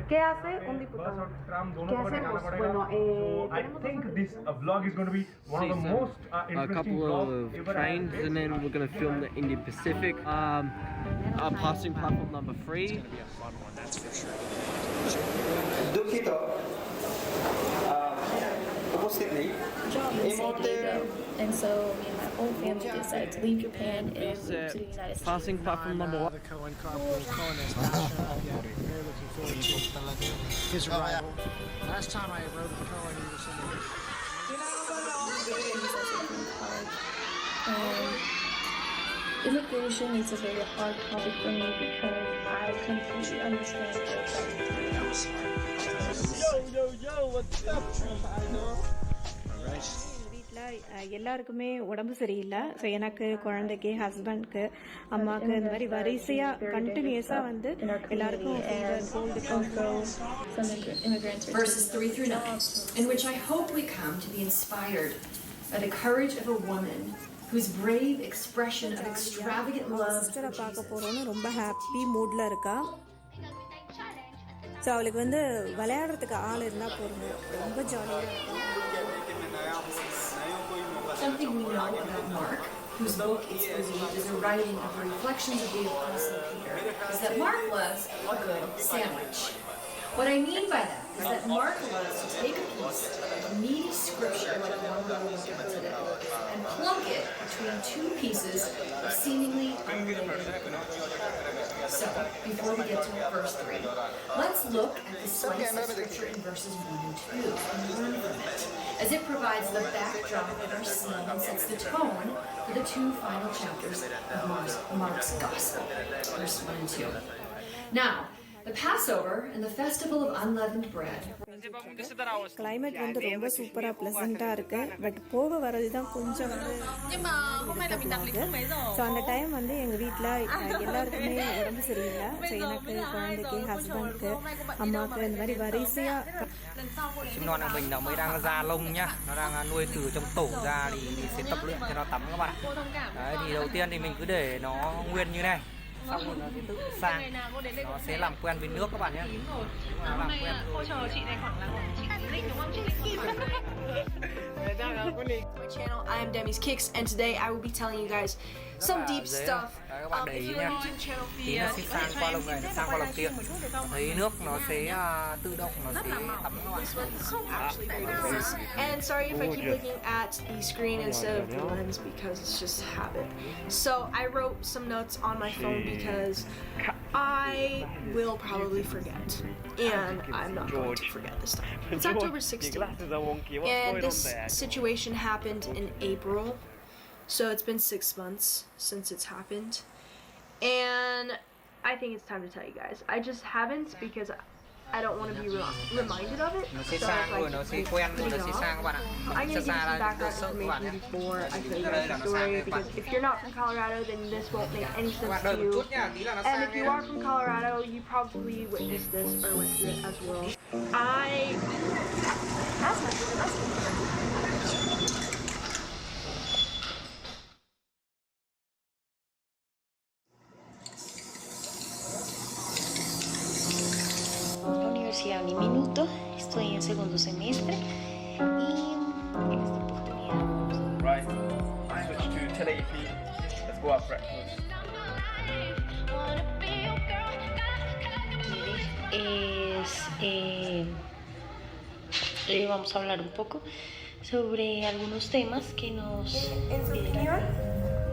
¿Qué hace un diputado? ¿Qué hacemos? Bueno, I think this vlog is going to be one of the most A interesting couple vlogs of trains, and then we're going to film the Indian Pacific. Passing platform number 3. দুঃখিত উপস্থিত নেই এই মুহূর্তে And so me and my whole family decided to leave Japan and move to the United States. Passing platform number 1. His arrival. Last time I rode with Cohen, he was saying, Immigration is a very hard topic for me because I completely understand both sides. Yo, what's up? Alright. எல்லாருக்குமே உடம்பு சரியில்லை. So எனக்கு, குழந்தைக்கு, ஹஸ்பண்ட்க்கு, அம்மாவுக்கு இந்த மாதிரி வரிசையாக கண்டினியூஸாக வந்து எல்லாருக்கும் Verses 3 through 9, in which I hope we come to be inspired by the courage of a woman whose brave expression of extravagant love. பார்க்க போகிறோன்னு ரொம்ப ஹாப்பி மூடில் இருக்கா. ஸோ அவளுக்கு வந்து விளையாடுறதுக்கு ஆள் இருந்தால் போகிறோங்க, ரொம்ப ஜாலியாக இருக்கும். Something we know about Mark, whose book is believed is a writing of the reflections of the Apostle Peter, is that Mark loves a good sandwich. What I mean by that is that Mark loves to take a piece of meaty scripture like the one we're looking at today and plunk it between 2 pieces of seemingly unrelated. So, before we get to verse 3, let's look at the slice of scripture in verses 1 and 2 and learn from it, as it provides the backdrop of our scene and sets the tone for the 2 final chapters of Mark's Gospel, verse 1 and 2. Now, the Passover and the Festival of Unleavened Bread. Climate வந்து ரொம்ப சூப்பராக ப்ளசண்ட்டாக இருக்குது. But போக வர்றது தான் கொஞ்சம் வந்து so அந்த டைம் வந்து எங்கள் வீட்டில் எல்லாருக்குமே உடம்பு சரியில்லை. ஸோ எனக்கு, குழந்தைக்கு, ஹஸ்பண்ட்க்கு, அம்மாவுக்கு இந்த மாதிரி வரிசையாக. Chim non của mình nó mới đang ra lông nhá, nó đang nuôi từ trong tổ ra thì sẽ tập luyện cho nó tắm các bạn. Đấy, thì đầu tiên thì mình cứ để nó nguyên như này, xong rồi nó sẽ tự sang, nó sẽ làm quen với nước các bạn nhé. Nó làm quen rồi. My channel, I am Demi's Kicks, and today I will be telling you guys some deep stuff. If you are new to the channel, thì nó sẽ sang qua lồng này, sang qua lồng kia. Thấy nước nó sẽ tự động, nó sẽ tắm các bạn. And sorry if I keep looking at the screen instead of the lens because it's just habit. So I wrote some notes on my phone because I will probably forget, and I'm not going to forget this time. It's October 16th, and this situation happened in April, so it's been 6 months since it's happened, and I think it's time to tell you guys. I just haven't because I don't want to be reminded of it. Nó sẽ sang rồi, nó sẽ quen rồi, nó sẽ sang các bạn ạ. I need to give some background information before I tell you guys the story, because if you're not from Colorado, then this won't make any sense to you. And if you are from Colorado, you probably witnessed this or went through it as well. Universidad Ni Minuto, estoy en segundo semestre y en esta oportunidad today evening. Let's go have breakfast. Vamos a hablar un poco sobre algunos temas que nos... En su opinión,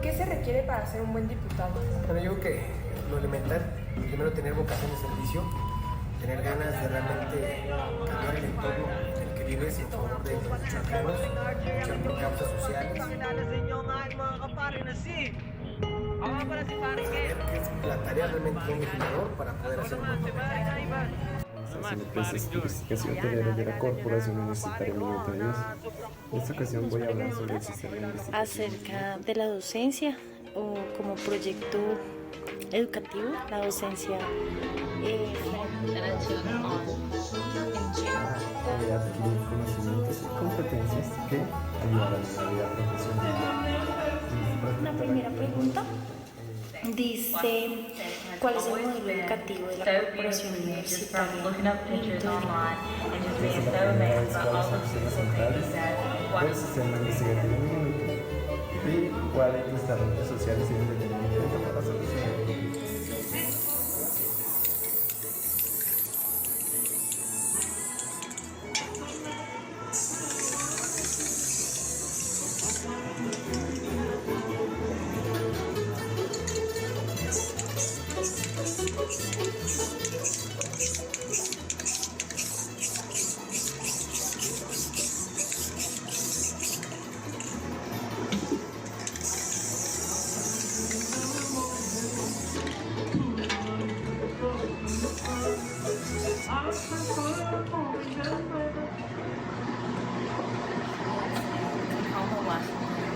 ¿qué se requiere para ser un buen diputado? Bueno, yo creo que lo elemental, primero tener vocación de servicio, tener ganas de realmente cambiar el entorno en el que vives en favor de los mexicanos, luchar por causas sociales. Saber que es la tarea realmente de un legislador para poder hacer un buen papel. Las empresas turísticas y hoteleras de la Corporación Universitaria Minuto de Dios. En esta ocasión voy a hablar sobre el sistema investigativo. Acerca de la docencia o como proyecto educativo, la docencia adquirir conocimientos y competencias que ayudarán en la vida profesional. La primera pregunta dice: ¿cuál es el modelo educativo de la corporación universitaria? Las centrales del sistema investigativo minuto y cuáles desarrollos sociales deben de tener en cuenta para solucionar el problema.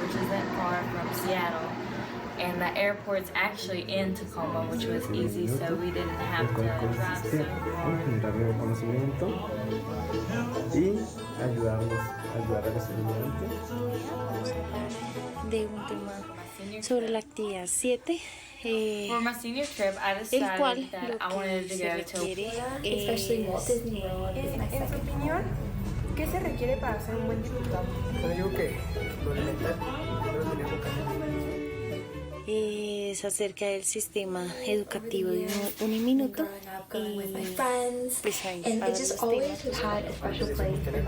Which isn't far from Seattle, and the airport's actually in Tacoma, which was easy, so we didn't have to drive so far. Generar nuevo conocimiento y ayudar a los estudiantes. De un tema sobre la actividad 7. For my senior trip, I el cual decided that I lo wanted que to se go to requiere Especially Walt Disney World is my second opinion. ¿Qué se requiere para ser un buen diputado? Bueno, yo creo que lo elemental, primero tener vocación de servicio. Es acerca del sistema educativo de Uniminuto y pues ahí para los temas. Tener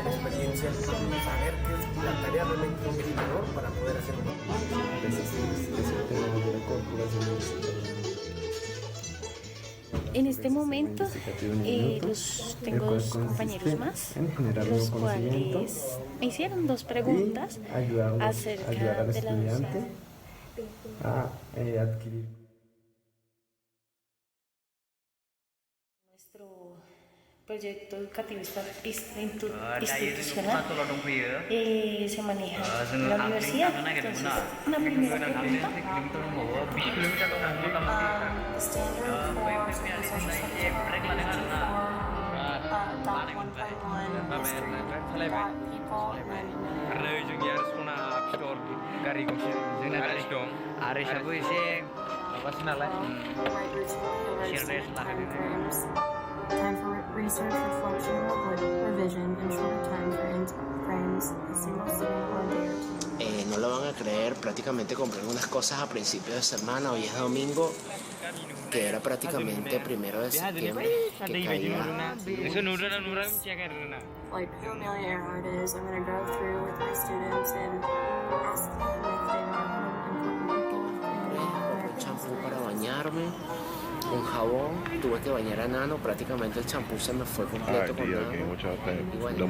experiencia, saber que es la tarea realmente de un legislador para poder hacer un buen papel. De la Corporación Universitaria. En este momento tengo dos compañeros más, los cuales me hicieron dos preguntas acerca ayudar al de la estudiante docencia. a adquirir. Nuestro proyecto educativo institucional se maneja en la universidad. Entonces, una primera pregunta. Time for research, reflection, revision, and shorter time frames, a single sitting or a day or two. No lo van a creer, prácticamente compré unas cosas a principios de semana, hoy es domingo, que era prácticamente 1 de septiembre, que caía. Like how many hour it is, I'm going to go through with my students and ask them if they want Un champú para bañarme, un jabón, tuve que bañar a Nano, prácticamente el champú se me fue completo con Nano. Y bueno,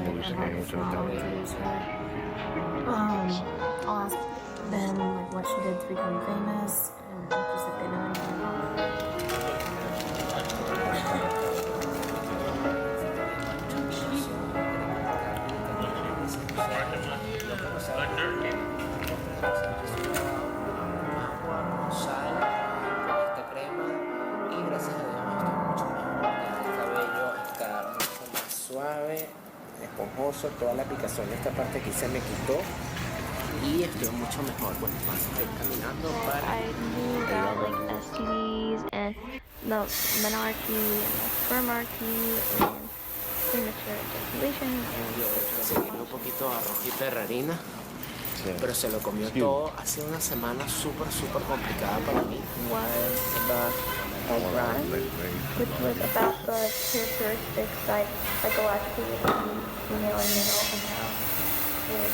I'll ask them like what she did to become famous and just if they know anything about it. Esta crema y gracias a Dios estoy mucho mejor. El cabello está mucho más suave, esponjoso, toda la picazón de esta parte aquí se me quitó y estoy mucho mejor. Bueno, vamos a ir caminando para I knew about like STDs and the menarche and the spermarchy and premature ejaculation and seguir un poquito arroz y perrarina. pero se lo comió todo. Ha sido una semana súper complicada para mí. Was a run, which was about the characteristics psychologically between female and male and how it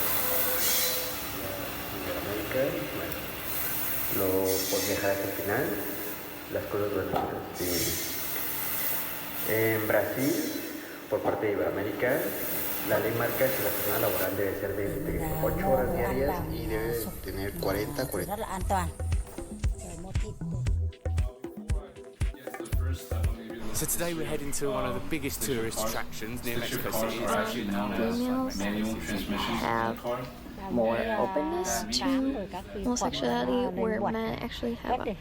por dejar hasta el final, las cosas básicas. En Brasil, por parte de Iberoamérica, la ley marca que la jornada laboral debe ser de 8 horas diarias y debe tener 40. So today we're heading to one of the biggest tourist attractions near Mexico City. females have more openness to homosexuality, where men actually have a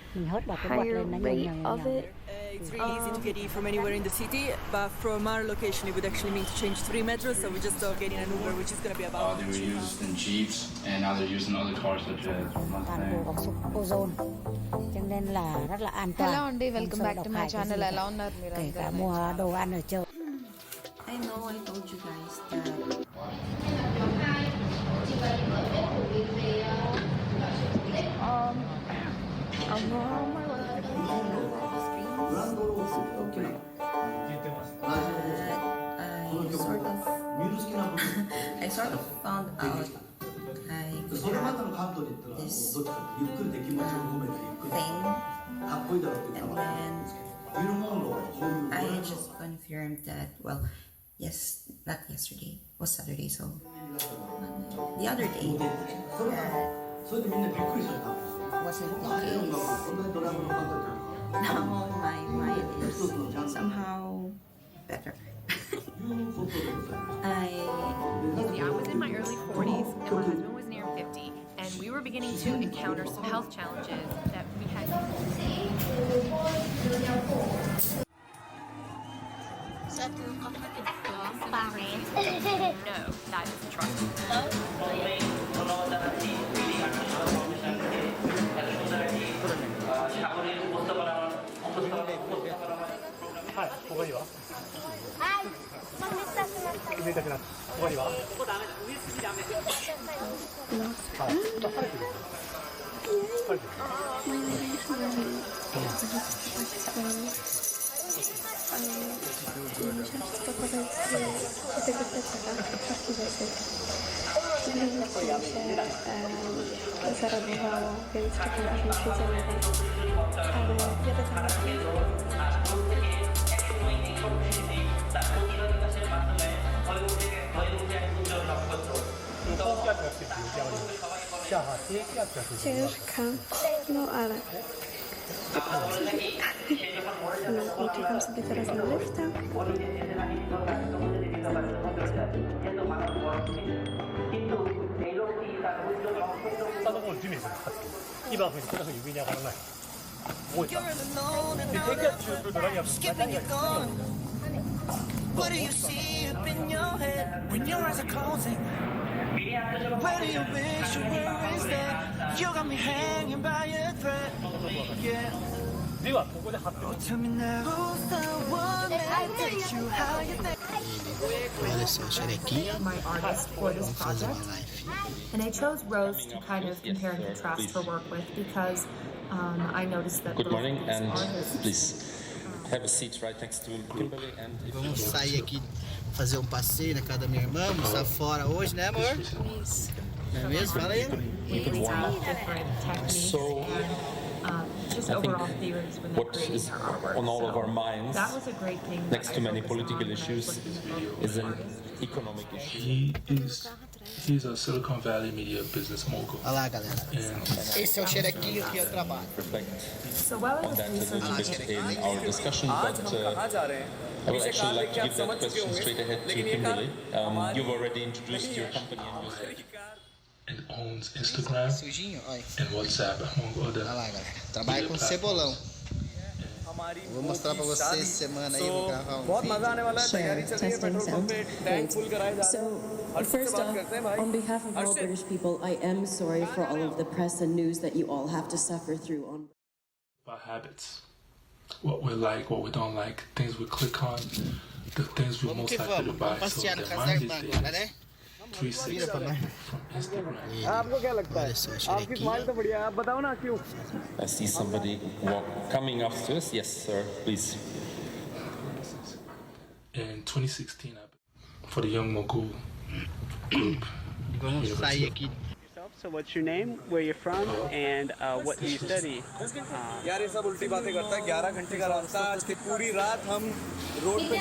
higher rate of it. It's really easy to get from anywhere in the city, but from our location it would actually mean to change 3 metros, so we just start getting an Uber, which is going to be about... They were used in Jeeps, and now they're used in other cars such as Mustang. Hello and welcome back to my channel. I know I told you guys that I'm not on my way. I sort of found out I could have this thing, and then I just confirmed that, well, yes, not yesterday, it was Saturday, so the other day that wasn't the case. Now my mind is somehow better. I was in my early 40s and my husband was near 50, and we were beginning to encounter some health challenges that we had. No, that isn't true. Ciężka, no ale no i czekam sobie teraz na lifta. What do you see up in your head when your eyes are closing? Where do you wish you were instead? You got me hanging by a thread. Yeah. Tell me now, who's the one that takes you how you think? My artist for this project, and I chose Rose to kind of compare and contrast her work with because I noticed that Good morning, both and artists, please have a seat right next to Kimberly. And vamos sair aqui, fazer passeio na casa da minha irmã, almoçar fora hoje, né, amor? Isso. Não é mesmo? Fala aí. So, just I overall think theories when what they're is creating her artwork. on all of our minds, That was a great thing. next to many political issues, is an economic issue. He's a Silicon Valley media business mogul. Olha lá, galera. Esse é o xerequinho que eu trabalho. So while I On was that a little researching bit in our discussion, but I would actually like to give that question straight ahead to Kimberly. You've already introduced your company and yourself. And owns Instagram and WhatsApp, among other. Olha lá, galera. Trabalha com cebolão. Vou mostrar pra vocês semana aí, vou gravar Sure, testing sound. Great. So, first off, on behalf of all British people, I am sorry for all of the press and news that you all have to suffer through on About habits, what we like, what we don't like, things we click on, the things we're most likely to buy. So their mind is there. 360 from Instagram. आपको क्या लगता है? आपकी smile तो बढ़िया है, आप बताओ ना क्यों? I see somebody coming upstairs. Yes, sir, please. In 2016, for the Young Mogul group. University. So what's your name, where you're from, and what do you study? यार ये सब उल्टी बातें करता है 11 घंटे का रास्ता आज की पूरी रात हम रोड पे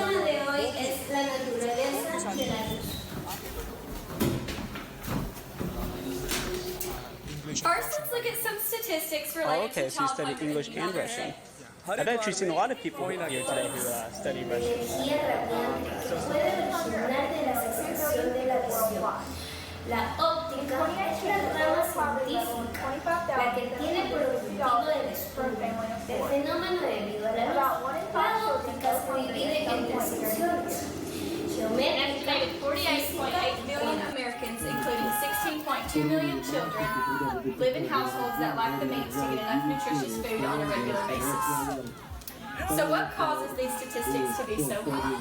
First, let's look at some statistics related Oh, okay, to so you top study 100 English and Russian. I've actually seen a lot of people here today who study Russian. La óptica es la rama científica, la que tiene por objetivo el estudio del fenómeno debido a la luz. La óptica se divide en tres secciones: geométrica, 48.8 million Americans, including 16.2 million children, live in households that lack the means to get enough nutritious food on a regular basis. So what causes these statistics to be so high?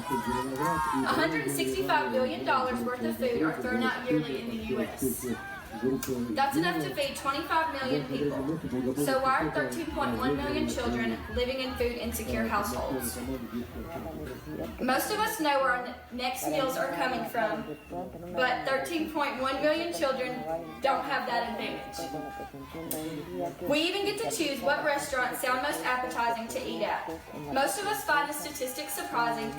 $165 billion worth of food are thrown out yearly in the U.S. That's enough to feed 25 million people. So why are 13.1 million children living in food insecure households? Most of us know where our next meals are coming from, but 13.1 million children don't have that advantage. We even get to choose what restaurants sound most appetizing to eat at. Most of us find the statistics surprising,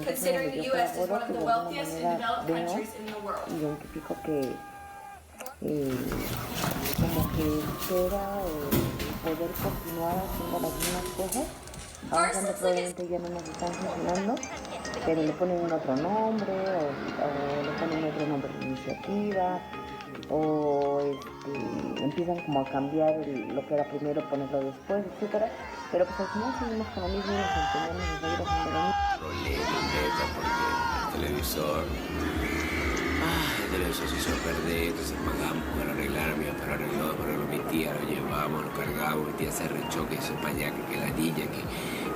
considering the U.S. is one of the wealthiest and developed countries in the world. Como que espera poder continuar haciendo las mismas cosas, aun cuando probablemente ya no nos están funcionando, pero le ponen un otro nombre o le ponen otro nombre de iniciativa o empiezan como a cambiar lo que era primero, ponerlo después, etcétera. Pero pues al final seguimos con lo mismo y nos empeñamos en seguir haciendo lo mismo. Porque el televisor se hizo perder, entonces pagamos para arreglar, mi papá lo arregló, mi tía lo llevamos, lo cargamos, mi tía se rechoque, eso para allá, que ladilla,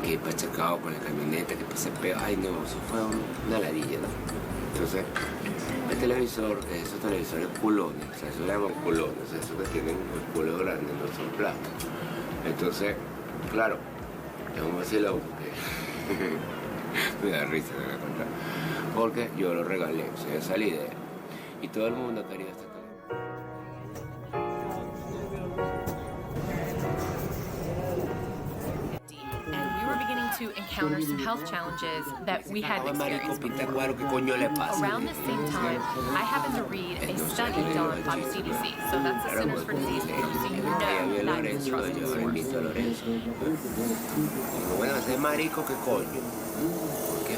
que pachacao con la camioneta, que pase peo, ay no, eso fue una ladilla, ¿no? Entonces, el televisor, esos televisores culones, o sea, eso le llaman culones, o sea, esos que tienen el culo grande, no son plásticos. Entonces, claro, es un vacilón, porque me da risa de contar, porque yo lo regalé, o sea, esa es la idea. Y todo el mundo quería este teléfono. And we were beginning to encounter some health challenges that we had experienced before. Around the same time, I happened to read a study done by the CDC. So that's the Centers for Disease Control, so you know that is trusted source. Bueno, ese marico, ¿qué coño? ¿Por qué?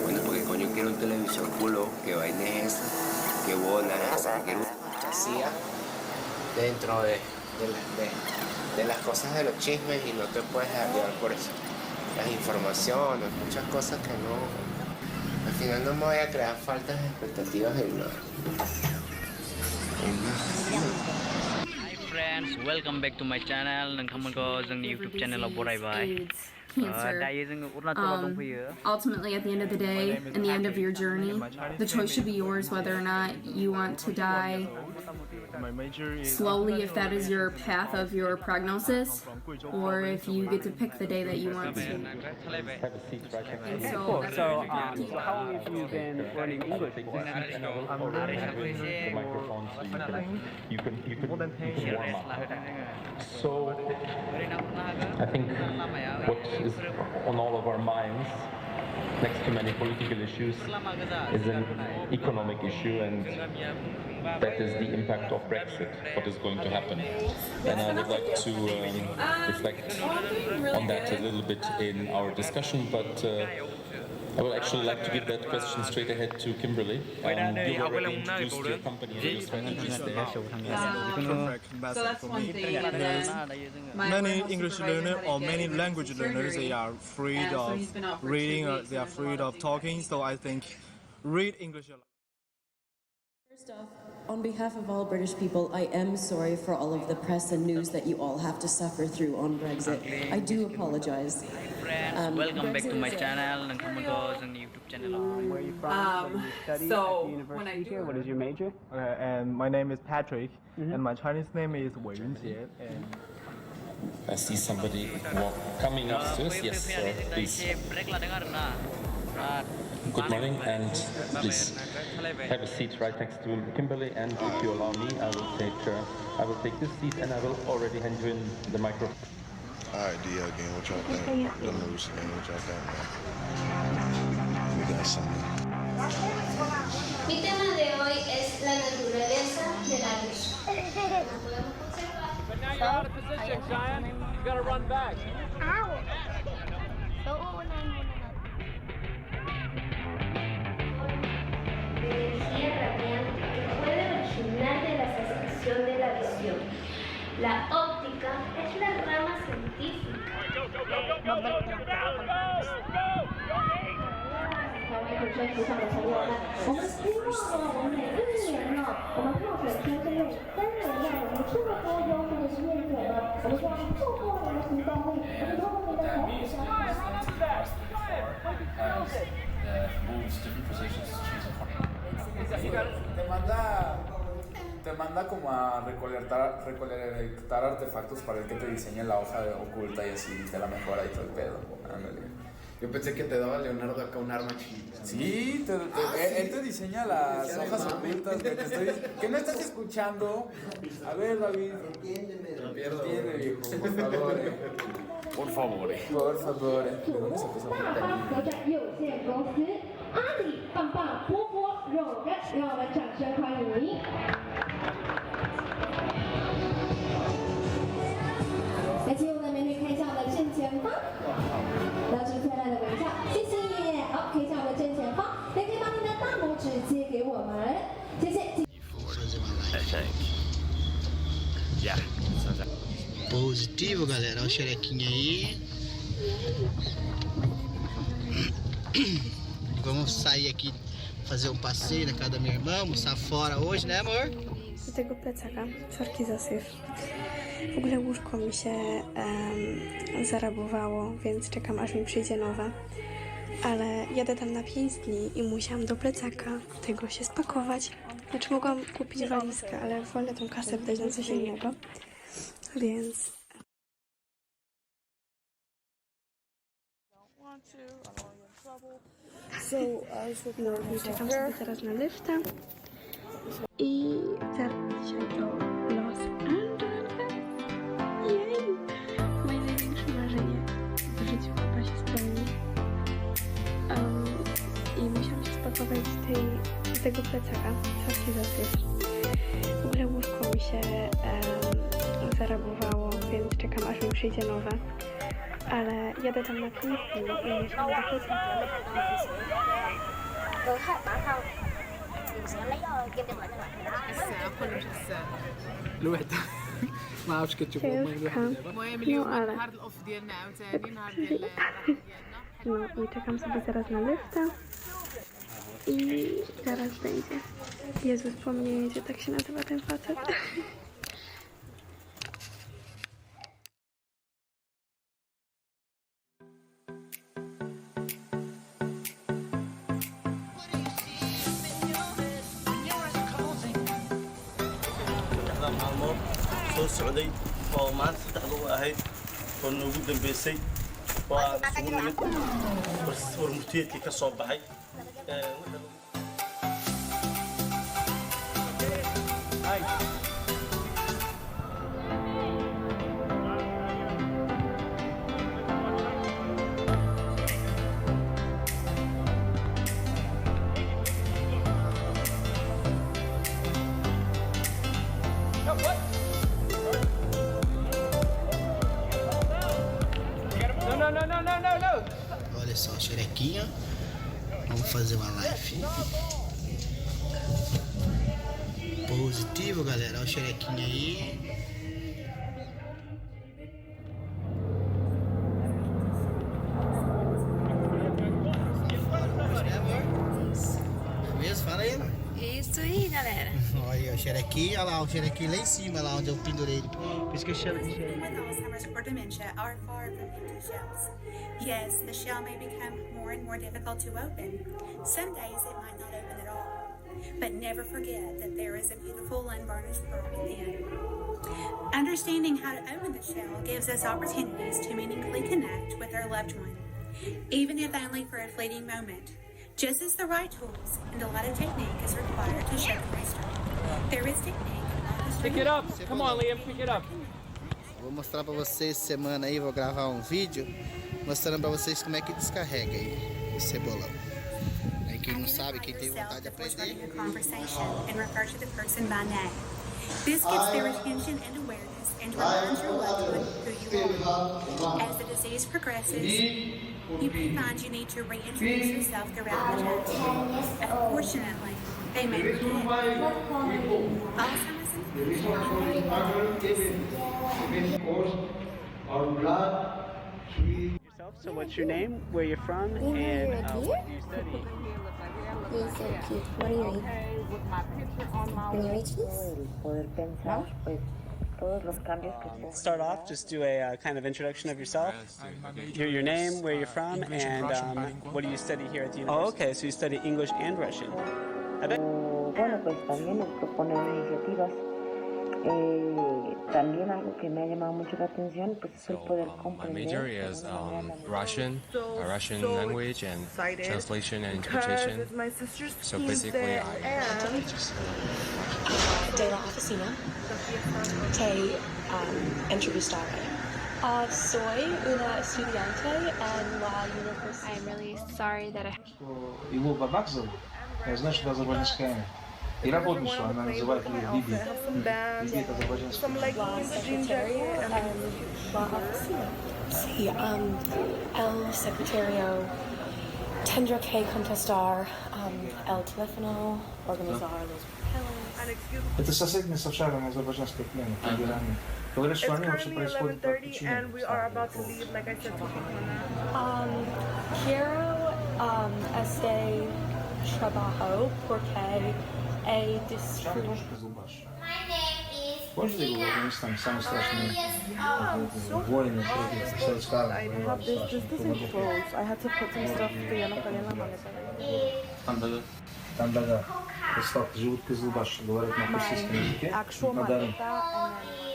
Bueno, porque coño quiero un televisor culo, que vaina es esa. Qué buena esa, que hacía dentro de las cosas de los chismes y no te puedes llevar por eso. Las informaciones, muchas cosas que no, al final no me voy a crear faltas de expectativas en nada. Hi friends, welcome back to my channel. नोंथांमोनखौ जोंनि YouTube channel आव बरायबाय. Ultimately, at the end of the day, and the end of your journey, the choice should be yours whether or not you want to die slowly if that is your path of your prognosis, or if you get to pick the day that you want to. So how long have you been learning English for? You can warm up. So I think what is on all of our minds, next to many political issues, is an economic issue, and that is the impact of Brexit, what is going to happen. And I would like to reflect on that a little bit in our discussion, but I would actually like to give that question straight ahead to Kimberly. You already introduced your company and your strategies there. So that's one thing. And then many English learners or many language learners, they are afraid of reading or they are afraid of talking. So I think read English a lot. First off, On behalf of all British people, I am sorry for all of the press and news that you all have to suffer through on Brexit. I do apologize. Friends, welcome back to my channel and come on YouTube channel. Where are you from? What do you study at the university here? What is your major? And my name is Patrick, and my Chinese name is Wei Yunjie. And I see somebody coming upstairs. Yes, please. Good morning, and please have a seat right next to Kimberly. And if you allow me, I will take this seat, and I will already hand you in the microphone. All right, DL again, what y'all think? The news again, what y'all think? We got something. Mi tema de hoy es la naturaleza de la luz. But now you're out of position, Cheyenne. You gotta run back. Energía radiante que puede originar de la sensación de la visión. La óptica es la rama científica. Te manda como a recolectar artefactos para el que te diseñe la hoja oculta y así te la mejora y todo el pedo. Ándale. Yo pensé que te daba Leonardo acá un arma chida. Sí, él te diseña las hojas ocultas que no estás escuchando. A ver, David. Entiende, viejo, por favor. Por favor. Por favor. ¿De dónde sacó esa puta niña? 阿里棒棒波波肉干，让我们掌声欢迎。来，请我们的美女看一下我们的正前方，露出漂亮的微笑，谢谢。好，可以向我们正前方，也可以把你的大拇指借给我们，谢谢。 Positivo, galera. Olha o xerequinha aí. Vamos sair aqui, fazer um passeio na casa da minha irmã, almoçar fora hoje, né, amor? Do tego plecaka, sorki za syf. W ogóle łóżko mi się zarabowało, więc czekam, aż mi przyjdzie nowe. Ale jadę tam na 5 dni i musiałam do plecaka tego się spakować. Znaczy mogłam kupić walizkę, ale wolę tą kasę wydać na coś innego. Więc... No i czekam sobie teraz na lifta i teraz dzisiaj do Los Angeles. Jej! Moje największe marzenie w życiu chyba się spełni. I musiałam się spakować z tego plecaka, sorki za syf. W ogóle łóżko mi się zarabowało, więc czekam, aż mi przyjdzie nowe. Ale jadę tam na 5 dni i musiałam do plecaka. Rồi hết bạn không? Mình sẽ lấy kem điện lạnh الوحدة ما عرفتش كتشوفوا المهم ale... نهار الاوف ديالنا عاوتاني نهار ديال No i czekam sobie zaraz na lifta i zaraz będzie. Jezus, po mnie jedzie, tak się nazywa ten facet. soo socday oo maanta saddexda u ahayd oo noogu dambeysay waa isugu nimid warmurtiyeedkii ka soo baxay Olha só, xerequinha. Vamos fazer uma live. Positivo, galera. Olha o xerequinha aí. É mesmo? Fala aí. Isso aí, galera. Olha o xerequi, olha lá o xerequi lá em cima, lá onde eu pendurei ele. Por isso que eu chamo de xerequi. With Alzheimer's or dementia are far from empty shells. Yes, the shell may become more and more difficult to open. Some days it might not open at all. But never forget that there is a beautiful unvarnished pearl within. Understanding how to open the shell gives us opportunities to meaningfully connect with our loved one, even if only for a fleeting moment. Just as the right tools and a lot of technique is required to show the master, there is technique in Pick it up. Come on, Liam, pick it up. Vou mostrar pra vocês semana aí, vou gravar um vídeo mostrando pra vocês como é que descarrega aí o cebolão. Aí quem não sabe, quem tem vontade de aprender. This gets their attention and awareness and reminds your loved one who you are. As the disease progresses, you may find you need to reintroduce yourself throughout the journey. Unfortunately, they may forget. Alzheimer's So what's your name, where you're from, and what do you study? You're so cute. What do you read? Can you read this? Start off, just do a kind of introduction of yourself. Your name, where you're from, and what do you study here at the university? Oh, okay, so you study English and Russian. Bueno, pues también nos proponen iniciativas. También algo que me ha llamado mucho la atención pues es el poder comprender. My major is Russian language and translation and interpretation. So basically De la oficina. Te entrevistaré. Soy una estudiante en la universidad. I'm really sorry that I... Его бабак зовут. Я знаю, что это азербайджанское имя. И работница, она называет ее Биби. Биби это азербайджанское Sí, el secretario tendrá que contestar el teléfono, organizar los papeles. Это соседний с Овшаром азербайджанское племя, Тегерани. Говорят, что они вообще происходят по причине. Quiero trabajo porque he disfrutado. Помнишь, ты говорил, что там самые страшные войны, все рассказывали? I had to put some stuff Там дага. Представь, живут Кызылбаш, говорят на персидском языке.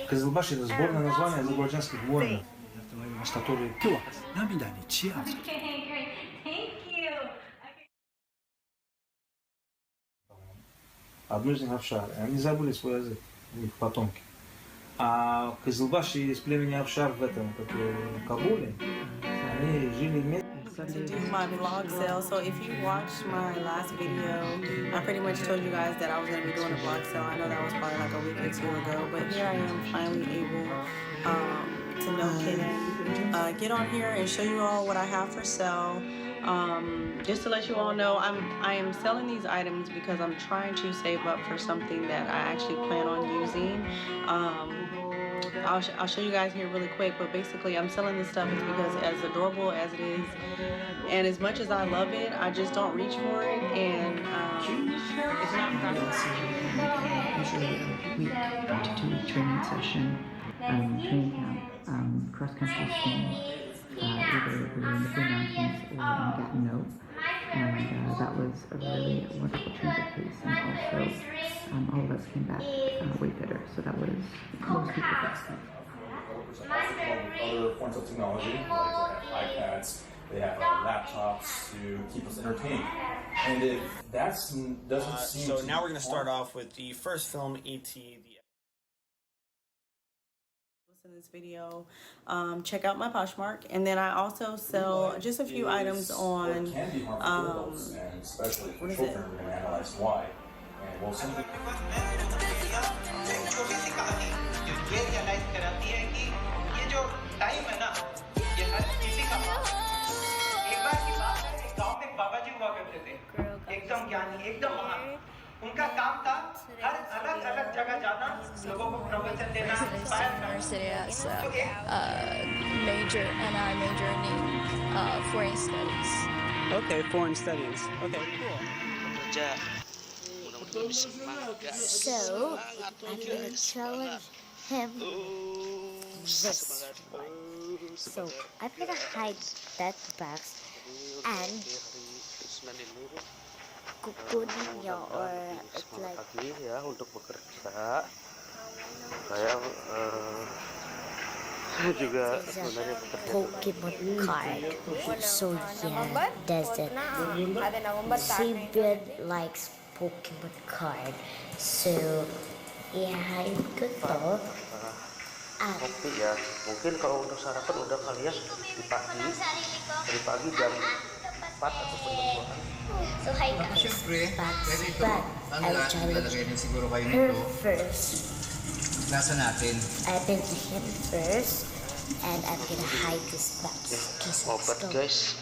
Кызылбаш это сборное название азербайджанских воинов, которые... Одну из них Овшар. Они забыли свой язык, их потомки. А Кызылбаши из племени Овшар в этом, как в Кабуле, они жили вместе. To do my vlog sale. So if you watched my last video, I pretty much told you guys that I was going to be doing a vlog sale. I know that was probably like a week or two ago, but here I am finally able to no kidding get on here and show you all what I have for sale. Just to let you all know, I am selling these items because I'm trying to save up for something that I actually plan on using. I'll show you guys here really quick, but basically I'm selling this stuff is because as adorable as it is, and as much as I love it, I just don't reach for it, and it's not Usually a week to 2 week training session, training camp, cross-country skiing, either we were in the Blue Mountains or in Gatineau, and that was a really wonderful change of pace, and also all of us came back way better, so that was most people got. Other forms of technology, like they have iPads, they have laptops to keep us entertained. And if that doesn't seem so now we're going to start off with the first film, E.T. In this video, check out my Poshmark, and then I also sell just a few items on especially for what is children, we're going to analyze why. And we'll simply उनका काम था हर अलग अलग जगह जाना लोगों को प्रवचन देना University as a major, and I major in foreign studies. Okay, foreign studies. Okay, cool. So I'm gonna challenge him this one. So I'm gonna hide that box and kukunin niya, or it's like ya untuk bekerja. Saya juga sebenarnya bekerja Pokemon card. So yeah, that's it. Sabian likes Pokemon card. So yeah, itu tuh. Kopi ya, mungkin kalau untuk sarapan udah kali ya dari pagi jam 4 ataupun jam 2. So hi guys, but I'll challenge her first. I been to him first, and I'm gonna hide this box. Obat guys.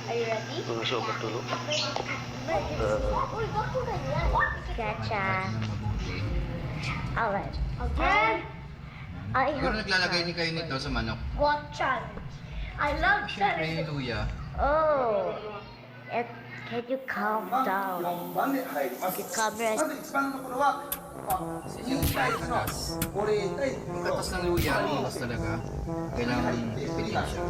Are you ready? Ngasih obat dulu. Gotcha. Alright. Okay. Siguro naglalagay din kayo nito sa manok. What challenge? I love challenge. Siyempre, luya. Oh. Can you calm down? The camera. Pagkatas ng luya, mas talaga. Kailangan piliin siya.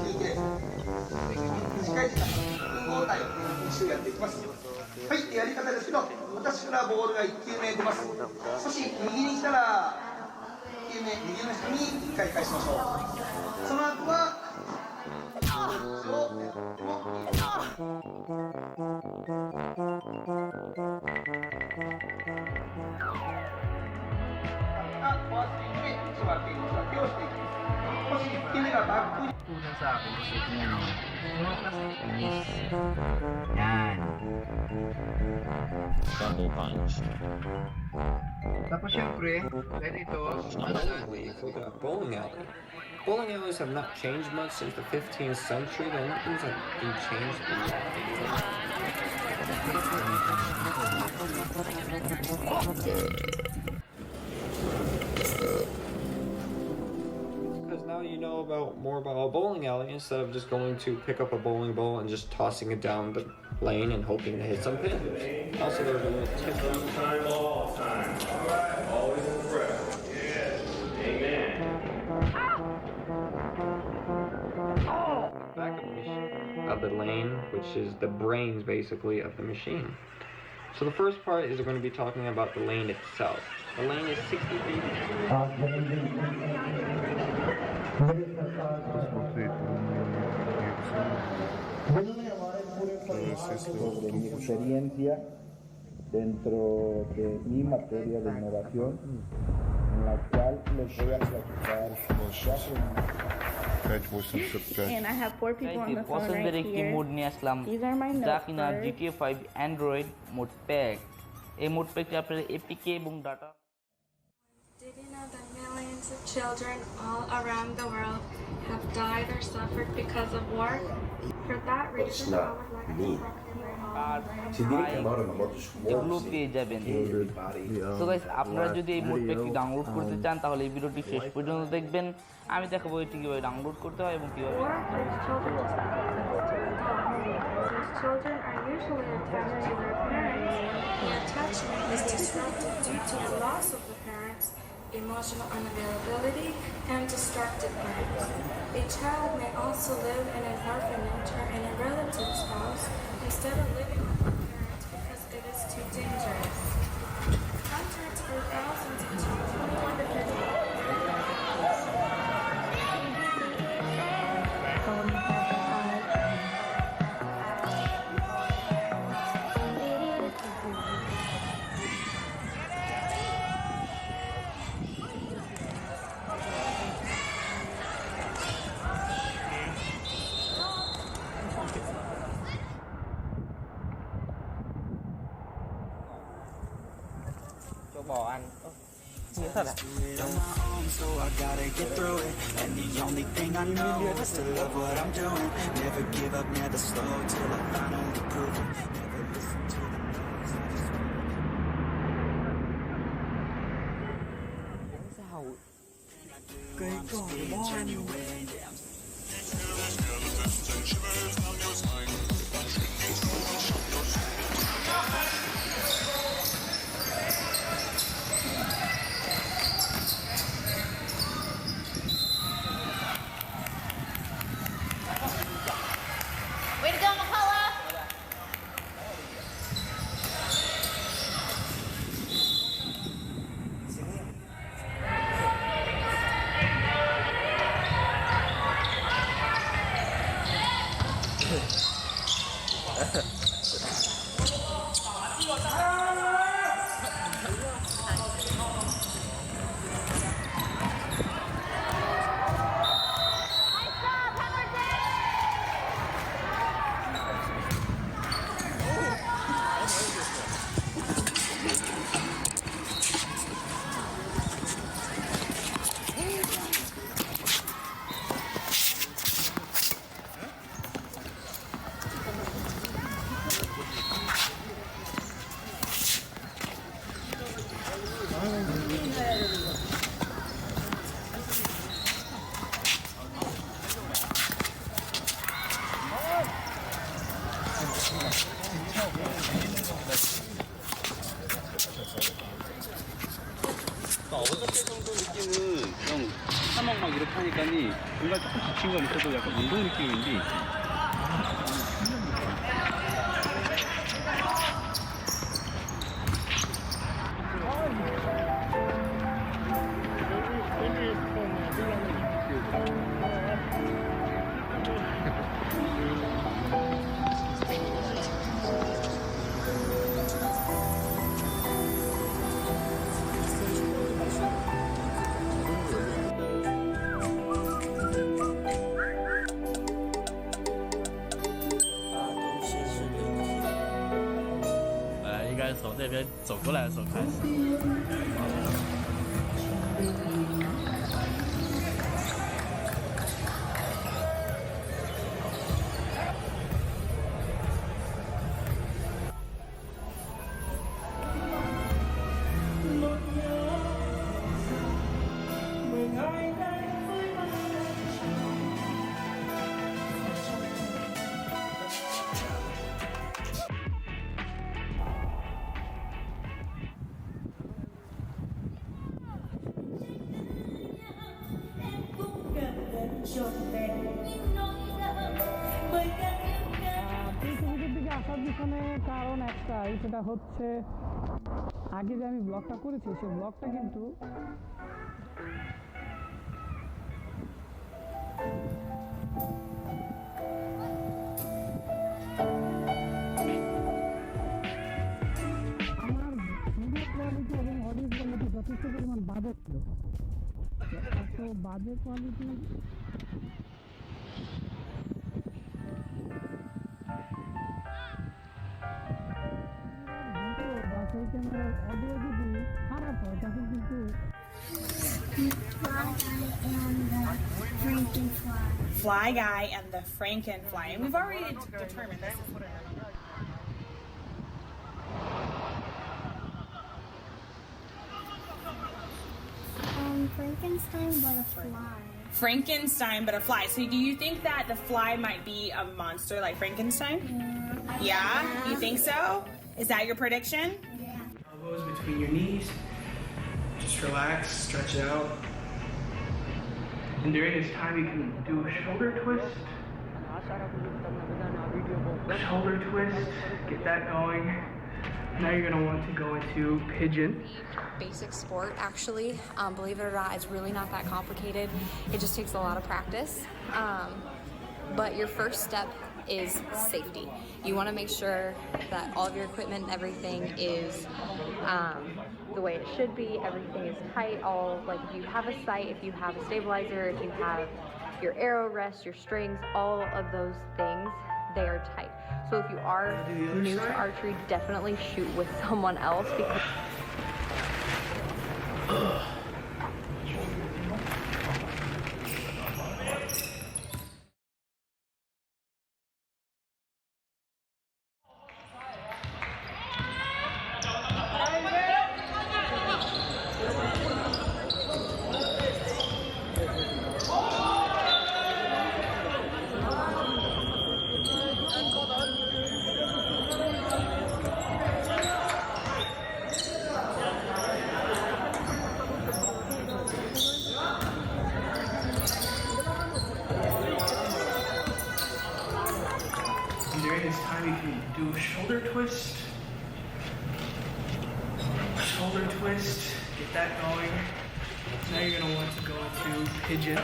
Unang sa akin kasi tingnan mo. Mga plastic finish. Yan. Double punch. Tapos syempre, dahil ito, Bowling alley. Bowling alleys have not changed much since the 15th century. The only things that have changed because now you know more about a bowling alley instead of just going to pick up a bowling ball and just tossing it down the lane and hoping to hit some pins. Also, there's a little tip. Time, all time. All right. Always in the breath. Yes. Amen. Back of the lane, which is the brains basically of the machine. So the first part is we're going to be talking about the lane itself. The lane is 60 feet. Sobre mi experiencia dentro de mi materia de innovación, en la cual les voy a platicar And I have 4 people on the phone right here. These are my notes. GTA 5 Android mode pack. A mode pack আপনার APK এবং data. Did you know that millions of children all around the world have died or suffered because of war? For that reason, I would like to এগুলো পেয়ে যাবেন। So guys, আপনারা যদি এই mode প্যাকটি download করতে চান তাহলে এই ভিডিওটি শেষ পর্যন্ত দেখবেন। আমি দেখাবো এটি কিভাবে ডাউনলোড করতে হয় এবং কিভাবে Children are usually attached to their parents. The attachment is disrupted due to the loss of the parents, emotional unavailability, and destructive parents. A child may also live in an orphanage or in a relative's house instead of living with their parents because it is too dangerous. Hundreds or thousands of children are dependent. bỏ ăn. Nghĩa thật à? So I gotta get through it, and the only thing I know is to love what I'm doing. Never give up, never slow till I finally prove it. Never listen to the noise. Cây cỏ bon. 어저께 정도 느낌은 좀 사막 막 이렇게 하니까니 뭔가 조금 지친 건 있어도 약간 운동 느낌인데从这边走过来的时候开始。পৃথিবীর দিকে আসার পিছনে কারণ একটাই, সেটা হচ্ছে আগে যে আমি ব্লগটা করেছি সেই ব্লগটা কিন্তু আমার ভিডিও কোয়ালিটি এবং অডিও কোয়ালিটি যথেষ্ট পরিমাণ বাজে ছিল। এত বাজে কোয়ালিটি সেই ক্যামেরার অডিও যদি খারাপ হয় তখন কিন্তু Fly Guy and the Frankenfly. And we've already determined this is what it is. Frankenstein but a fly. Frankenstein but a fly. So do you think that the fly might be a monster like Frankenstein? Yeah? You think so? Is that your prediction? Elbows between your knees. Just relax, stretch it out. And during this time you can do a shoulder twist. Shoulder twist, get that going. Now you're going to want to go into pigeon. Basic sport, actually. Believe it or not, it's really not that complicated. It just takes a lot of practice. But your first step is safety. You want to make sure that all of your equipment and everything is the way it should be. Everything is tight. Like if you have a sight, if you have a stabilizer, if you have your arrow rest, your strings, all of those things, they are tight. So if you are new to archery, definitely shoot with someone else because During this time you can do a shoulder twist. Shoulder twist, get that going. Now you're going to want to go into pigeon.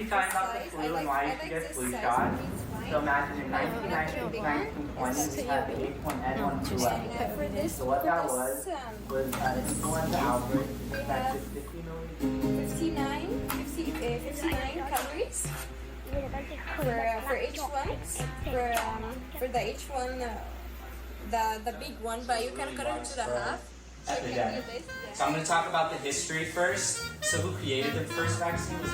find out the flu and why you should get flu shots. So imagine in 1919, 1920, we had the H1N1 flu. So what that was influenza outbreak affected 50 million. 59 calories for each one. For the each one, the big one, but you can cut it into the half. Epidemic. So I'm going to talk about the history first. So who created the first vaccine was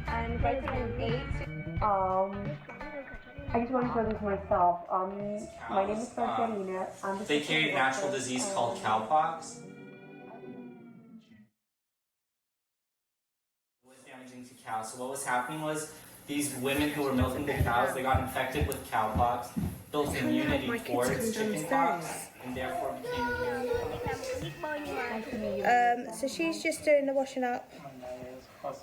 And vitamin A. I just want to introduce myself. My name is Marcelina. They carried a natural disease called cowpox. It was damaging to cows. So what was happening was these women who were milking the cows, they got infected with cowpox, built immunity towards chickenpox, and therefore became immune. So she's just doing the washing up.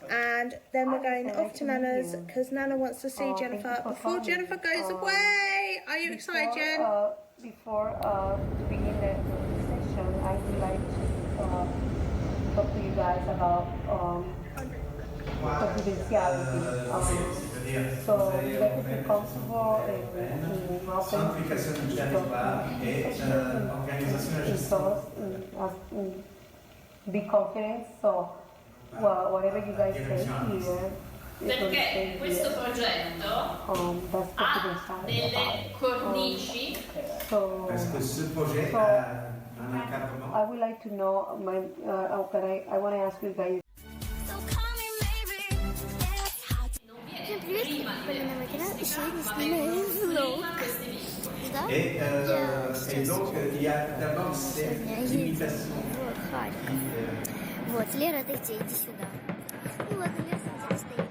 And then we're going off to Nana's because Nana wants to see Jennifer before Jennifer goes away. Are you excited, Jen? Before begin the session, I would like to talk to you guys about confidentiality. So you guys feel comfortable in open be confident. So whatever you guys say here. Perché questo progetto ha delle cornici. I would like to know, I want to ask you guys. Et donc, il y a d'abord cette limitation. Вот, Лера, дайте, иди сюда. Ну ладно, Лера здесь стоит.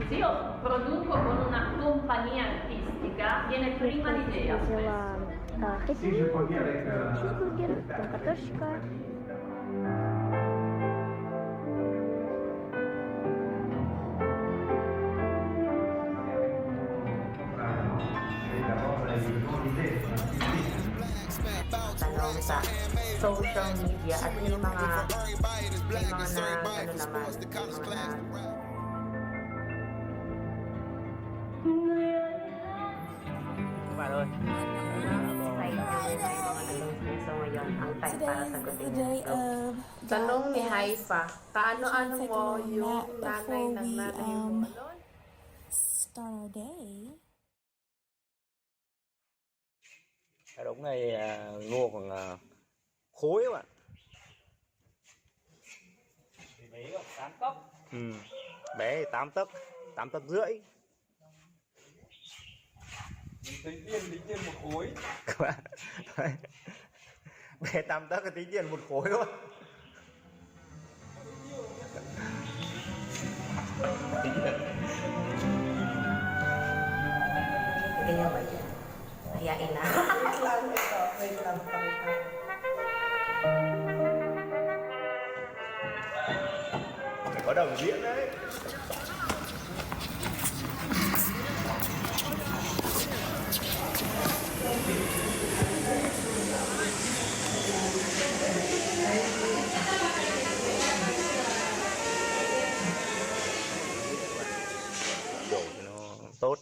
Se io produco con una compagnia artistica, viene prima l'idea. Чизбургер, картошечка. Tanong sa social media at may mga na ano naman, So ngayon, ang time para sagutin ito. Tanong ni Haifa, kaano-ano mo yung nanay ng nanay mo? Start our day. Đống này ngô khoảng khối các bạn. Bé gồm 8 tấc. Bé 8 tấc, 8 tấc rưỡi. Tính tiền một khối. Các bạn. Bé 8 tấc tính tiền một khối thôi. Ganyan ba yan? Hayain na. Wait lang. Phải có đồng diễn đấy. Đổ cho nó tốt.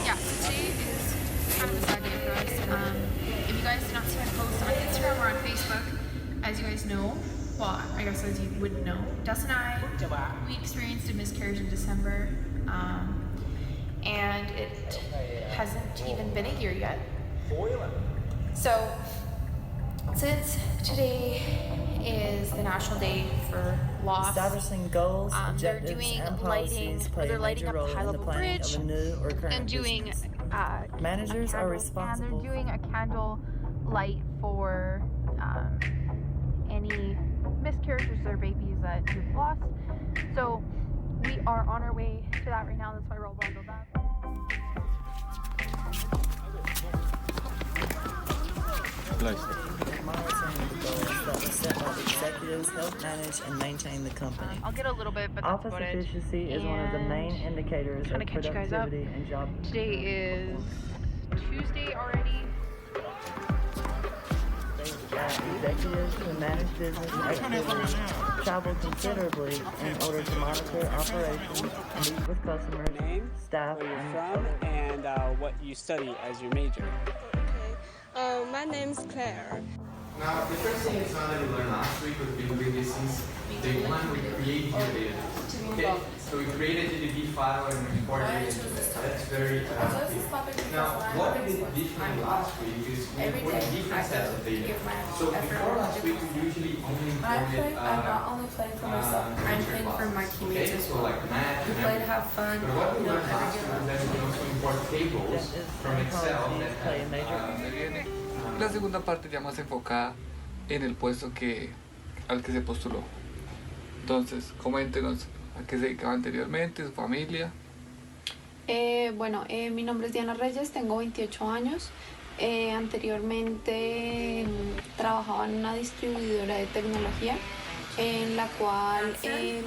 Yeah, today is kind of a sad day for us. If you guys did not see my post on Instagram or on Facebook, as you guys know, well, I guess as you would know, Dust and I, we experienced a miscarriage in December, and it hasn't even been a year yet. So, since today is the National Day for Loss, establishing goals, they're objectives, doing and lighting, policies play they're a lighting major up role the in the high-level planning bridge of a new or current and doing business. Managers are responsible. And they're doing a candle light for any miscarriages or babies that you've lost. So we are on our way to that right now. That's why we're all bundled up. Monitoring the goals that were set by the executive executives help manage and maintain the company. I'll get a little bit, but that's Office about it. efficiency is one of the main indicators of Catch you guys up. productivity and job Today is Tuesday already. Executives who manage business activities travel considerably in order to monitor operations, meet with customers, staff, where you're from, and what you study as your major. My name's Claire. Now, the first thing is not that we learned last week, we've been doing this since day one, we create new data. Okay? So we created the DB file and we import data. That's very key. Now, what we did different last week is we imported different sets of data. So before last week, we usually only imported I'm not only playing for myself, I'm playing for my teammates as well. So like math We play to have fun. But what we learned last week is that we can also import tables from Excel that have La segunda parte ya más enfocada en el puesto al que se postuló. Entonces, coméntenos a qué se dedicaba anteriormente, su familia. Mi nombre es Diana Reyes, tengo 28 años. Anteriormente trabajaba en una distribuidora de tecnología en la cual me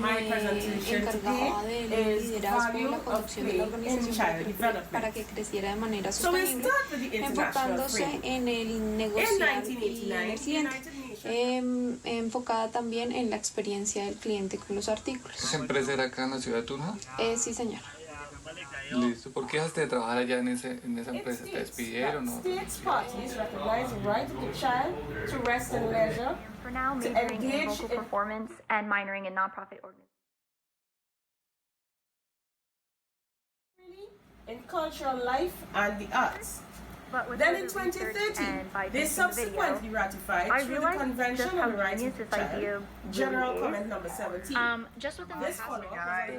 encargaba del liderazgo y la conducción de la organización para que creciera de manera sostenible, enfocándose en el negociar y en el cliente, enfocada también en la experiencia del cliente con los artículos. ¿Esa empresa era acá en la ciudad de Tunja? Sí, señor. Listo. ¿Por qué dejaste de trabajar allá en esa empresa? ¿Te despidieron o...? For now, majoring in vocal performance and minoring in nonprofit organizations. In cultural life and the arts. Then in 2013, they subsequently ratified through the Convention on the Rights of the Child, General Comment Number 17. Just within the past La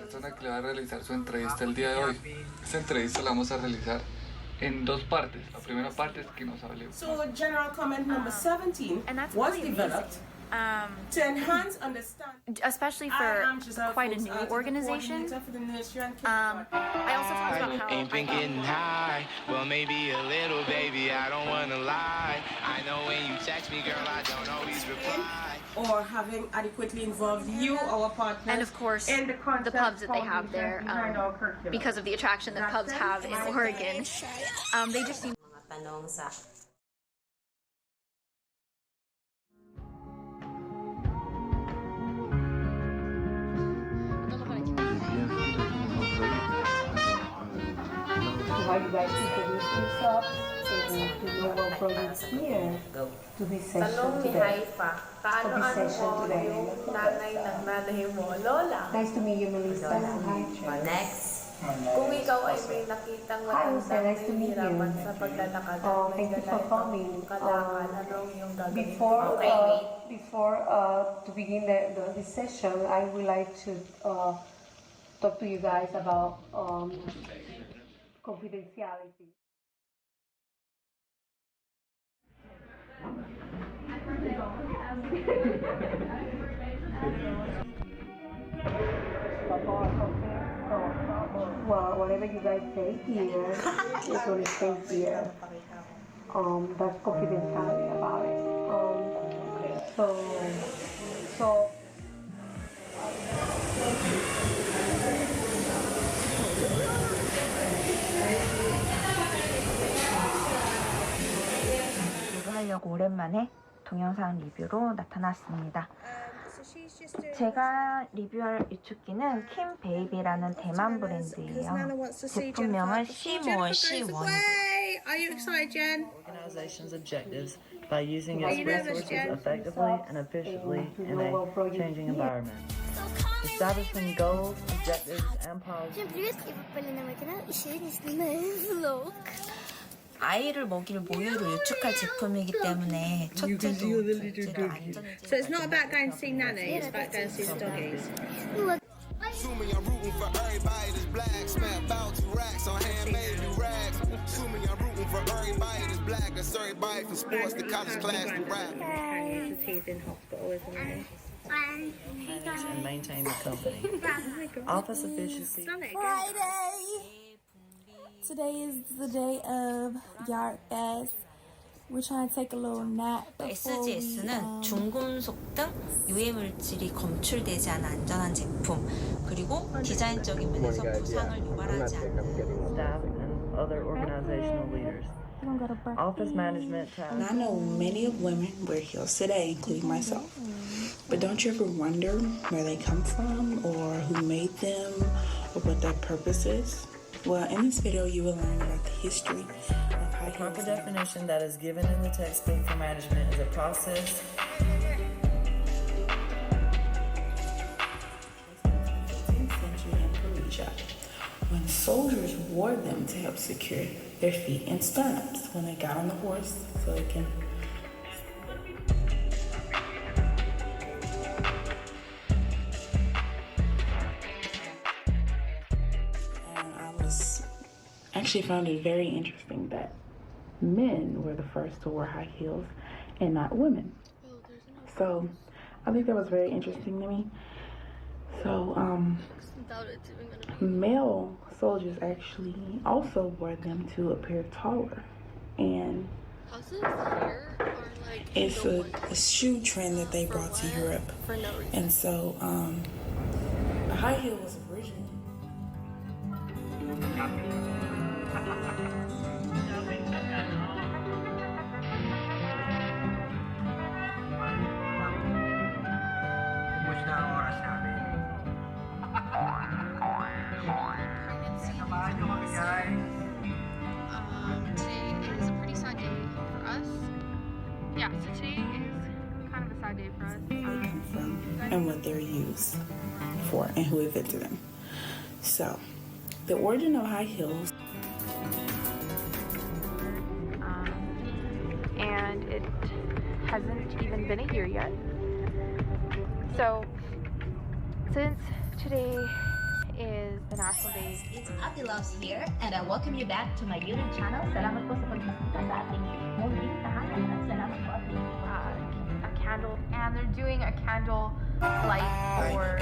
persona que le va a realizar su entrevista el día de hoy. Esta entrevista la vamos a realizar en dos partes. La primera parte es que nos hable. So General Comment Number 17 was developed to enhance understanding. Especially for quite a new organization. I also talked about how ain't been getting high. Well, maybe a little, baby. I don't wanna lie. I know when you text me, girl, I don't always reply. Or having adequately involved you, our partners, and of course in the pubs that they have there, because of the attraction that pubs have in Oregon. They just seem. Why you guys introduce yourself to know what brought you here to this session today. Nice to meet you, Melissa. Hi. Next. Kung ikaw ay may nakitang matandang nahihirapan sa paglalakad at may galayang kalakal, anong iyong gagawin? Before to begin this session, I would like to talk to you guys about confidentiality. Well, whatever you guys say here is going to stay here. That's confidentiality about it. So. 하려고 오랜만에 동영상 리뷰로 나타났습니다. 제가 리뷰할 유축기는 킴 베이비라는 대만 브랜드예요. 제품명은 C1. Are you excited, Jen? Organization's objectives by using its resources effectively and efficiently in a changing environment. Establishing goals, objectives, and policies. 아이를 먹일 모유를 유축할 제품이기 때문에 첫째도 둘째도 안전을. So it's not about going to see Nanny, it's about going to see the doggies. Assuming I'm rooting for everybody that's black, spent about 2 racks on handmade new rags. Assuming I'm rooting for everybody that's black, that's everybody from sports to college class to rap. He's in hospital, isn't he? Manage and maintain the company. Office efficiency. Friday! Today is the day of Yard Fest. We're trying to take a little nap before we, SGS는 중금속 등 유해 물질이 검출되지 않은 안전한 제품, 그리고 디자인적인 면에서 부상을 유발하지 않는 staff and other organizational leaders. Office management tasks. I know many of women wear heels today, including myself. But don't you ever wonder where they come from, or who made them, or what their purpose is? Well, in this video, you will learn about the history of high heels. Proper definition that is given in the textbook for management is a process. When soldiers wore them to help secure their feet in stirrups when they got on the horse, so they can. And actually found it very interesting that men were the first to wear high heels and not women. So I think that was very interesting to me. So male soldiers actually also wore them to appear taller, and it's a shoe trend that they brought to Europe, and so the high heel was originally. Today is a pretty sad day for us. Yeah, so today is kind of a sad day for us. And what they're used for and who invented them. So, the origin of high heels. And it hasn't even been a year yet. So, since today is the National Day. It's Abby Loves here, and I welcome you back to my YouTube channel. Salamat po sa pagbisita sa ating munting tahanan at salamat po a candle, and they're doing a candle light for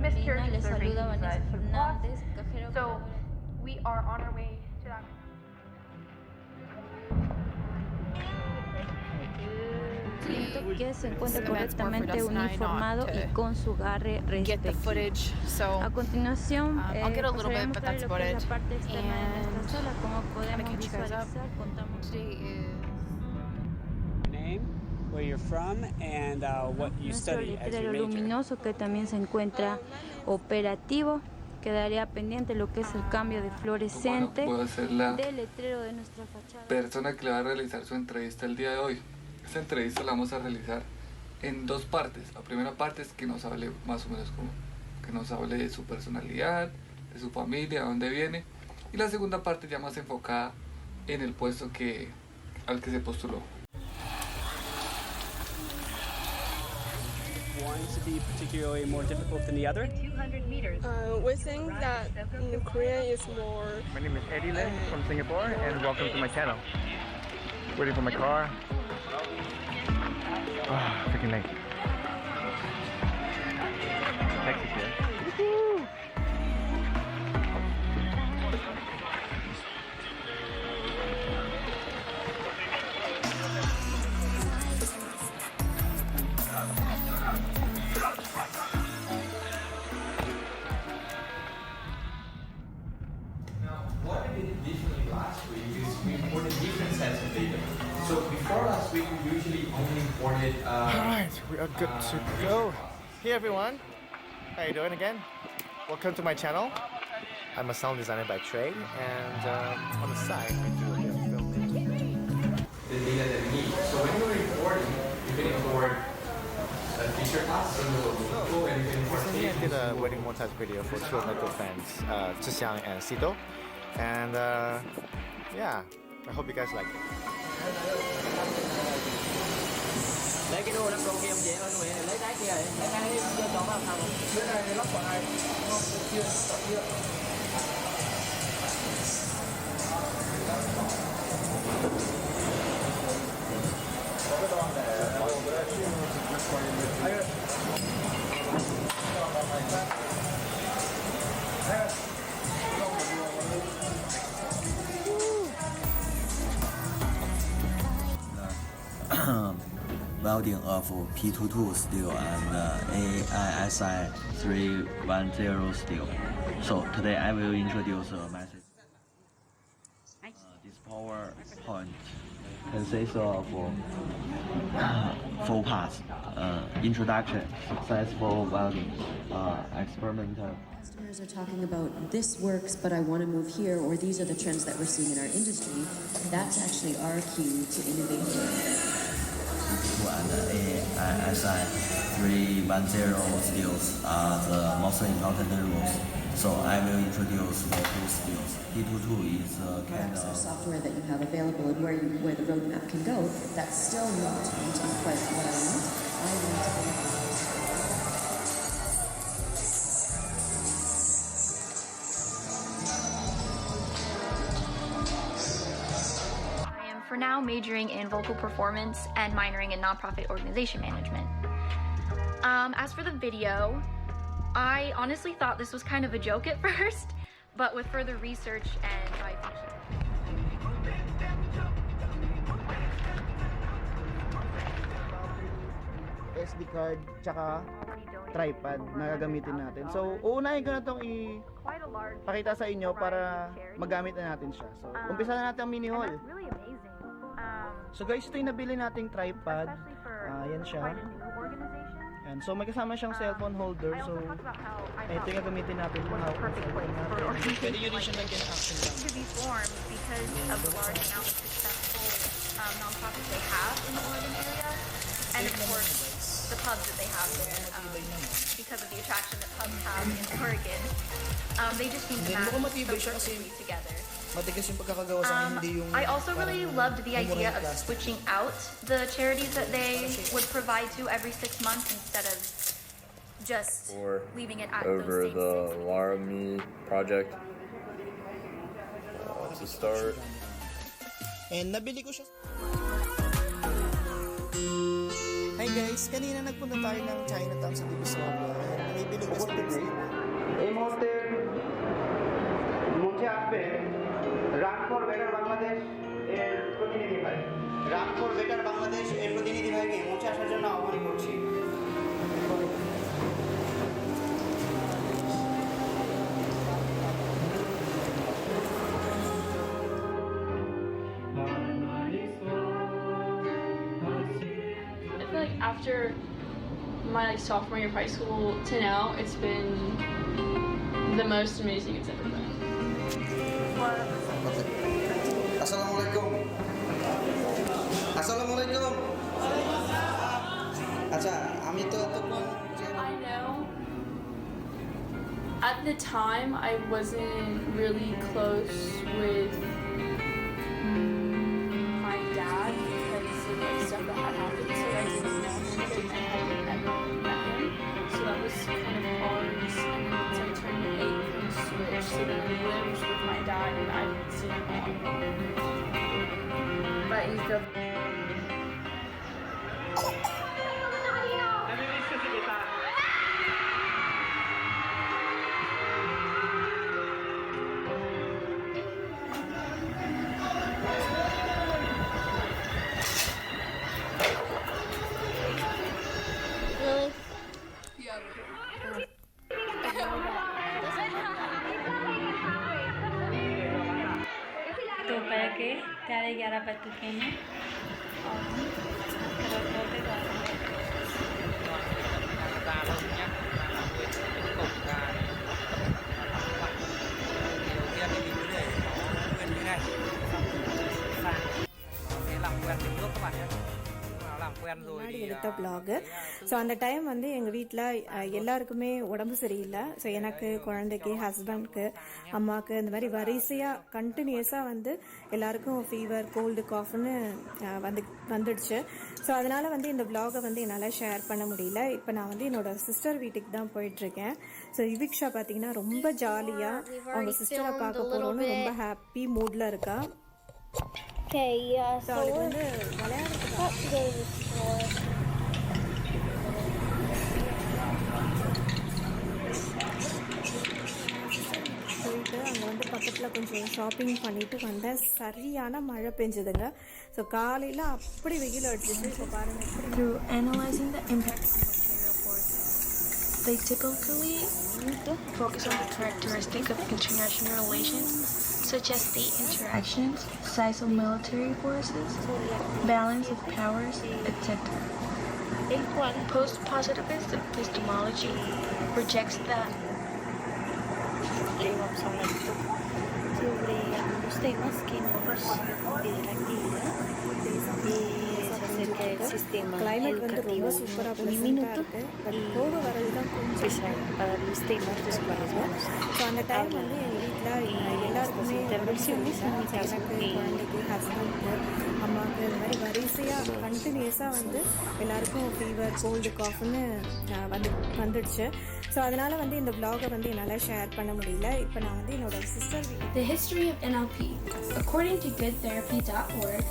miscarriage survey. So we are on our way to that. Siento que se encuentra correctamente uniformado y con su garre respectivo. A continuación, pasaremos a mostrar lo que es la parte externa de nuestra sala. Como podemos visualizar, contamos where you're from and what you study as your letrero major. luminoso que también se encuentra operativo. Quedaría pendiente lo que es el cambio de fluorescente del letrero de nuestra fachada. Persona que le va a realizar su entrevista el día de hoy. Esta entrevista la vamos a realizar en dos partes. La primera parte es que nos hable más o menos como que nos hable de su personalidad, de su familia, de dónde viene, y la segunda parte ya más enfocada en el puesto al que se postuló. One to be particularly more difficult than the other? 200 meters. We think that Korea is more. My name is Eddie Lin from Singapore, and welcome to my channel. Waiting for my car. Ah, freaking late. Texas here. Woohoo! What we did differently last week is we imported different sets of data. So before last week, we usually only imported. Alright, we are good to go. Hey everyone, how you doing again? Welcome to my channel. I'm a sound designer by trade, and on the side, I do a bit of filmmaking. The data that we need. So when you're importing, you can import a feature class, so and you can import. Recently, I did a wedding montage video for two of my good friends, Zhixiang and Sito. And yeah, I hope you guys like it. Lấy cái đô lắp đồ kia dễ hơn Nguyễn, lấy đáy kia lấy đáy chưa chọn vào thằng dưới này lắp vào này chưa chưa welding of P22 steel and AISI 310 steel. So today I will introduce a method. This PowerPoint consists of 4 parts: introduction, successful welding, experimental. Customers are talking about this works, but I want to move here, or these are the trends that we're seeing in our industry. That's actually our cue to innovate. And AISI 310 steels are the most important rules. So I will introduce the 2 steels. P22 is a kind of software that you have available and where the roadmap can go. That's still not going to be quite what I want. I want to for now majoring in vocal performance and minoring in nonprofit organization management. As for the video, I honestly thought this was kind of a joke at first, but with further research and my SD card tsaka tripod na gagamitin natin. So, uunahin ko na itong ipakita sa inyo para magamit na natin siya. So, umpisa na natin ang mini haul. So guys, ito yung nabili nating tripod. Yan siya. Yan. So may kasama siyang cellphone holder. So ito yung gagamitin natin. Pwede nyo rin siya lagyan action lang. To be formed because of the large amount of successful nonprofits they have in the Oregon area, and of course the pubs that they have there, because of the attraction that pubs have in Oregon. They just seem to match so perfectly together. I also really loved the idea of switching out the charities that they would provide to every 6 months instead of just leaving it at over those the Laramie project to start. And nabili ko siya. Hi guys, kanina nagpunta tayo ng Chinatown sa Divisoria. May bilog na space. এই মুহূর্তে মঞ্চে আসবে run for better Bangladesh এর প্রতিনিধি ভাই। Run for better Bangladesh এর প্রতিনিধি ভাইকে মঞ্চে আসার জন্য আহ্বান করছি। I feel like after my sophomore year of high school to now, it's been the most amazing it's ever been. Assalamualaikum. Assalamualaikum. আচ্ছা আমি তো তখন I know at the time I wasn't really close with my dad because of like stuff that had happened, so I didn't know him and I hadn't ever met him, so that was kind of hard. And then once I turned 8 we switched, so then I lived with my dad and I didn't see him all. But you still दोपहर के 11:30 बज चुके हैं और முன்னாடி எடுத்த vlog. So அந்த time வந்து எங்கள் வீட்டில் எல்லாருக்குமே உடம்பு சரியில்லை. ஸோ எனக்கு, குழந்தைக்கு, ஹஸ்பண்ட்க்கு, அம்மாவுக்கு இந்த மாதிரி வரிசையாக கண்டினியூஸாக வந்து எல்லாருக்கும் ஃபீவர், கோல்டு, காஃப்னு வந்துடுச்சு. ஸோ அதனால் வந்து இந்த vlog-ஐ வந்து என்னால் ஷேர் பண்ண முடியல. இப்போ நான் வந்து என்னோட சிஸ்டர் வீட்டுக்கு தான் போயிட்டுருக்கேன். ஸோ இவிக்ஷா பார்த்தீங்கன்னா ரொம்ப ஜாலியாக அவங்க சிஸ்டரை பார்க்க போகிறோன்னு ரொம்ப ஹாப்பி மூடில் இருக்கா. Okay, yeah, so we're about to go to the store. போயிட்டு அங்கே வந்து பக்கத்தில் கொஞ்சம் ஷாப்பிங் பண்ணிட்டு வந்தேன். சரியான மழை பெஞ்சுதுங்க. ஸோ காலையில் அப்படி வெயில் அடிச்சிச்சு. இப்போ பாருங்கள். Through analyzing the impact on material forces, they typically focus on the characteristics of international relations, such as state interactions, size of military forces, balance of powers, etc. Post-positivist epistemology rejects that. Sobre algunos temas que nos actividad acerca del sistema educativo. Un minuto y empezar a dar los temas de los cuales vamos a hablar. Estas intervenciones en mi caso அம்மாவுக்கு இந்த மாதிரி வரிசையாக கண்டினியூஸாக வந்து எல்லாருக்கும் fever cold காஃப்னு வந்துடுச்சு. So அதனால் வந்து இந்த vlog-ஐ வந்து என்னால் ஷேர் பண்ண முடியல. இப்போ நான் வந்து என்னோட sister The history of NLP. According to goodtherapy.org,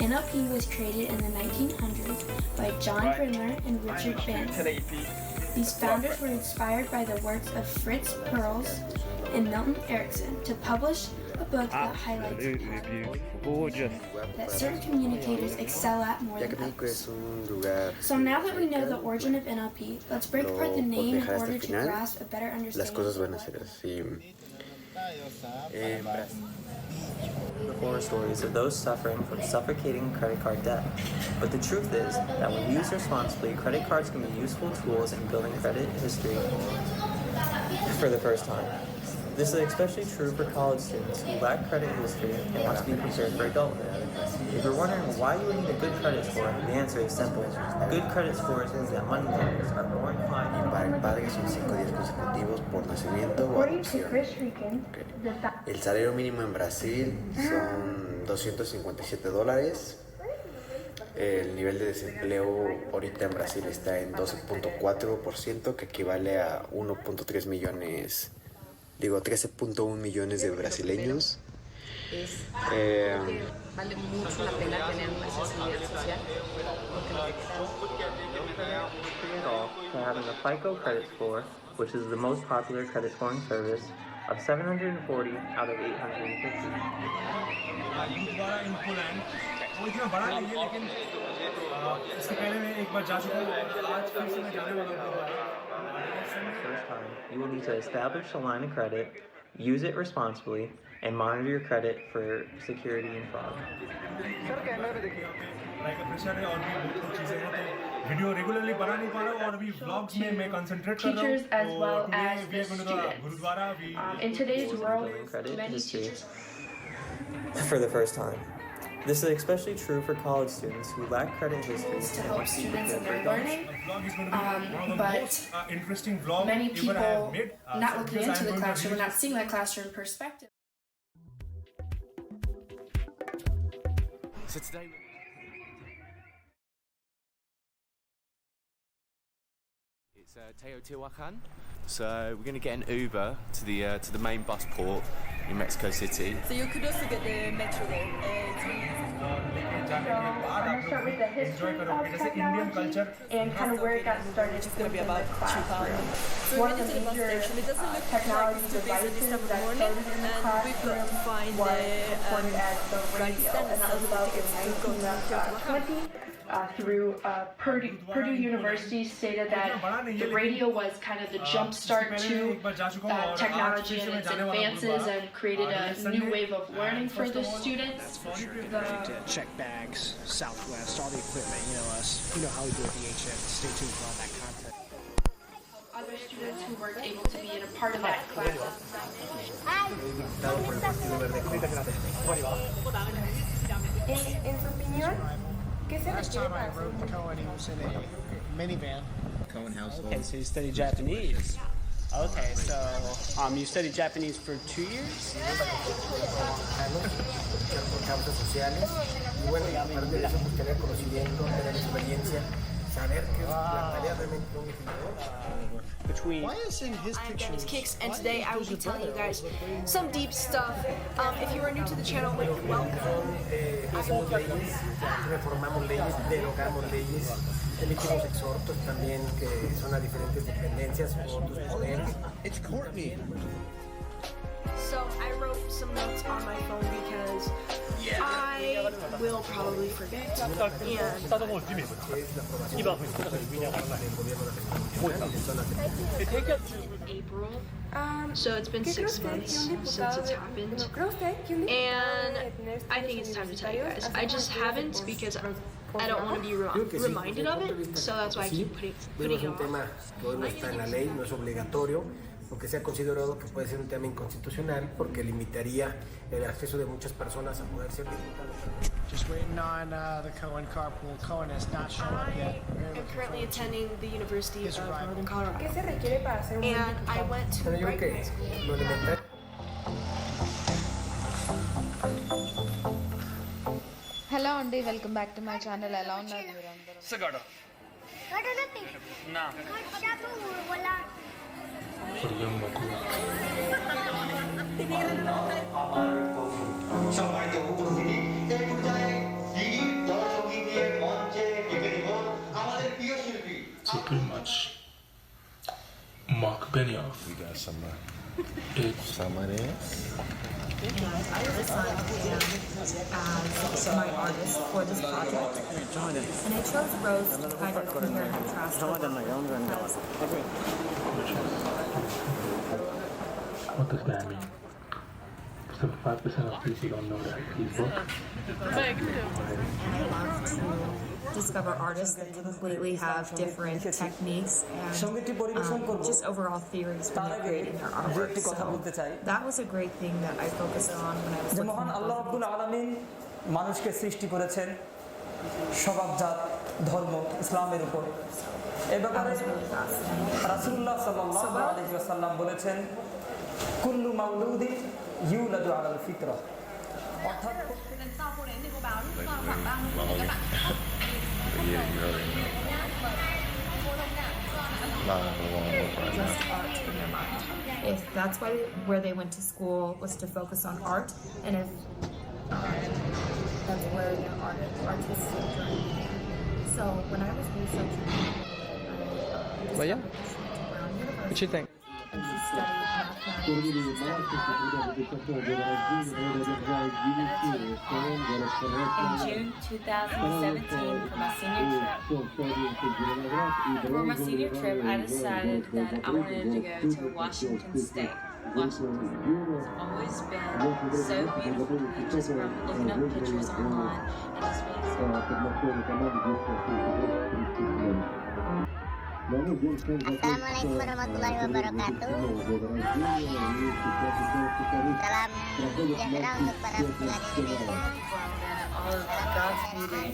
NLP was created in the 1900s by John Brenner and Richard Bannon. These founders were inspired by the works of Fritz Perls and Milton Erickson to publish a book that highlights that certain communicators excel at more than others. So now that we know the origin of NLP, let's break apart the name in order to grasp a better understanding. The horror stories of those suffering from suffocating credit card debt. But the truth is that when used responsibly, credit cards can be useful tools in building credit history for the first time. This is especially true for college students who lack credit history and want to be prepared for adulthood. If you're wondering why you would need a good credit score, the answer is simple. Good credit scores means that money lenders are more inclined to para el padre son 5 días consecutivos por nacimiento o adopción. El salario mínimo en Brasil son $257. El nivel de desempleo ahorita en Brasil está en 12.4%, que equivale a 1.3 millones, 13.1 millones de brasileños. Vale mucho la pena tener una sensibilidad social. to having a FICO credit score, which is the most popular credit scoring service, of 740 out of 850. First time, you will need to establish a line of credit, use it responsibly, and monitor your credit for security and fraud. Teachers as well as the students. In today's world, many teachers For the first time. This is especially true for college students who lack credit history to help students in their learning, but many people not looking into the classroom, not seeing that classroom perspective. So today it's Teotihuacan. So we're going to get an Uber to the main bus port in Mexico City. So you could also get the metro there. I'm going to start with the history of technology and kind of where it got started. It's going to be about 2 pounds. So One of the major technology devices that started in the classroom was reported as the radio, and that was about in 1920. Through Purdue University stated that the radio was kind of the jump start to technology and its advances and created a new wave of learning for the students. Check bags, Southwest, all the equipment, you know us. You know how we do at the HF. Stay tuned for all that content. Other students who weren't able to be in a part of that class. En su opinión, Last time I rode with Cohen, he was in a minivan. Cohen household. Okay, so you study Japanese. Okay, so you studied Japanese for 2 years? Campos sociales y bueno, y aparte de eso, pues tener conocimiento, tener experiencia, saber que la tarea realmente no me Why is in his I'm Dennis Kicks, and today I will be telling you guys some deep stuff. If you are new to the channel, welcome. hacemos leyes, reformamos leyes, derogamos leyes, emitimos exhortos también que son a diferentes dependencias o otros poderes. It's Courtney. So I wrote some notes on my phone because I will probably forget. And April. So it's been 6 months since it's happened. And I think it's time to tell you guys. I just haven't because I don't want to be reminded of it. So that's why I keep putting it off. No está en la ley, no es obligatorio, aunque se ha considerado que puede ser un tema inconstitucional porque limitaría el acceso de muchas personas a poder ser diputados. Just waiting on the Cohen carpool. Cohen has not shown up yet. I'm currently attending the University of Northern Colorado. And I went to Brighton High School. Hello అండి, welcome back to my channel. ఎలా ఉన్నారు మీరందరూ? So pretty much Mark Benioff. We got somebody. Somebody else? I was assigned him as my artist for this project, and I chose Rose to kind of compare and contrast her work. What does that mean? 75% of people don't know that he's booked. And I love to discover artists that completely have different techniques and just overall theories when they're creating their artwork. So that was a great thing that I focused on when I was looking at আল্লাহ রাব্বুল আলামিন মানুষকে সৃষ্টি করেছেন স্বভাবজাত ধর্ম ইসলামের উপর। এই ব্যাপারে রাসূলুল্লাহ সাল্লাল্লাহু আলাইহি ওয়াসাল্লাম বলেছেন কুল্লু মাউলুদিন ইউলাদু আলাল ফিতরা। অর্থাৎ just art in their mind. If that's why where they went to school was to focus on art, and if that's where their artistic journey began. So when I was researching, But yeah, what you think? and she studied In June 2017 for my senior trip. For my senior trip, I decided that I wanted to go to Washington State. Washington has always been so beautiful, just from looking up pictures online and just being so Assalamualaikum warahmatullahi wabarakatuh. Salam sejahtera untuk para pendengar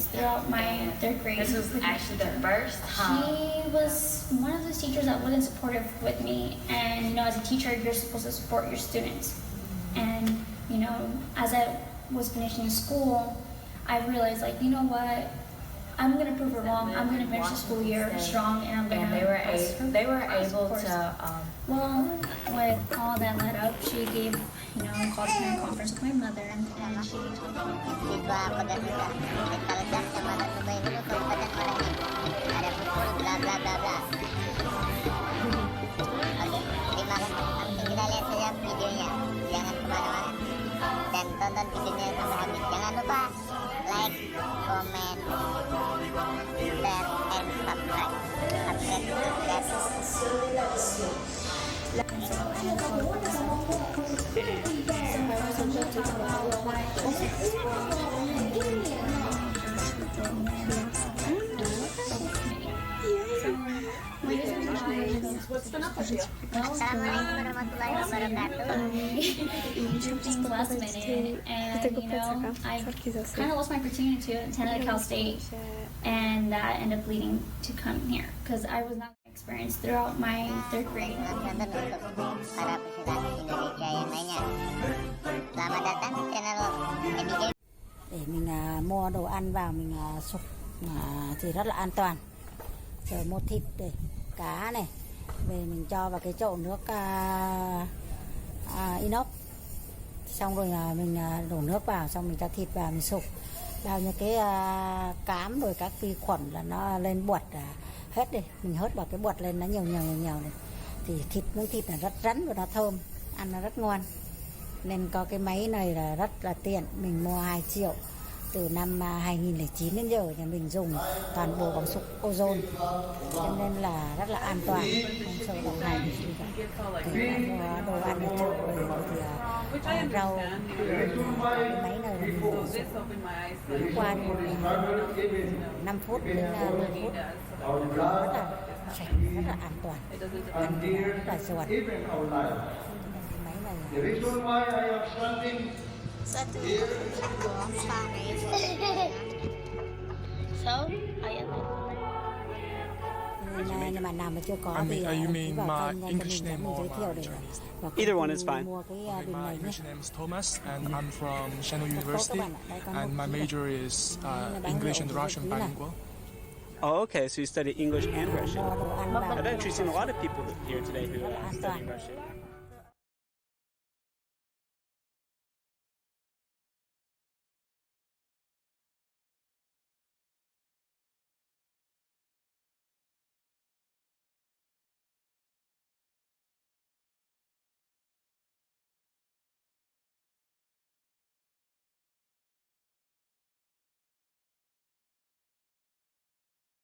throughout my third grade. This was actually the first time. She was one of those teachers that wasn't supportive with me, and as a teacher you're supposed to support your students. And as I was finishing school, I realized what, I'm gonna prove her wrong. I'm gonna finish the school year strong, and I'm gonna. And they were able to. With all that led up, she gave, called a parent conference with my mother, and she told me. Kita lihat saja videonya. Jangan kemana-mana. Dan tonton videonya sampai habis. Jangan lupa like, comment, share, and subscribe. Assalamualaikum warahmatullahi wabarakatuh. Things last minute, and I kind of lost my opportunity to attend at Cal State, and that ended up leading to come here because I was not experienced throughout my third grade. Para peserta Indonesia yang lainnya. Selamat datang di channel MJ. Để mình mua đồ ăn vào mình sụp thì rất là an toàn. Rồi mua thịt để cá này về mình cho vào cái chậu nước inox, xong rồi mình đổ nước vào, xong mình cho thịt vào mình sụp, bao nhiêu cái cám rồi các vi khuẩn là nó lên buột hết đi, mình hớt vào cái buột lên nó nhiều này thì miếng thịt là rất rắn và nó thơm, ăn nó rất ngon. Nên có cái máy này là rất là tiện. Mình mua 2 triệu. Từ năm 2009 đến giờ nhà mình dùng toàn bộ bằng sục ozone, cho nên là rất là an toàn, không sợ độc hại gì cả. Kể cả mua đồ ăn ở chợ thì rau, cái máy này là mình dùng qua 5 phút đến 10 phút, rất là sạch, rất là an toàn, ăn rất là giòn. Máy này nhưng mà nào mà chưa có thì you mean vào my kênh English mình name mình or giới my thiệu để Chinese? Either one is fine. mua cái Okay, bình my này nhé. English name is Thomas, and I'm from Shanghai University, and my major is English and Russian bilingual. Oh, okay. So you study English and Russian. I've actually seen a lot of people here today who study Russian.